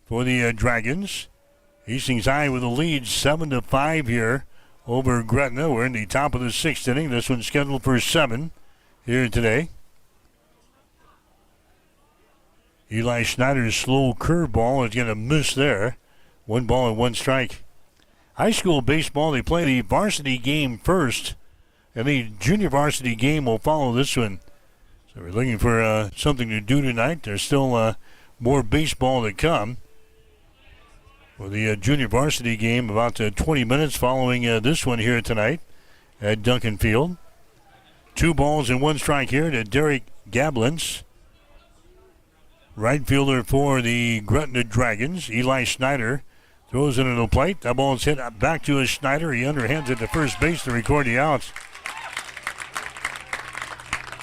for the Dragons. Hastings High with a lead 7-5 here over Gretna. We're in the top of the 6th inning. This one's scheduled for 7 here today. Eli Schneider's slow curveball is going to miss there. 1 ball and 1 strike. high school baseball, they play the varsity game first, and the junior varsity game will follow this one. So we're looking for something to do tonight. There's still more baseball to come. Well, the junior varsity game about 20 minutes following this one here tonight at Duncan Field. 2 balls and 1 strike here to Derek Gablins. Right fielder for the Gretna Dragons, Eli Schneider, throws it into the plate. That ball is hit back to Schneider. He underhands it to first base to record the outs.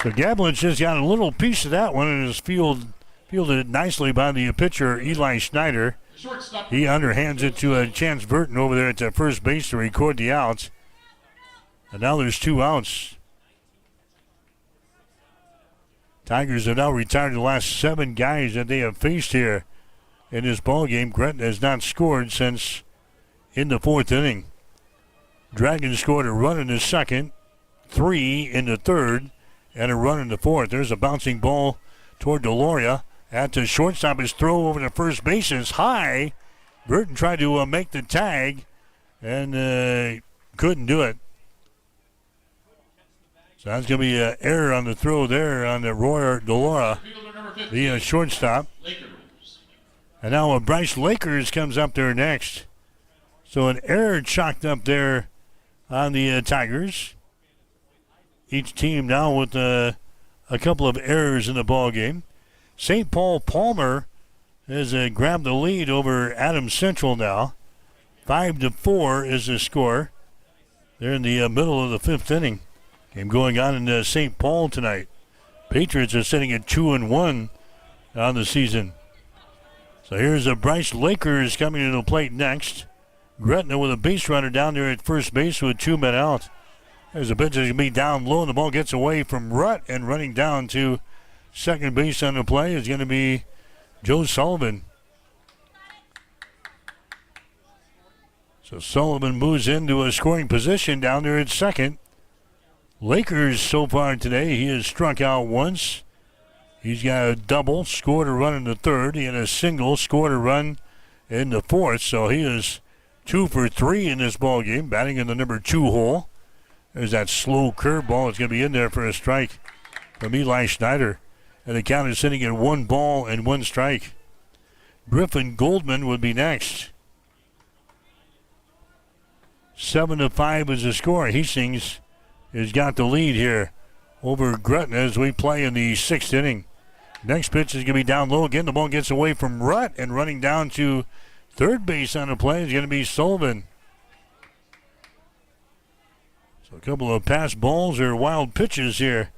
So Gablins just got a little piece of that one and is fielded it nicely by the pitcher, Eli Schneider. He underhands it to Chance Burton over there at first base to record the outs. And now there's 2 outs. Tigers have now retired the last 7 guys that they have faced here in this ball game. Gretna has not scored since in the 4th inning. Dragons scored a run in the 2nd, 3 in the 3rd, and a run in the 4th. There's a bouncing ball toward Deloria. At the shortstop, his throw over to first base is high. Burton tried to make the tag and couldn't do it. So that's going to be an error on the throw there on the Roy Delora, the shortstop. And now Bryce Lakers comes up there next. So an error chalked up there on the Tigers. Each team now with a couple of errors in the ball game. St. Paul Palmer has grabbed the lead over Adams Central now. 5-4 is the score. They're in the middle of the 5th inning. Game going on in St. Paul tonight. Patriots are sitting at 2-1 on the season. So here's Bryce Lakers coming to the plate next. Gretna with a base runner down there at first base with 2 men out. There's a pitch that's going to be down low, and the ball gets away from Rutt, and running down to second base on the play is going to be Joe Sullivan. So Sullivan moves into a scoring position down there at second. Lakers so far today, he has struck out once. He's got a double, scored a run in the 3rd. He had a single, scored a run in the 4th. So he is 2 for 3 in this ball game, batting in the number 2 hole. There's that slow curveball. It's going to be in there for a strike from Eli Schneider. And the count is sitting at 1 ball and 1 strike. Griffin Goldman would be next. 7-5 is the score. Hastings has got the lead here over Gretna as we play in the 6th inning. Next pitch is going to be down low again. The ball gets away from Rutt, and running down to third base on the play is going to be Sullivan. So a couple of pass balls or wild pitches here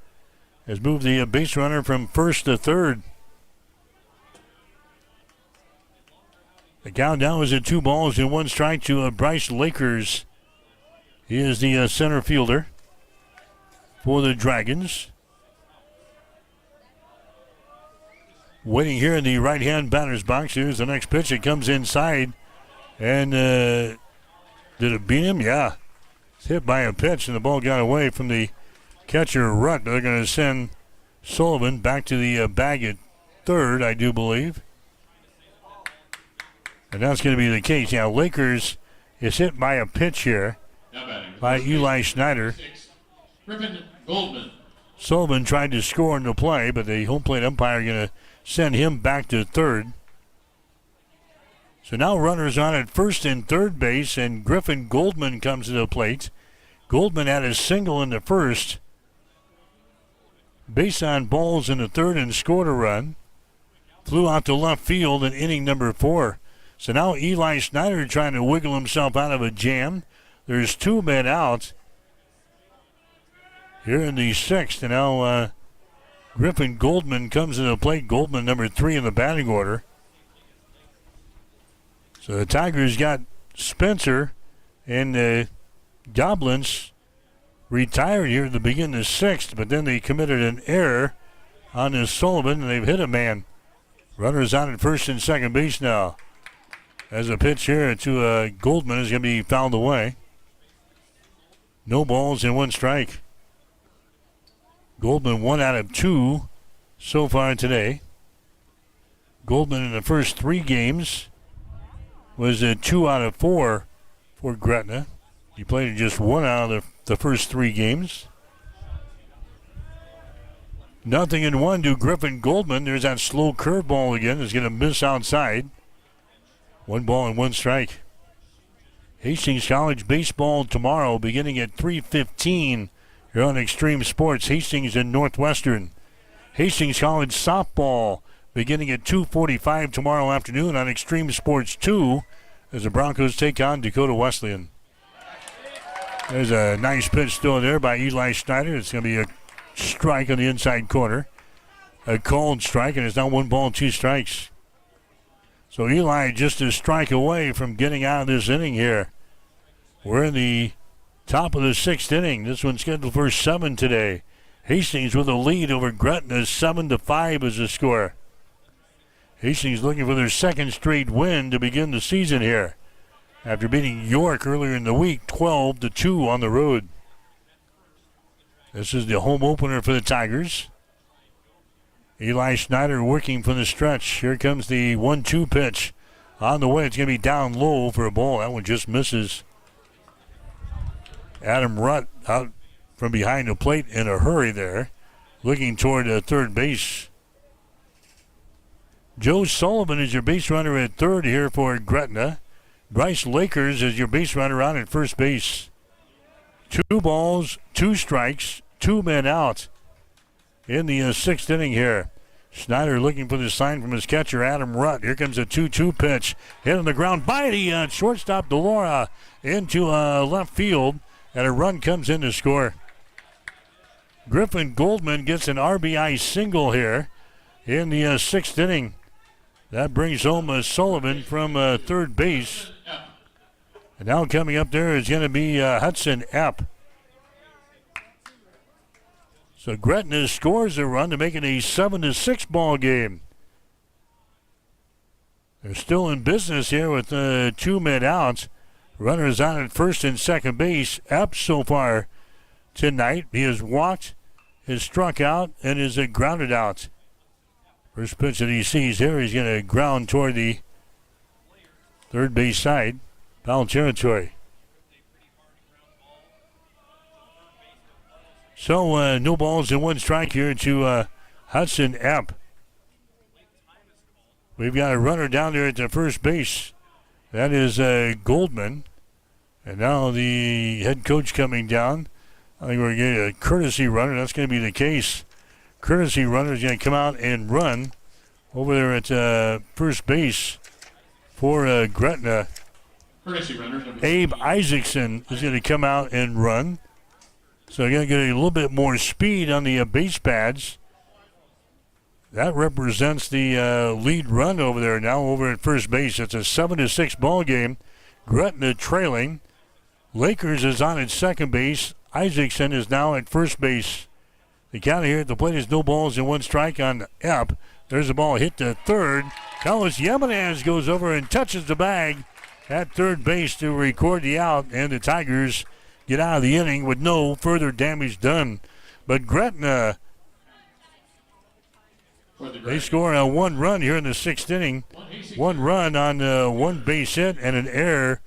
has moved the base runner from first to third. The count now is at 2 balls and 1 strike to Bryce Lakers. He is the center fielder for the Dragons. Waiting here in the right-hand batter's box. Here's the next pitch. It comes inside. And did it beat him? Yeah. It's hit by a pitch, and the ball got away from the catcher, Rutt. They're going to send Sullivan back to the bag at third, I do believe. And that's going to be the case. Now, Lakers is hit by a pitch here by Eli Schneider. Griffin Goldman. Sullivan tried to score in the play, but the home plate umpire going to send him back to third. So now runners on at first and third base, and Griffin Goldman comes to the plate. Goldman had a single in the first. Base on balls in the third and scored a run. Flew out to left field in inning number 4. So now Eli Schneider trying to wiggle himself out of a jam. There's 2 men out here in the 6th. And now Griffin Goldman comes to the plate. Goldman number 3 in the batting order. So the Tigers got Spencer and Goblins retired here at the beginning of the 6th, but then they committed an error on this Sullivan, and they've hit a man. Runners on at first and second base now. As a pitch here to Goldman is going to be fouled away. No balls and 1 strike. Goldman 1 out of 2 so far today. Goldman in the first 3 games was 2 out of 4 for Gretna. He played in just one out of the first 3 games. 0-1 to Griffin Goldman. There's that slow curveball again. It's going to miss outside. 1 ball and 1 strike. Hastings College baseball tomorrow beginning at 3:15 here on Extreme Sports. Hastings and Northwestern. Hastings College softball beginning at 2:45 tomorrow afternoon on Extreme Sports 2 as the Broncos take on Dakota Wesleyan. There's a nice pitch still there by Eli Schneider. It's going to be a strike on the inside corner. A called strike, and it's now 1 ball and 2 strikes. So Eli just a strike away from getting out of this inning here. We're in the top of the 6th inning. This one's scheduled for 7 today. Hastings with a lead over Gretna. 7-5 is the score. Hastings looking for their 2nd straight win to begin the season here, after beating York earlier in the week, 12-2 on the road. This is the home opener for the Tigers. Eli Schneider working from the stretch. Here comes the 1-2 pitch. On the way, it's going to be down low for a ball. That one just misses. Adam Rutt out from behind the plate in a hurry there, looking toward third base. Joe Sullivan is your base runner at third here for Gretna. Bryce Lakers is your base runner out at first base. 2 balls, 2 strikes, 2 men out in the 6th inning here. Schneider looking for the sign from his catcher, Adam Rutt. Here comes a 2-2 pitch. Hit on the ground by the shortstop, Delora, into left field, and a run comes in to score. Griffin Goldman gets an RBI single here in the 6th inning. That brings home Sullivan from third base. And now coming up there is going to be Hudson Epp. So Gretna scores a run to make it a 7-6 ball game. They're still in business here with 2 men out. Runners on at first and second base. Epp so far tonight, he has walked, has struck out, and is grounded out. First pitch that he sees here, he's going to ground toward the third base side. Foul territory. So no balls and 1 strike here to Hudson Epp. We've got a runner down there at the first base. That is Goldman. And now the head coach coming down. I think we're getting a courtesy runner. That's going to be the case. Courtesy runner is going to come out and run over there at first base for Gretna. Abe Isaacson is going to come out and run. So you're going to get a little bit more speed on the base pads. That represents the lead run over there now over at first base. It's a 7-6 ball game. Gretna trailing. Lakers is on at second base. Isaacson is now at first base. The count here at the plate is no balls and 1 strike on Epp. There's a ball hit to third. Carlos Yemenez goes over and touches the bag at third base to record the out, and the Tigers get out of the inning with no further damage done. But Gretna, they score a 1 run here in the 6th inning. 1 run on 1 base hit and an error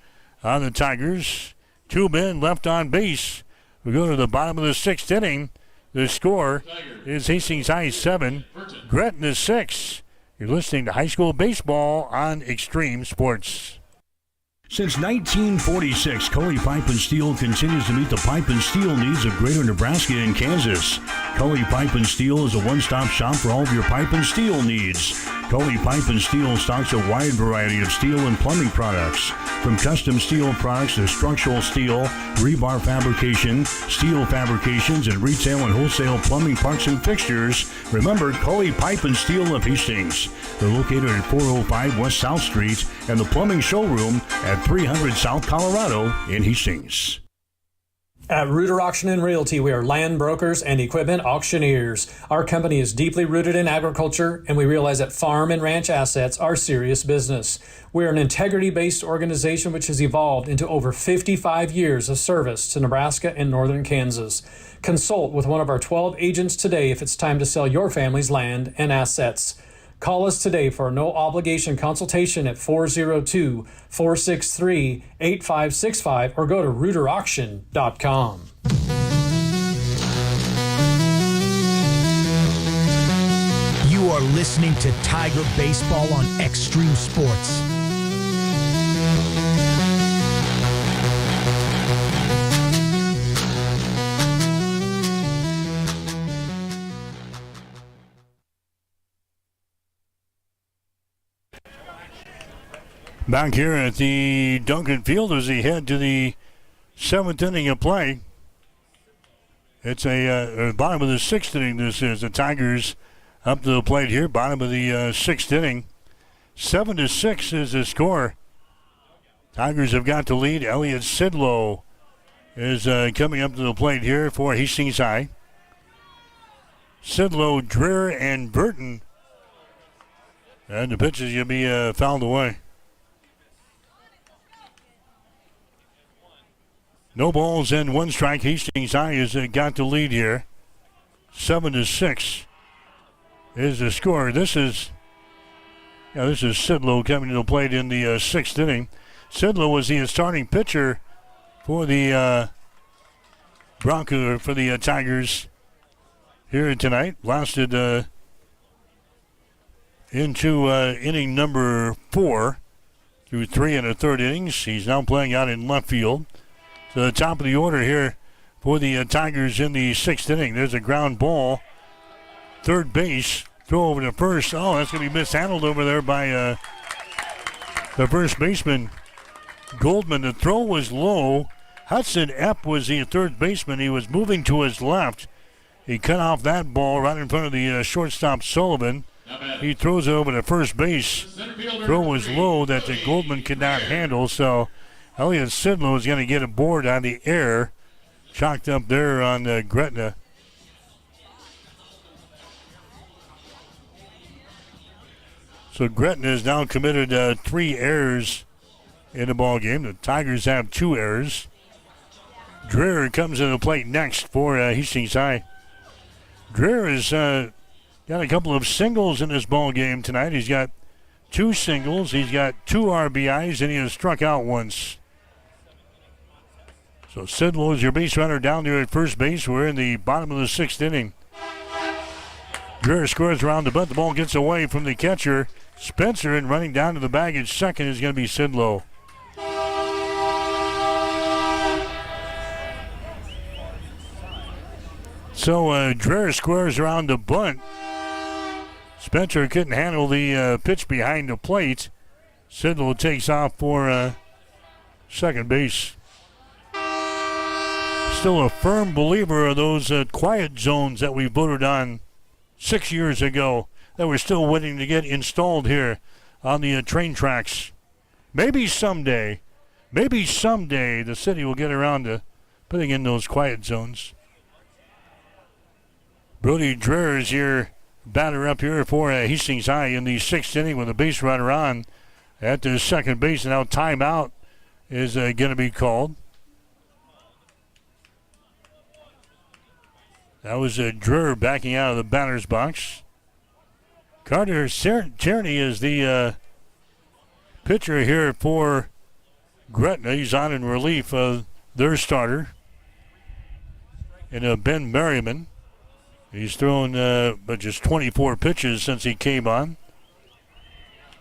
on the Tigers. 2 men left on base. We go to the bottom of the 6th inning. The score is Hastings High 7, Gretna 6. You're listening to high school baseball on Extreme Sports. Since 1946, Cully Pipe and Steel continues to meet the pipe and steel needs of greater Nebraska and Kansas. Cully Pipe and Steel is a one-stop shop for all of your pipe and steel needs. Cully Pipe and Steel stocks a wide variety of steel and plumbing products, from custom steel products to structural steel, rebar fabrication, steel fabrications, and retail and wholesale plumbing parts and fixtures. Remember Cully Pipe and Steel of Hastings. They're located at 405 West South Street and the plumbing showroom at 300 South Colorado in Hastings. At Reuter Auction and Realty, we are land brokers and equipment auctioneers. Our company is deeply rooted in agriculture, and we realize that farm and ranch assets are serious business. We are an integrity-based organization which has evolved into over 55 years of service to Nebraska and northern Kansas. Consult with one of our 12 agents today if it's time to sell your family's land and assets. Call us today for a no-obligation consultation at 402-463-8565 or go to reuterauction.com. You are listening to Tiger Baseball on Extreme Sports. Back here at the Duncan Field as he head to the 7th inning of play. It's a bottom of the 6th inning. This is the Tigers up to the plate here. Bottom of the 6th inning. 7-6 is the score. Tigers have got the lead. Elliot Sidlow is coming up to the plate here for Hastings High. Sidlow, Dreher, and Burton. And the pitch is going to be fouled away. No balls and 1 strike. Hastings High has got the lead here. 7-6 is the score. This is Sidlow coming to the plate in the 6th inning. Sidlow was the starting pitcher for the for the Tigers here tonight. Lasted into inning number 4 through 3 1/3 innings. He's now playing out in left field. So the top of the order here for the Tigers in the 6th inning. There's a ground ball. Third base. Throw over to first. Oh, that's going to be mishandled over there by the first baseman, Goldman. The throw was low. Hudson Epp was the third baseman. He was moving to his left. He cut off that ball right in front of the shortstop, Sullivan. He throws it over to first base. Throw was low that the Goldman could not handle, so Elliot Sidlow is going to get a board on the air. Chalked up there on Gretna. So Gretna has now committed 3 errors in the ball game. The Tigers have 2 errors. Dreher comes to the plate next for Hastings High. Dreher has got a couple of singles in this ball game tonight. He's got 2 singles. He's got 2 RBIs, and he has struck out once. So Sidlow is your base runner down there at first base. We're in the bottom of the 6th inning. Dreher scores around the butt. The ball gets away from the catcher, Spencer, and running down to the bag at second is going to be Sidlow. So Dreher squares around the bunt. Spencer couldn't handle the pitch behind the plate. Sidlow takes off for second base. Still a firm believer of those quiet zones that we voted on 6 years ago that we're still waiting to get installed here on the train tracks. Maybe someday the city will get around to putting in those quiet zones. Brody Dreher is your batter up here for Hastings High in the 6th inning with a base runner on at the second base. And now timeout is going to be called. That was Dreher backing out of the batter's box. Carter Tierney is the pitcher here for Gretna. He's on in relief of their starter. And Ben Merriman. He's thrown but just 24 pitches since he came on.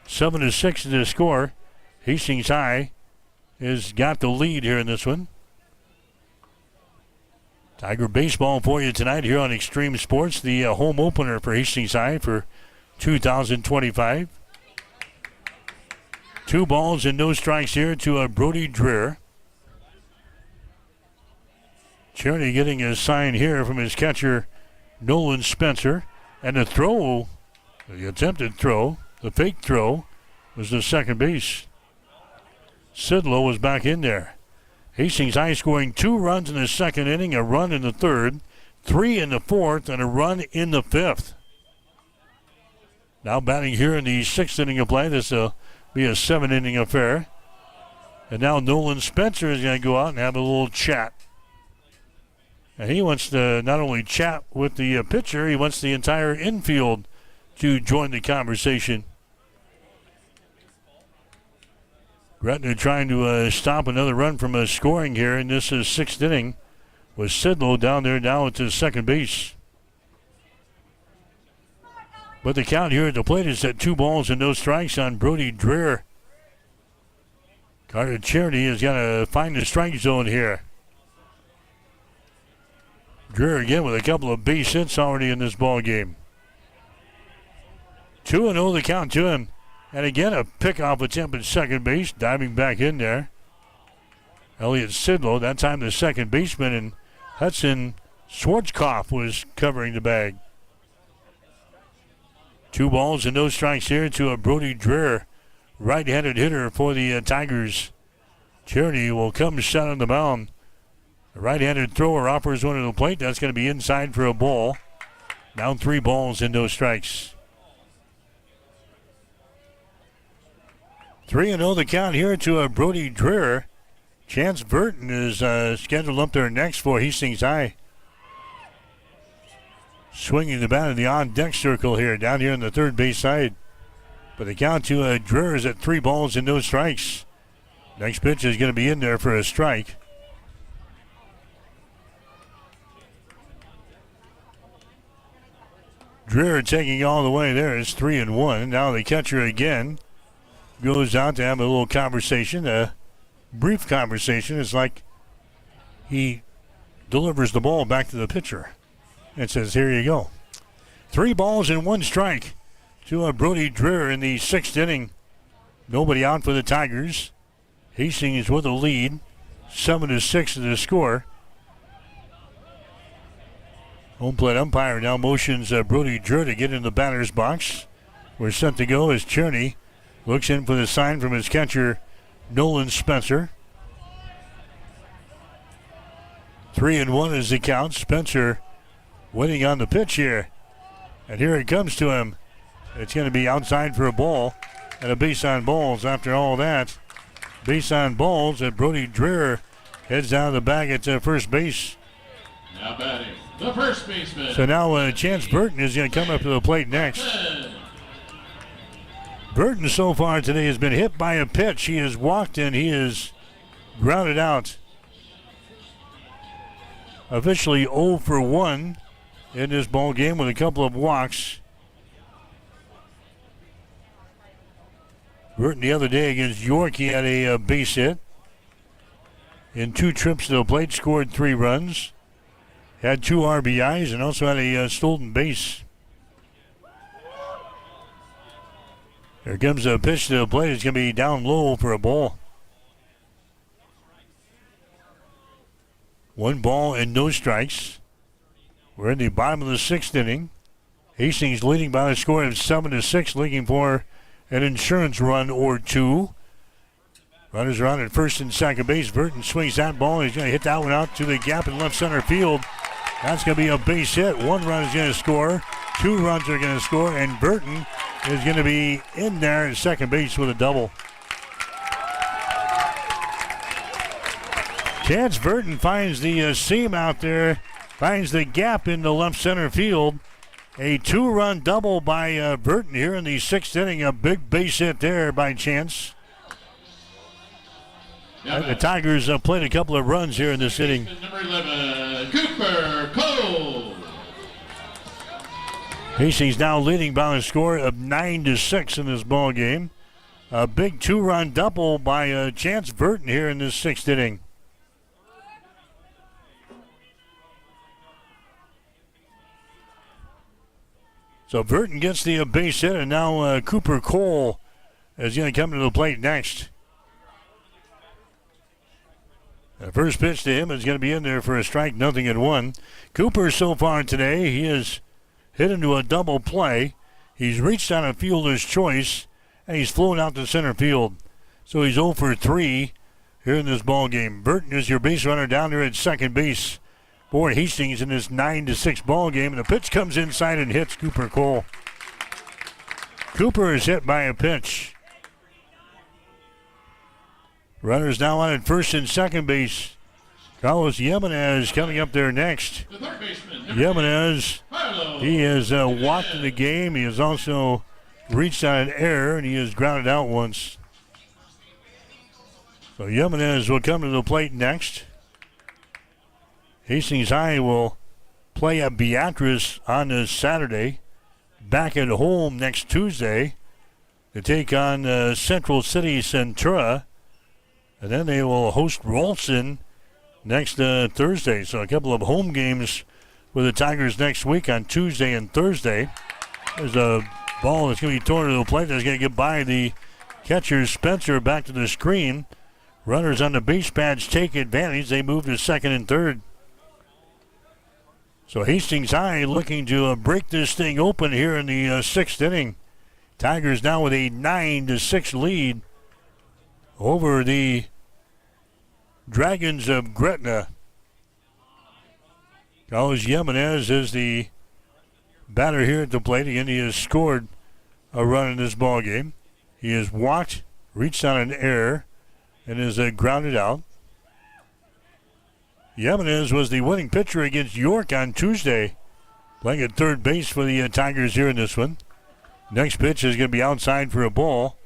7-6 is the score. Hastings High has got the lead here in this one. Tiger Baseball for you tonight here on Extreme Sports, the home opener for Hastings High for 2025. 2 balls and no strikes here to Brody Dreher. Tierney getting a sign here from his catcher, Nolan Spencer. And the throw, the attempted throw, the fake throw, was the second base. Sidlow was back in there. Hastings High scoring 2 runs in the 2nd inning, a run in the 3rd, 3 in the 4th, and a run in the 5th. Now batting here in the 6th inning of play. This will be a 7-inning affair. And now Nolan Spencer is going to go out and have a little chat. And he wants to not only chat with the pitcher, he wants the entire infield to join the conversation. Gretna trying to stop another run from scoring here in this sixth inning with Sidlow down there now at the second base. But the count here at the plate is at 2 balls and no strikes on Brody Dreher. Carter Charity has got to find the strike zone here. Dreher again with a couple of base hits already in this ball game. 2-0 the count to him. And again, a pickoff attempt at second base, diving back in there. Elliott Sidlow, that time the second baseman, and Hudson Schwarzkopf was covering the bag. 2 balls and no strikes here to Brody Dreher, right-handed hitter for the Tigers. Charity will come shot on the mound. The right-handed thrower offers one to the plate. That's going to be inside for a ball. Now 3 balls and no strikes. 3-0 the count here to Brody Dreher. Chance Burton is scheduled up there next for Hastings High. Swinging the bat in the on-deck circle here, down here on the third base side. But the count to Dreher is at 3 balls and no strikes. Next pitch is going to be in there for a strike. Dreher taking all the way there is 3-1. Now the catcher again goes out to have a little conversation, a brief conversation. It's like he delivers the ball back to the pitcher and says, here you go. 3 balls and 1 strike to Brody Dreher in the 6th inning. Nobody out for the Tigers. Hastings with a lead, 7-6 to the score. Home plate umpire now motions Brody Dreher to get in the batter's box. We're set to go as Cherney looks in for the sign from his catcher, Nolan Spencer. 3-1 is the count. Spencer waiting on the pitch here. And here it comes to him. It's going to be outside for a ball and a base on balls after all that. Base on balls, and Brody Dreher heads down the bag at first base. Now batting, the first baseman. So now Chance Burton is going to come up to the plate next. Burton so far today has been hit by a pitch. He has walked and he is grounded out. Officially 0 for 1 in this ball game with a couple of walks. Burton the other day against York, he had a base hit. In 2 trips to the plate, scored 3 runs. Had 2 RBIs and also had a stolen base. Here comes a pitch to the plate. It's going to be down low for a ball. 1 ball and no strikes. We're in the bottom of the 6th inning. Hastings leading by a score of 7-6, looking for an insurance run or 2. Runners are on at first and second base. Burton swings that ball. He's going to hit that one out to the gap in left center field. That's going to be a base hit. 1 run is going to score. 2 runs are going to score. And Burton is going to be in there at second base with a double. Chance Burton finds the seam out there. Finds the gap in the left center field. A 2-run double by Burton here in the 6th inning. A big base hit there by Chance. The Tigers played a couple of runs here in this inning. Number 11, Cooper Cole. Hastings now leading by a score of 9-6 in this ball game. A big 2-run double by Chance Burton here in this 6th inning. So Burton gets the base hit, and now Cooper Cole is going to come to the plate next. The first pitch to him is going to be in there for a strike, 0-1. Cooper so far today, he has hit into a double play. He's reached on a fielder's choice, and he's flown out to center field. So he's 0 for 3 here in this ball game. Burton is your base runner down there at second base for Hastings in this 9-6 ball game. And the pitch comes inside and hits Cooper Cole. Cooper is hit by a pitch. Runners now on at first and second base. Carlos Jimenez coming up there next. The third baseman, Jimenez He has walked in the game. He has also reached on an error, and he has grounded out once. So Jimenez will come to the plate next. Hastings High will play at Beatrice on this Saturday. Back at home next Tuesday to take on Central City Centura. And then they will host Ralston next Thursday. So a couple of home games for the Tigers next week on Tuesday and Thursday. There's a ball that's going to be torn to the plate. That's going to get by the catcher, Spencer, back to the screen. Runners on the base pads take advantage. They move to second and third. So Hastings High looking to break this thing open here in the sixth inning. Tigers now with a 9-6 lead over the Dragons of Gretna. Carlos Jimenez is the batter here at the plate. Again, he has scored a run in this ball game. He has walked, reached on an error, and is grounded out. Jimenez was the winning pitcher against York on Tuesday, playing at third base for the Tigers here in this one. Next pitch is going to be outside for a ball.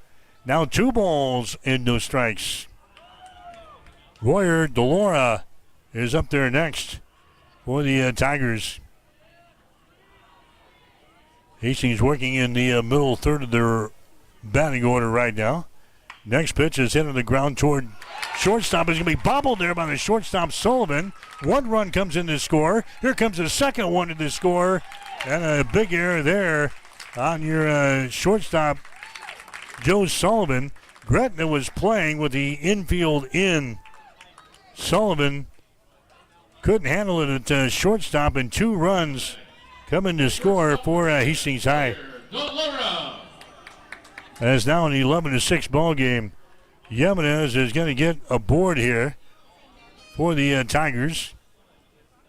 Now 2 balls and no strikes. Royer Delora is up there next for the Tigers. Hastings working in the middle third of their batting order right now. Next pitch is hit on the ground toward shortstop. It's going to be bobbled there by the shortstop, Sullivan. 1 run comes in to score. Here comes the second one to the score. And a big error there on your shortstop, Joe Sullivan. Gretna was playing with the infield in. Sullivan couldn't handle it at shortstop, and 2 runs coming to score for Hastings High. And it's now an 11-6 ball game. Jimenez is going to get a board here for the Tigers.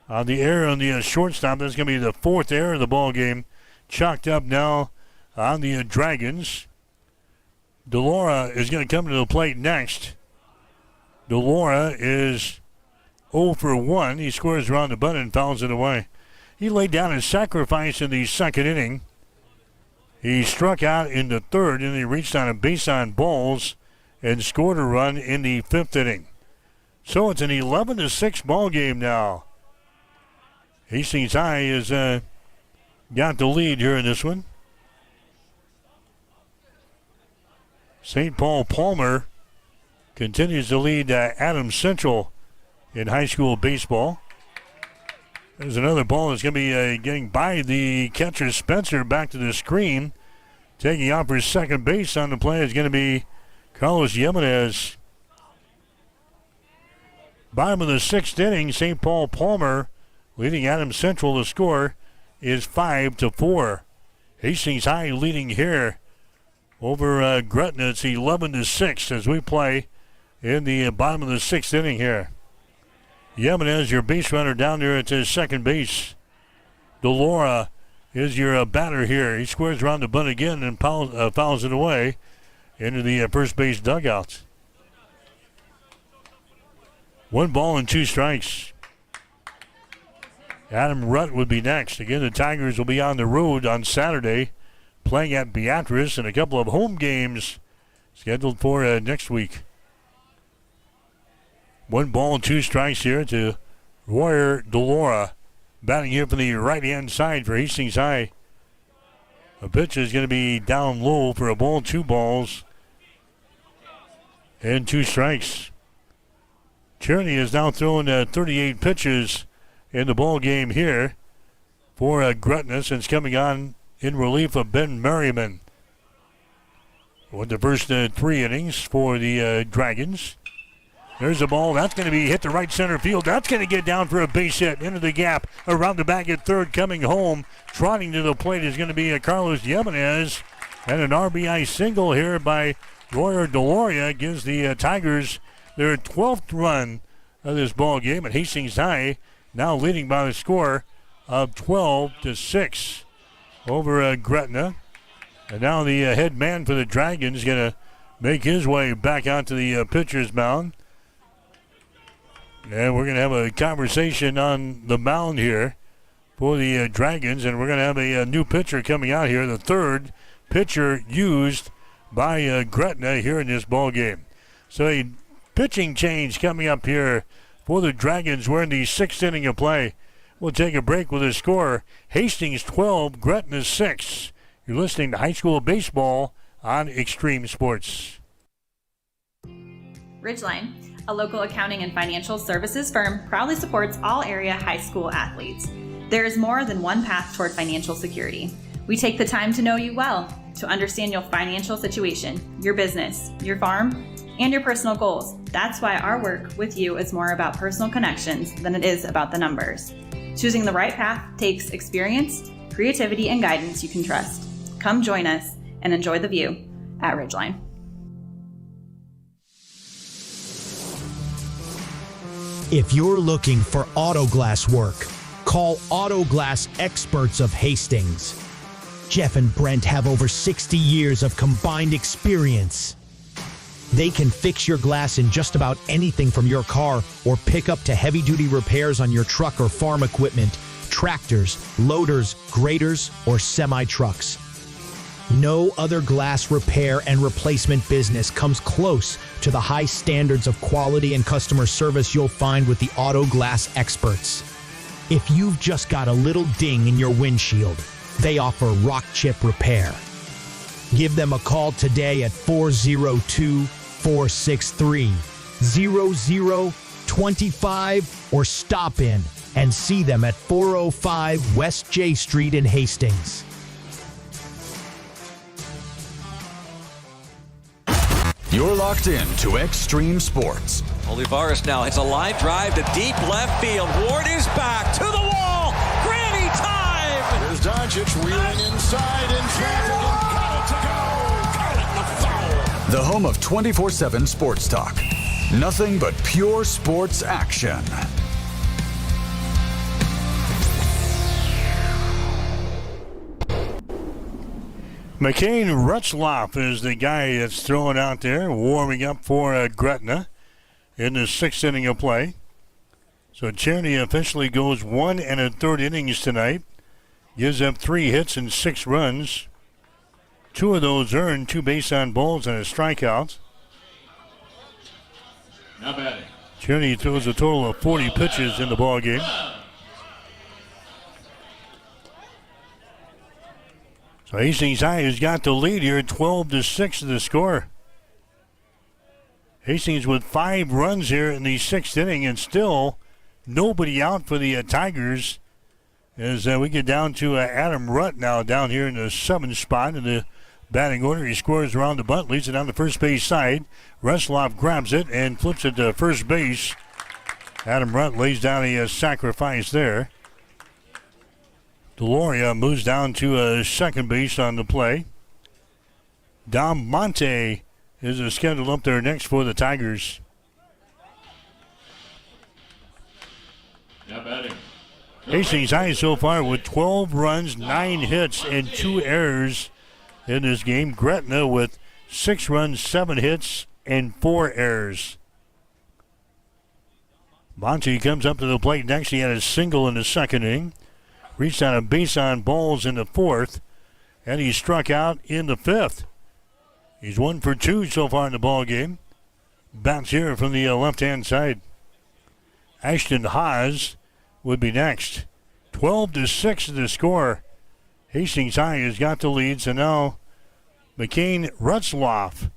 On the error on the shortstop, that's going to be the 4th error of the ball game. Chalked up now on the Dragons. Delora is going to come to the plate next. Delora is 0 for 1. He scores around the butt and fouls it away. He laid down his sacrifice in the second inning. He struck out in the third, and he reached on a base on balls and scored a run in the 5th inning. So it's an 11-6 ball game now. Hastings High has got the lead here in this one. St. Paul Palmer continues to lead Adams Central in high school baseball. There's another ball that's going to be getting by the catcher, Spencer, back to the screen. Taking off for second base on the play is going to be Carlos Jimenez. Bottom of the 6th inning, St. Paul Palmer leading Adams Central. The score is 5-4. Hastings High leading here over Gretna. It's 11-6 as we play in the bottom of the 6th inning here. Jimenez, your base runner down there at his second base. Delora is your batter here. He squares around the bunt again and fouls it away into the first base dugout. 1 ball and 2 strikes. Adam Rutt would be next. Again, the Tigers will be on the road on Saturday, playing at Beatrice, and a couple of home games scheduled for next week. 1 ball and 2 strikes here to Royer Delora, batting here from the right-hand side for Hastings High. A pitch is going to be down low for a ball, 2 balls, and 2 strikes. Tierney is now throwing 38 pitches in the ball game here for Gretna, since coming on in relief of Ben Merriman. With the first 3 innings for the Dragons. There's a ball. That's going to be hit to right center field. That's going to get down for a base hit into the gap. Around the bag at third, coming home. Trotting to the plate is going to be Carlos Jimenez. And an RBI single here by Royer Delora gives the Tigers their 12th run of this ball game. And Hastings High now leading by the score of 12-6 over Gretna. And now the head man for the Dragons is going to make his way back out to the pitcher's mound. And we're going to have a conversation on the mound here for the Dragons, and we're going to have a new pitcher coming out here, the third pitcher used by Gretna here in this ball game. So a pitching change coming up here for the Dragons. We're in the 6th inning of play. We'll take a break with a score. Hastings 12, Gretna 6. You're listening to High School Baseball on Extreme Sports. Ridgeline, a local accounting and financial services firm, proudly supports all area high school athletes. There is more than one path toward financial security. We take the time to know you well, to understand your financial situation, your business, your farm, and your personal goals. That's why our work with you is more about personal connections than it is about the numbers. Choosing the right path takes experience, creativity, and guidance you can trust. Come join us and enjoy the view at Ridgeline. If you're looking for auto glass work, call Auto Glass Experts of Hastings. Jeff and Brent have over 60 years of combined experience. They can fix your glass in just about anything from your car or pick up to heavy-duty repairs on your truck or farm equipment, tractors, loaders, graders, or semi-trucks. No other glass repair and replacement business comes close to the high standards of quality and customer service you'll find with the Auto Glass Experts. If you've just got a little ding in your windshield, they offer rock chip repair. Give them a call today at 402-463-0025 or stop in and see them at 405 West J Street in Hastings. You're locked in to Extreme Sports. Olivares now hits a line drive to deep left field. Ward is back to the wall. Granny time! Here's Doncic wheeling inside in traffic and got it to go. Got it, the foul. The home of 24/7 Sports Talk. Nothing but pure sports action. McCain Rutzloff is the guy that's throwing out there, warming up for Gretna in the 6th inning of play. So Tierney officially goes 1 1/3 innings tonight. Gives up 3 hits and 6 runs. 2 of those earned, 2 base on balls and a strikeout. Now batting. Tierney throws a total of 40 pitches in the ball game. So Hastings High has got the lead here, 12-6 to the score. Hastings with 5 runs here in the 6th inning, and still nobody out for the Tigers. As we get down to Adam Rutt now down here in the 7th spot in the batting order. He scores around the bunt, leads it on the first base side. Rutzloff grabs it and flips it to first base. Adam Rutt lays down a sacrifice there. Deloria moves down to second base on the play. Dom Monte is scheduled up there next for the Tigers. Now batting. Hastings High so far with 12 runs, 9 hits, and 2 errors in this game. Gretna with 6 runs, 7 hits, and 4 errors. Monte comes up to the plate next. He had a single in the 2nd inning. Reached on a base on balls in the 4th, and he struck out in the 5th. He's 1 for 2 so far in the ball game. Bats here from the left-hand side. Ashton Haas would be next. 12-6 is the score. Hastings High has got the lead, so now McCain Rutzloff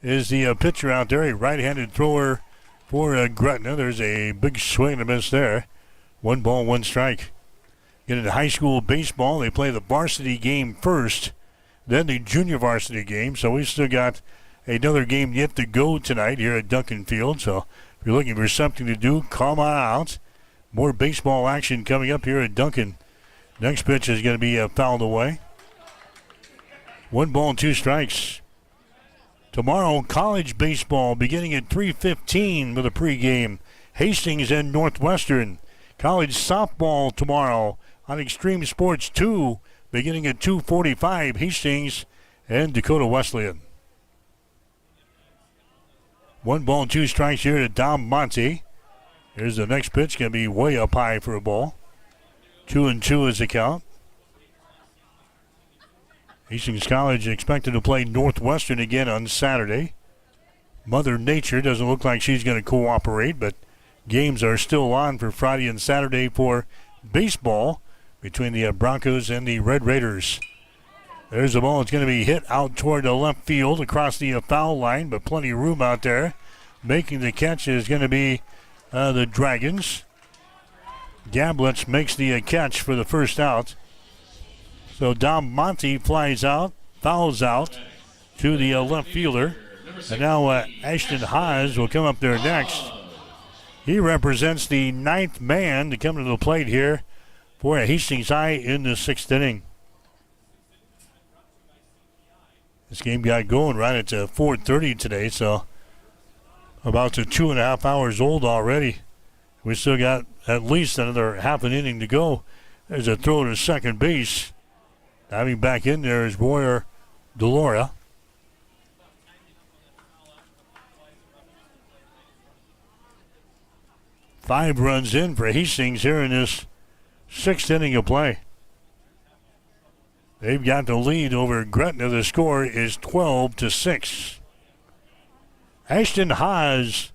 is the pitcher out there, a right-handed thrower for Gretna. There's a big swing and a miss there. 1 ball, 1 strike. Get into high school baseball. They play the varsity game first, then the junior varsity game. So we've still got another game yet to go tonight here at Duncan Field. So if you're looking for something to do, come on out. More baseball action coming up here at Duncan. Next pitch is going to be fouled away. 1 ball, 2 strikes. Tomorrow, college baseball beginning at 3:15 with a pregame. Hastings and Northwestern. College softball tomorrow on Extreme Sports 2, beginning at 2:45, Hastings and Dakota Wesleyan. 1 ball, 2 strikes here to Dom Monte. Here's the next pitch, going to be way up high for a ball. 2-2 is the count. Hastings College expected to play Northwestern again on Saturday. Mother Nature doesn't look like she's going to cooperate, but games are still on for Friday and Saturday for baseball between the Broncos and the Red Raiders. There's the ball. It's going to be hit out toward the left field across the foul line, but plenty of room out there. Making the catch is going to be the Dragons. Gablitz makes the catch for the first out. So Dom Monty flies out, fouls out to the left fielder. And now Ashton Haas will come up there next. He represents the 9th man to come to the plate here for Hastings High in the 6th inning. This game got going right at 4:30 today, so about 2.5 hours old already. We still got at least another half an inning to go. There's a throw to second base. Diving back in there is Royer Deloria. Five runs in for Hastings here in this 6th inning of play. They've got the lead over Gretna. The score is 12-6. Ashton Haas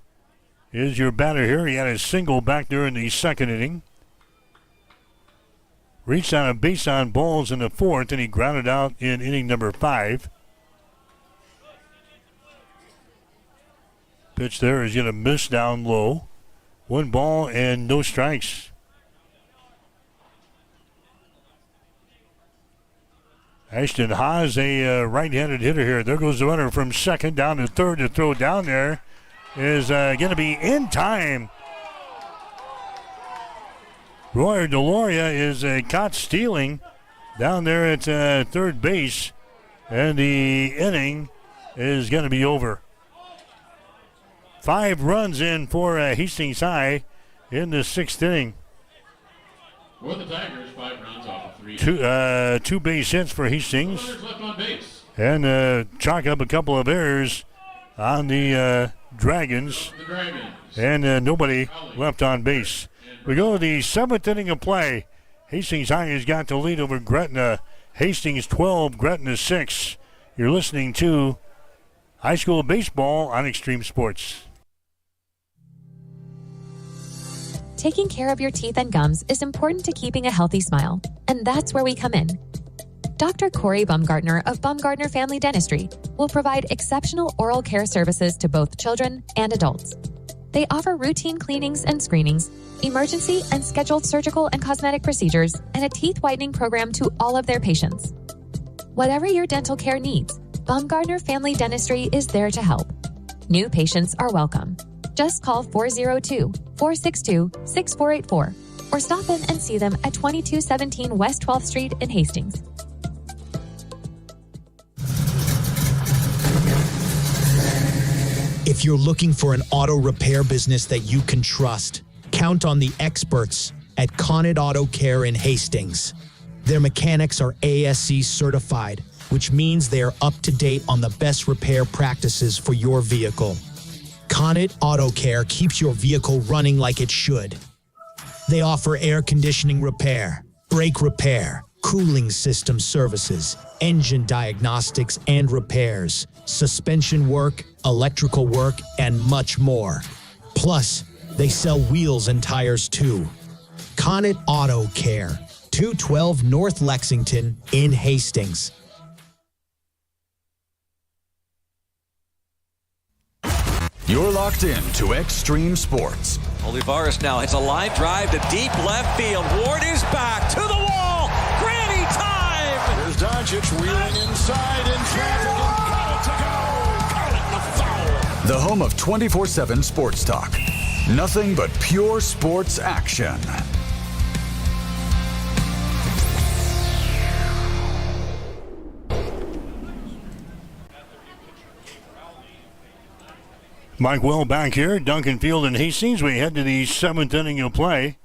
is your batter here. He had a single back there in the 2nd inning. Reached on a base on balls in the 4th, and he grounded out in inning number 5. Pitch there is going to miss down low. 1 ball and no strikes. Ashton Haas, a right-handed hitter here. There goes the runner from second down to third. To throw down there is going to be in time. Royer Deloria is caught stealing down there at third base, and the inning is going to be over. 5 runs in for Hastings High in the 6th inning. For the Tigers, 5 runs off of 3. 2 base hits for Hastings. Runners left on base. And chalk up a couple of errors on the Dragons. And nobody left on base. We go to the 7th inning of play. Hastings High has got the lead over Gretna. Hastings 12, Gretna 6. You're listening to high school baseball on Extreme Sports. Taking care of your teeth and gums is important to keeping a healthy smile, and that's where we come in. Dr. Corey Baumgartner of Baumgartner Family Dentistry will provide exceptional oral care services to both children and adults. They offer routine cleanings and screenings, emergency and scheduled surgical and cosmetic procedures, and a teeth whitening program to all of their patients. Whatever your dental care needs, Baumgartner Family Dentistry is there to help. New patients are welcome. Just call 402-462-6484 or stop in and see them at 2217 West 12th Street in Hastings. If you're looking for an auto repair business that you can trust, count on the experts at Connet Auto Care in Hastings. Their mechanics are ASE certified, which means they are up to date on the best repair practices for your vehicle. Connet Auto Care keeps your vehicle running like it should. They offer air conditioning repair, brake repair, cooling system services, engine diagnostics and repairs, suspension work, electrical work, and much more. Plus, they sell wheels and tires too. Connet Auto Care, 212 North Lexington in Hastings. You're locked in to Extreme Sports. Olivares now hits a line drive to deep left field. Ward is back to the wall. Granny time! Here's Doncic wheeling inside in traffic and got it to go. Got it, the foul. The home of 24/7 Sports Talk. Nothing but pure sports action. Mike Will back here, Duncan Field and Hastings. We head to the 7th inning of play.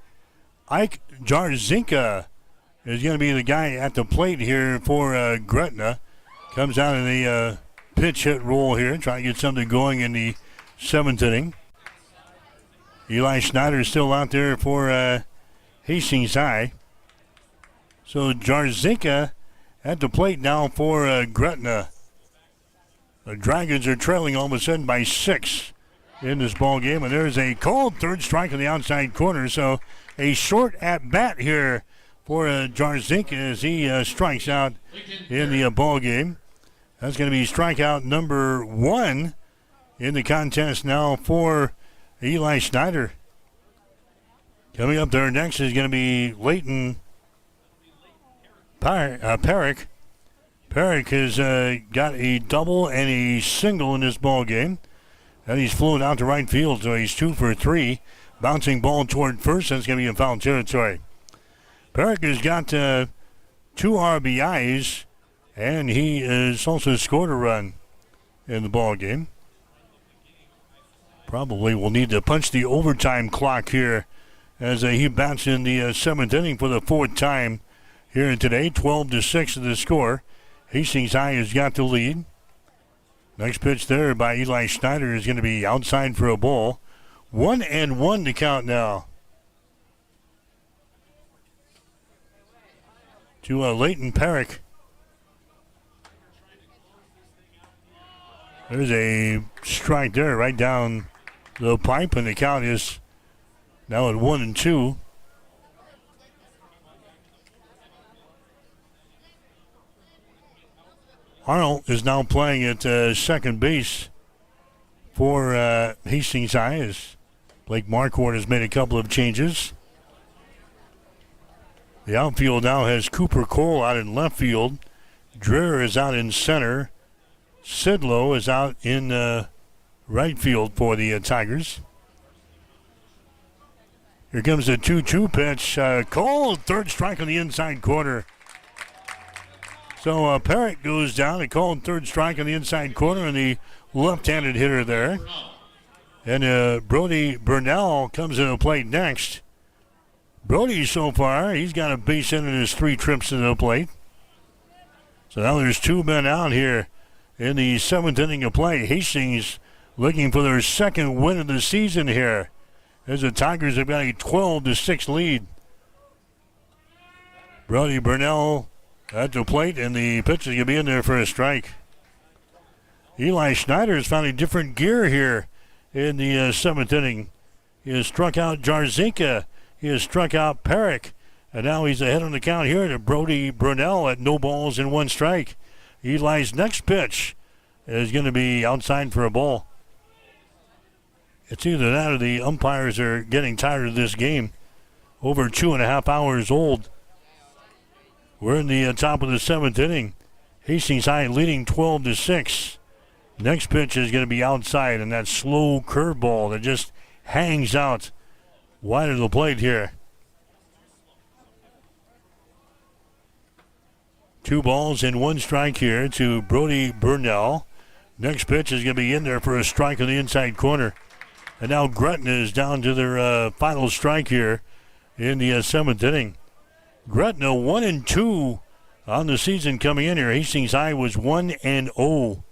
Ike Jarzinka is going to be the guy at the plate here for Gretna. Comes out of the pitch hit roll here, trying to get something going in the 7th inning. Eli Schneider is still out there for Hastings High. So Jarzinka at the plate now for Gretna. The Dragons are trailing all of a sudden by 6 in this ball game, and there's a called third strike on the outside corner. So a short at bat here for Jarzinka as he strikes out in the ball game. That's going to be strikeout number 1 in the contest now for Eli Schneider. Coming up there next is going to be Leighton Perrick. Perrick has got a double and a single in this ball game. And he's flown out to right field, so he's 2 for 3. Bouncing ball toward first, that's going to be in foul territory. Perrick has got 2 RBIs, and he has also scored a run in the ball game. Probably will need to punch the overtime clock here as he bats in the 7th inning for the 4th time here today. 12-6 is the score. Hastings High has got the lead. Next pitch there by Eli Schneider is going to be outside for a ball. 1-1 to count now. To Leighton Perrick. There's a strike there right down the pipe, and the count is now at 1-2. Arnold is now playing at second base for Hastings High as Blake Marquardt has made a couple of changes. The outfield now has Cooper Cole out in left field. Dreher is out in center. Sidlow is out in right field for the Tigers. Here comes the 2-2 pitch. Cole, third strike on the inside corner. So Perrick goes down. A called third strike on the inside corner, and the left-handed hitter there. And Brody Burnell comes to the plate next. Brody, so far, he's got a base hit in his 3 trips to the plate. So now there's 2 men out here in the 7th inning of play. Hastings looking for their 2nd win of the season here, as the Tigers have got a 12-6 lead. Brody Burnell at the plate, and the pitch is going to be in there for a strike. Eli Schneider has found a different gear here in the 7th inning. He has struck out Jarzinka. He has struck out Perrick. And now he's ahead on the count here to Brody Burnell at no balls and 1 strike. Eli's next pitch is going to be outside for a ball. It's either that or the umpires are getting tired of this game. Over 2.5 hours old. We're in the top of the 7th inning. Hastings High leading 12-6. Next pitch is going to be outside, and that slow curveball that just hangs out wide of the plate here. 2 balls and 1 strike here to Brody Burnell. Next pitch is going to be in there for a strike on the inside corner. And now Gretna is down to their final strike here in the 7th inning. Gretna 1-2 on the season coming in here. Hastings High was 1-0.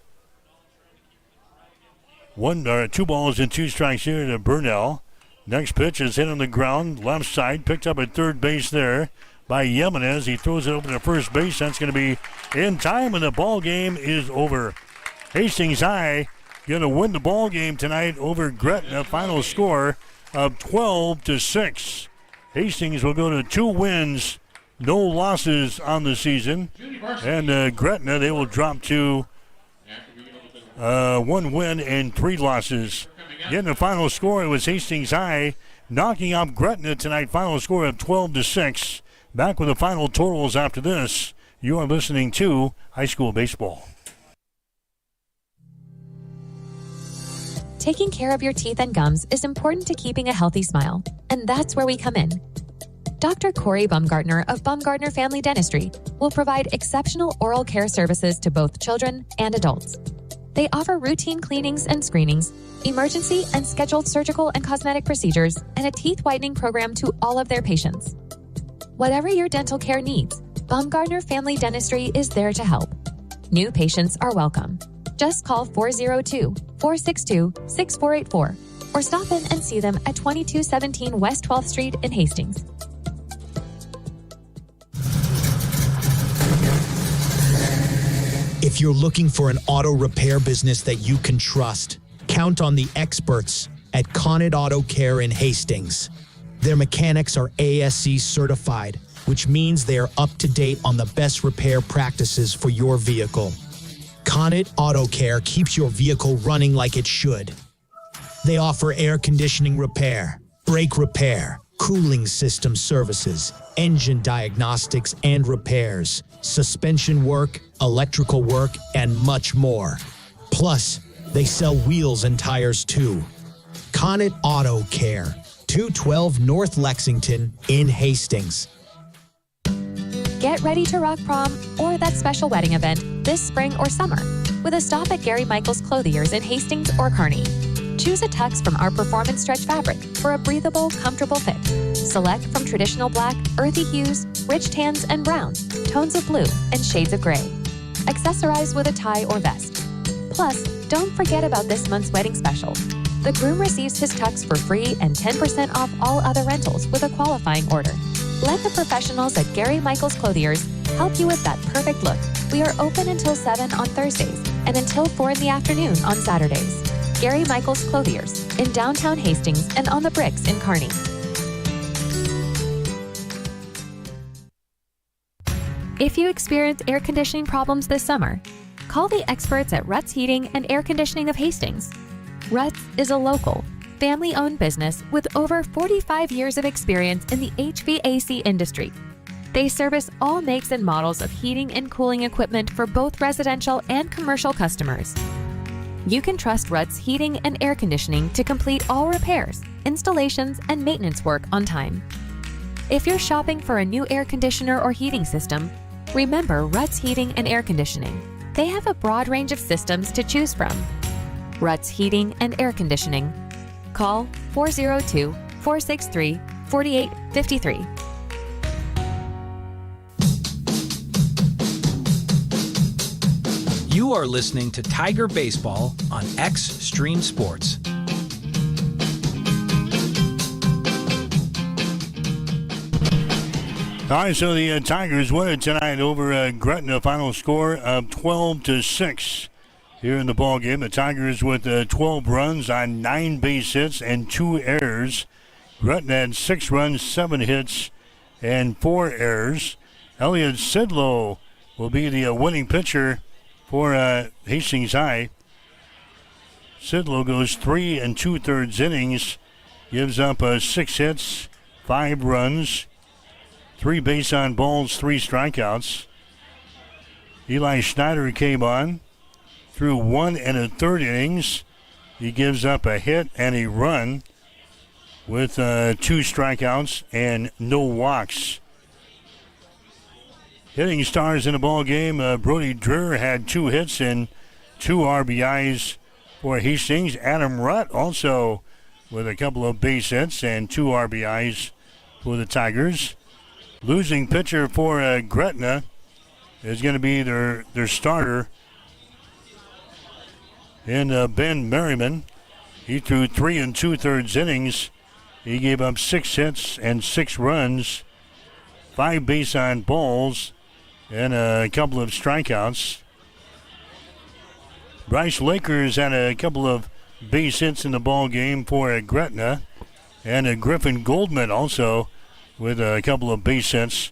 2 balls and 2 strikes here to Burnell. Next pitch is hit on the ground, left side, picked up at third base there by Yemenez. He throws it over to first base. That's going to be in time, and the ball game is over. Hastings High going to win the ball game tonight over Gretna. Final score of 12-6. Hastings will go to 2 wins, no losses on the season. And Gretna, they will drop to 1 win and 3 losses. Again, the final score, it was Hastings High knocking off Gretna tonight. Final score of 12-6. Back with the final totals after this. You are listening to High School Baseball. Taking care of your teeth and gums is important to keeping a healthy smile, and that's where we come in. Dr. Corey Baumgartner of Baumgartner Family Dentistry will provide exceptional oral care services to both children and adults. They offer routine cleanings and screenings, emergency and scheduled surgical and cosmetic procedures, and a teeth whitening program to all of their patients. Whatever your dental care needs, Baumgartner Family Dentistry is there to help. New patients are welcome. Just call 402-462-6484 or stop in and see them at 2217 West 12th Street in Hastings. If you're looking for an auto repair business that you can trust, count on the experts at Connet Auto Care in Hastings. Their mechanics are ASE certified, which means they are up to date on the best repair practices for your vehicle. Connet Auto Care keeps your vehicle running like it should. They offer air conditioning repair, brake repair, cooling system services, engine diagnostics and repairs, suspension work, electrical work, and much more. Plus, they sell wheels and tires too. Connet Auto Care, 212 North Lexington in Hastings. Get ready to rock prom or that special wedding event this spring or summer with a stop at Gary Michaels Clothiers in Hastings or Kearney. Choose a tux from our performance stretch fabric for a breathable, comfortable fit. Select from traditional black, earthy hues, rich tans and browns, tones of blue, and shades of gray. Accessorize with a tie or vest. Plus, don't forget about this month's wedding special. The groom receives his tux for free and 10% off all other rentals with a qualifying order. Let the professionals at Gary Michaels Clothiers help you with that perfect look. We are open until 7 on Thursdays and until 4 in the afternoon on Saturdays. Gary Michaels Clothiers in downtown Hastings and on the Bricks in Kearney. If you experience air conditioning problems this summer, call the experts at Ruts Heating and Air Conditioning of Hastings. Ruts is a local, family-owned business with over 45 years of experience in the HVAC industry. They service all makes and models of heating and cooling equipment for both residential and commercial customers. You can trust Ruts Heating and Air Conditioning to complete all repairs, installations, and maintenance work on time. If you're shopping for a new air conditioner or heating system, remember Ruts Heating and Air Conditioning. They have a broad range of systems to choose from. Ruts Heating and Air Conditioning. Call 402-463-4853. You are listening to Tiger Baseball on Extreme Sports. All right, so the Tigers win it tonight over Gretna. Final score of 12-6 here in the ball game. The Tigers with 12 runs on 9 base hits and 2 errors. Gretna had 6 runs, 7 hits, and 4 errors. Elliot Sidlow will be the winning pitcher for Hastings High. Sidlow goes 3 2/3 innings, gives up 6 hits, 5 runs, 3 base on balls, 3 strikeouts. Eli Schneider came on, threw 1 1/3 innings. He gives up a hit and a run with 2 strikeouts and no walks. Hitting stars in the ball game, Brody Dreher had 2 hits and 2 RBIs for Hastings. Adam Rutt also with a couple of base hits and 2 RBIs for the Tigers. Losing pitcher for Gretna is going to be their starter in Ben Merriman. He threw 3 2/3 innings. He gave up 6 hits and 6 runs, 5 base on balls, and a couple of strikeouts. Bryce Lakers had a couple of base hits in the ball game for Gretna, and Griffin Goldman also with a couple of base hits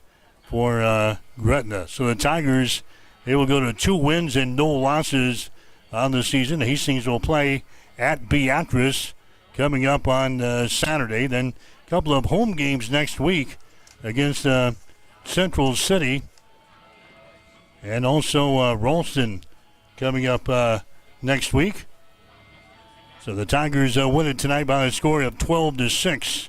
for Gretna. So the Tigers, they will go to 2 wins and no losses on the season. Hastings will play at Beatrice coming up on Saturday. Then a couple of home games next week against Central City and also Ralston coming up next week. So the Tigers win it tonight by a score of 12-6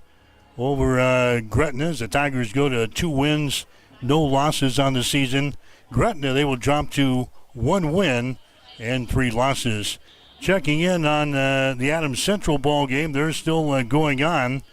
over Gretna. As the Tigers go to 2 wins, no losses on the season. Gretna, they will drop to 1 win and 3 losses. Checking in on the Adams Central ball game, they're still going on.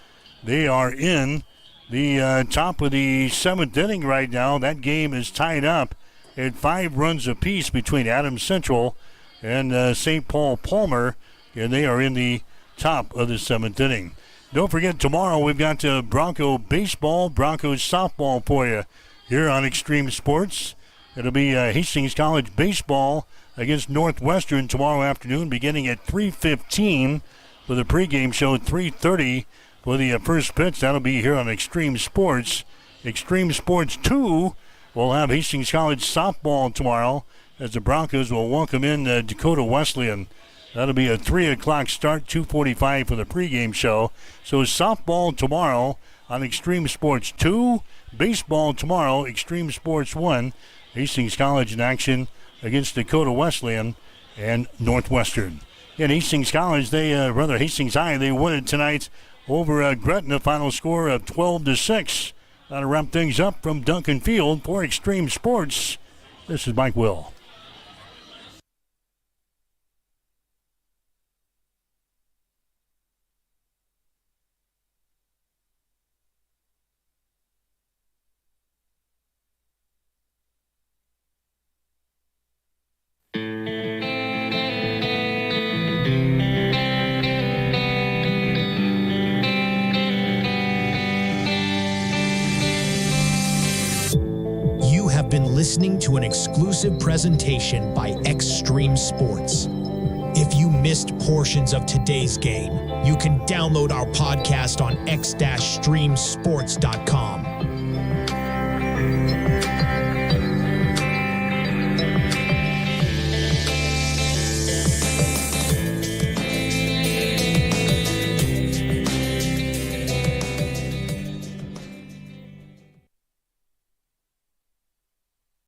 They are in the top of the 7th inning right now. That game is tied up at 5 runs apiece between Adams Central and St. Paul Palmer, and they are in the top of the 7th inning. Don't forget, tomorrow we've got Bronco baseball, Broncos softball for you here on Extreme Sports. It'll be Hastings College baseball against Northwestern tomorrow afternoon, beginning at 3:15 for the pregame show, 3:30 for the first pitch. That'll be here on Extreme Sports. Extreme Sports 2 will have Hastings College softball tomorrow as the Broncos will welcome in Dakota Wesleyan. That'll be a 3 o'clock start, 2:45 for the pregame show. So softball tomorrow on Extreme Sports 2, baseball tomorrow, Extreme Sports 1. Hastings College in action against Dakota Wesleyan and Northwestern. In Hastings College, Hastings High, they won it tonight over Gretna, final score of 12-6. That'll wrap things up from Duncan Field for Extreme Sports. This is Mike Will. Been listening to an exclusive presentation by Extreme Sports. If you missed portions of today's game, you can download our podcast on x-streamsports.com.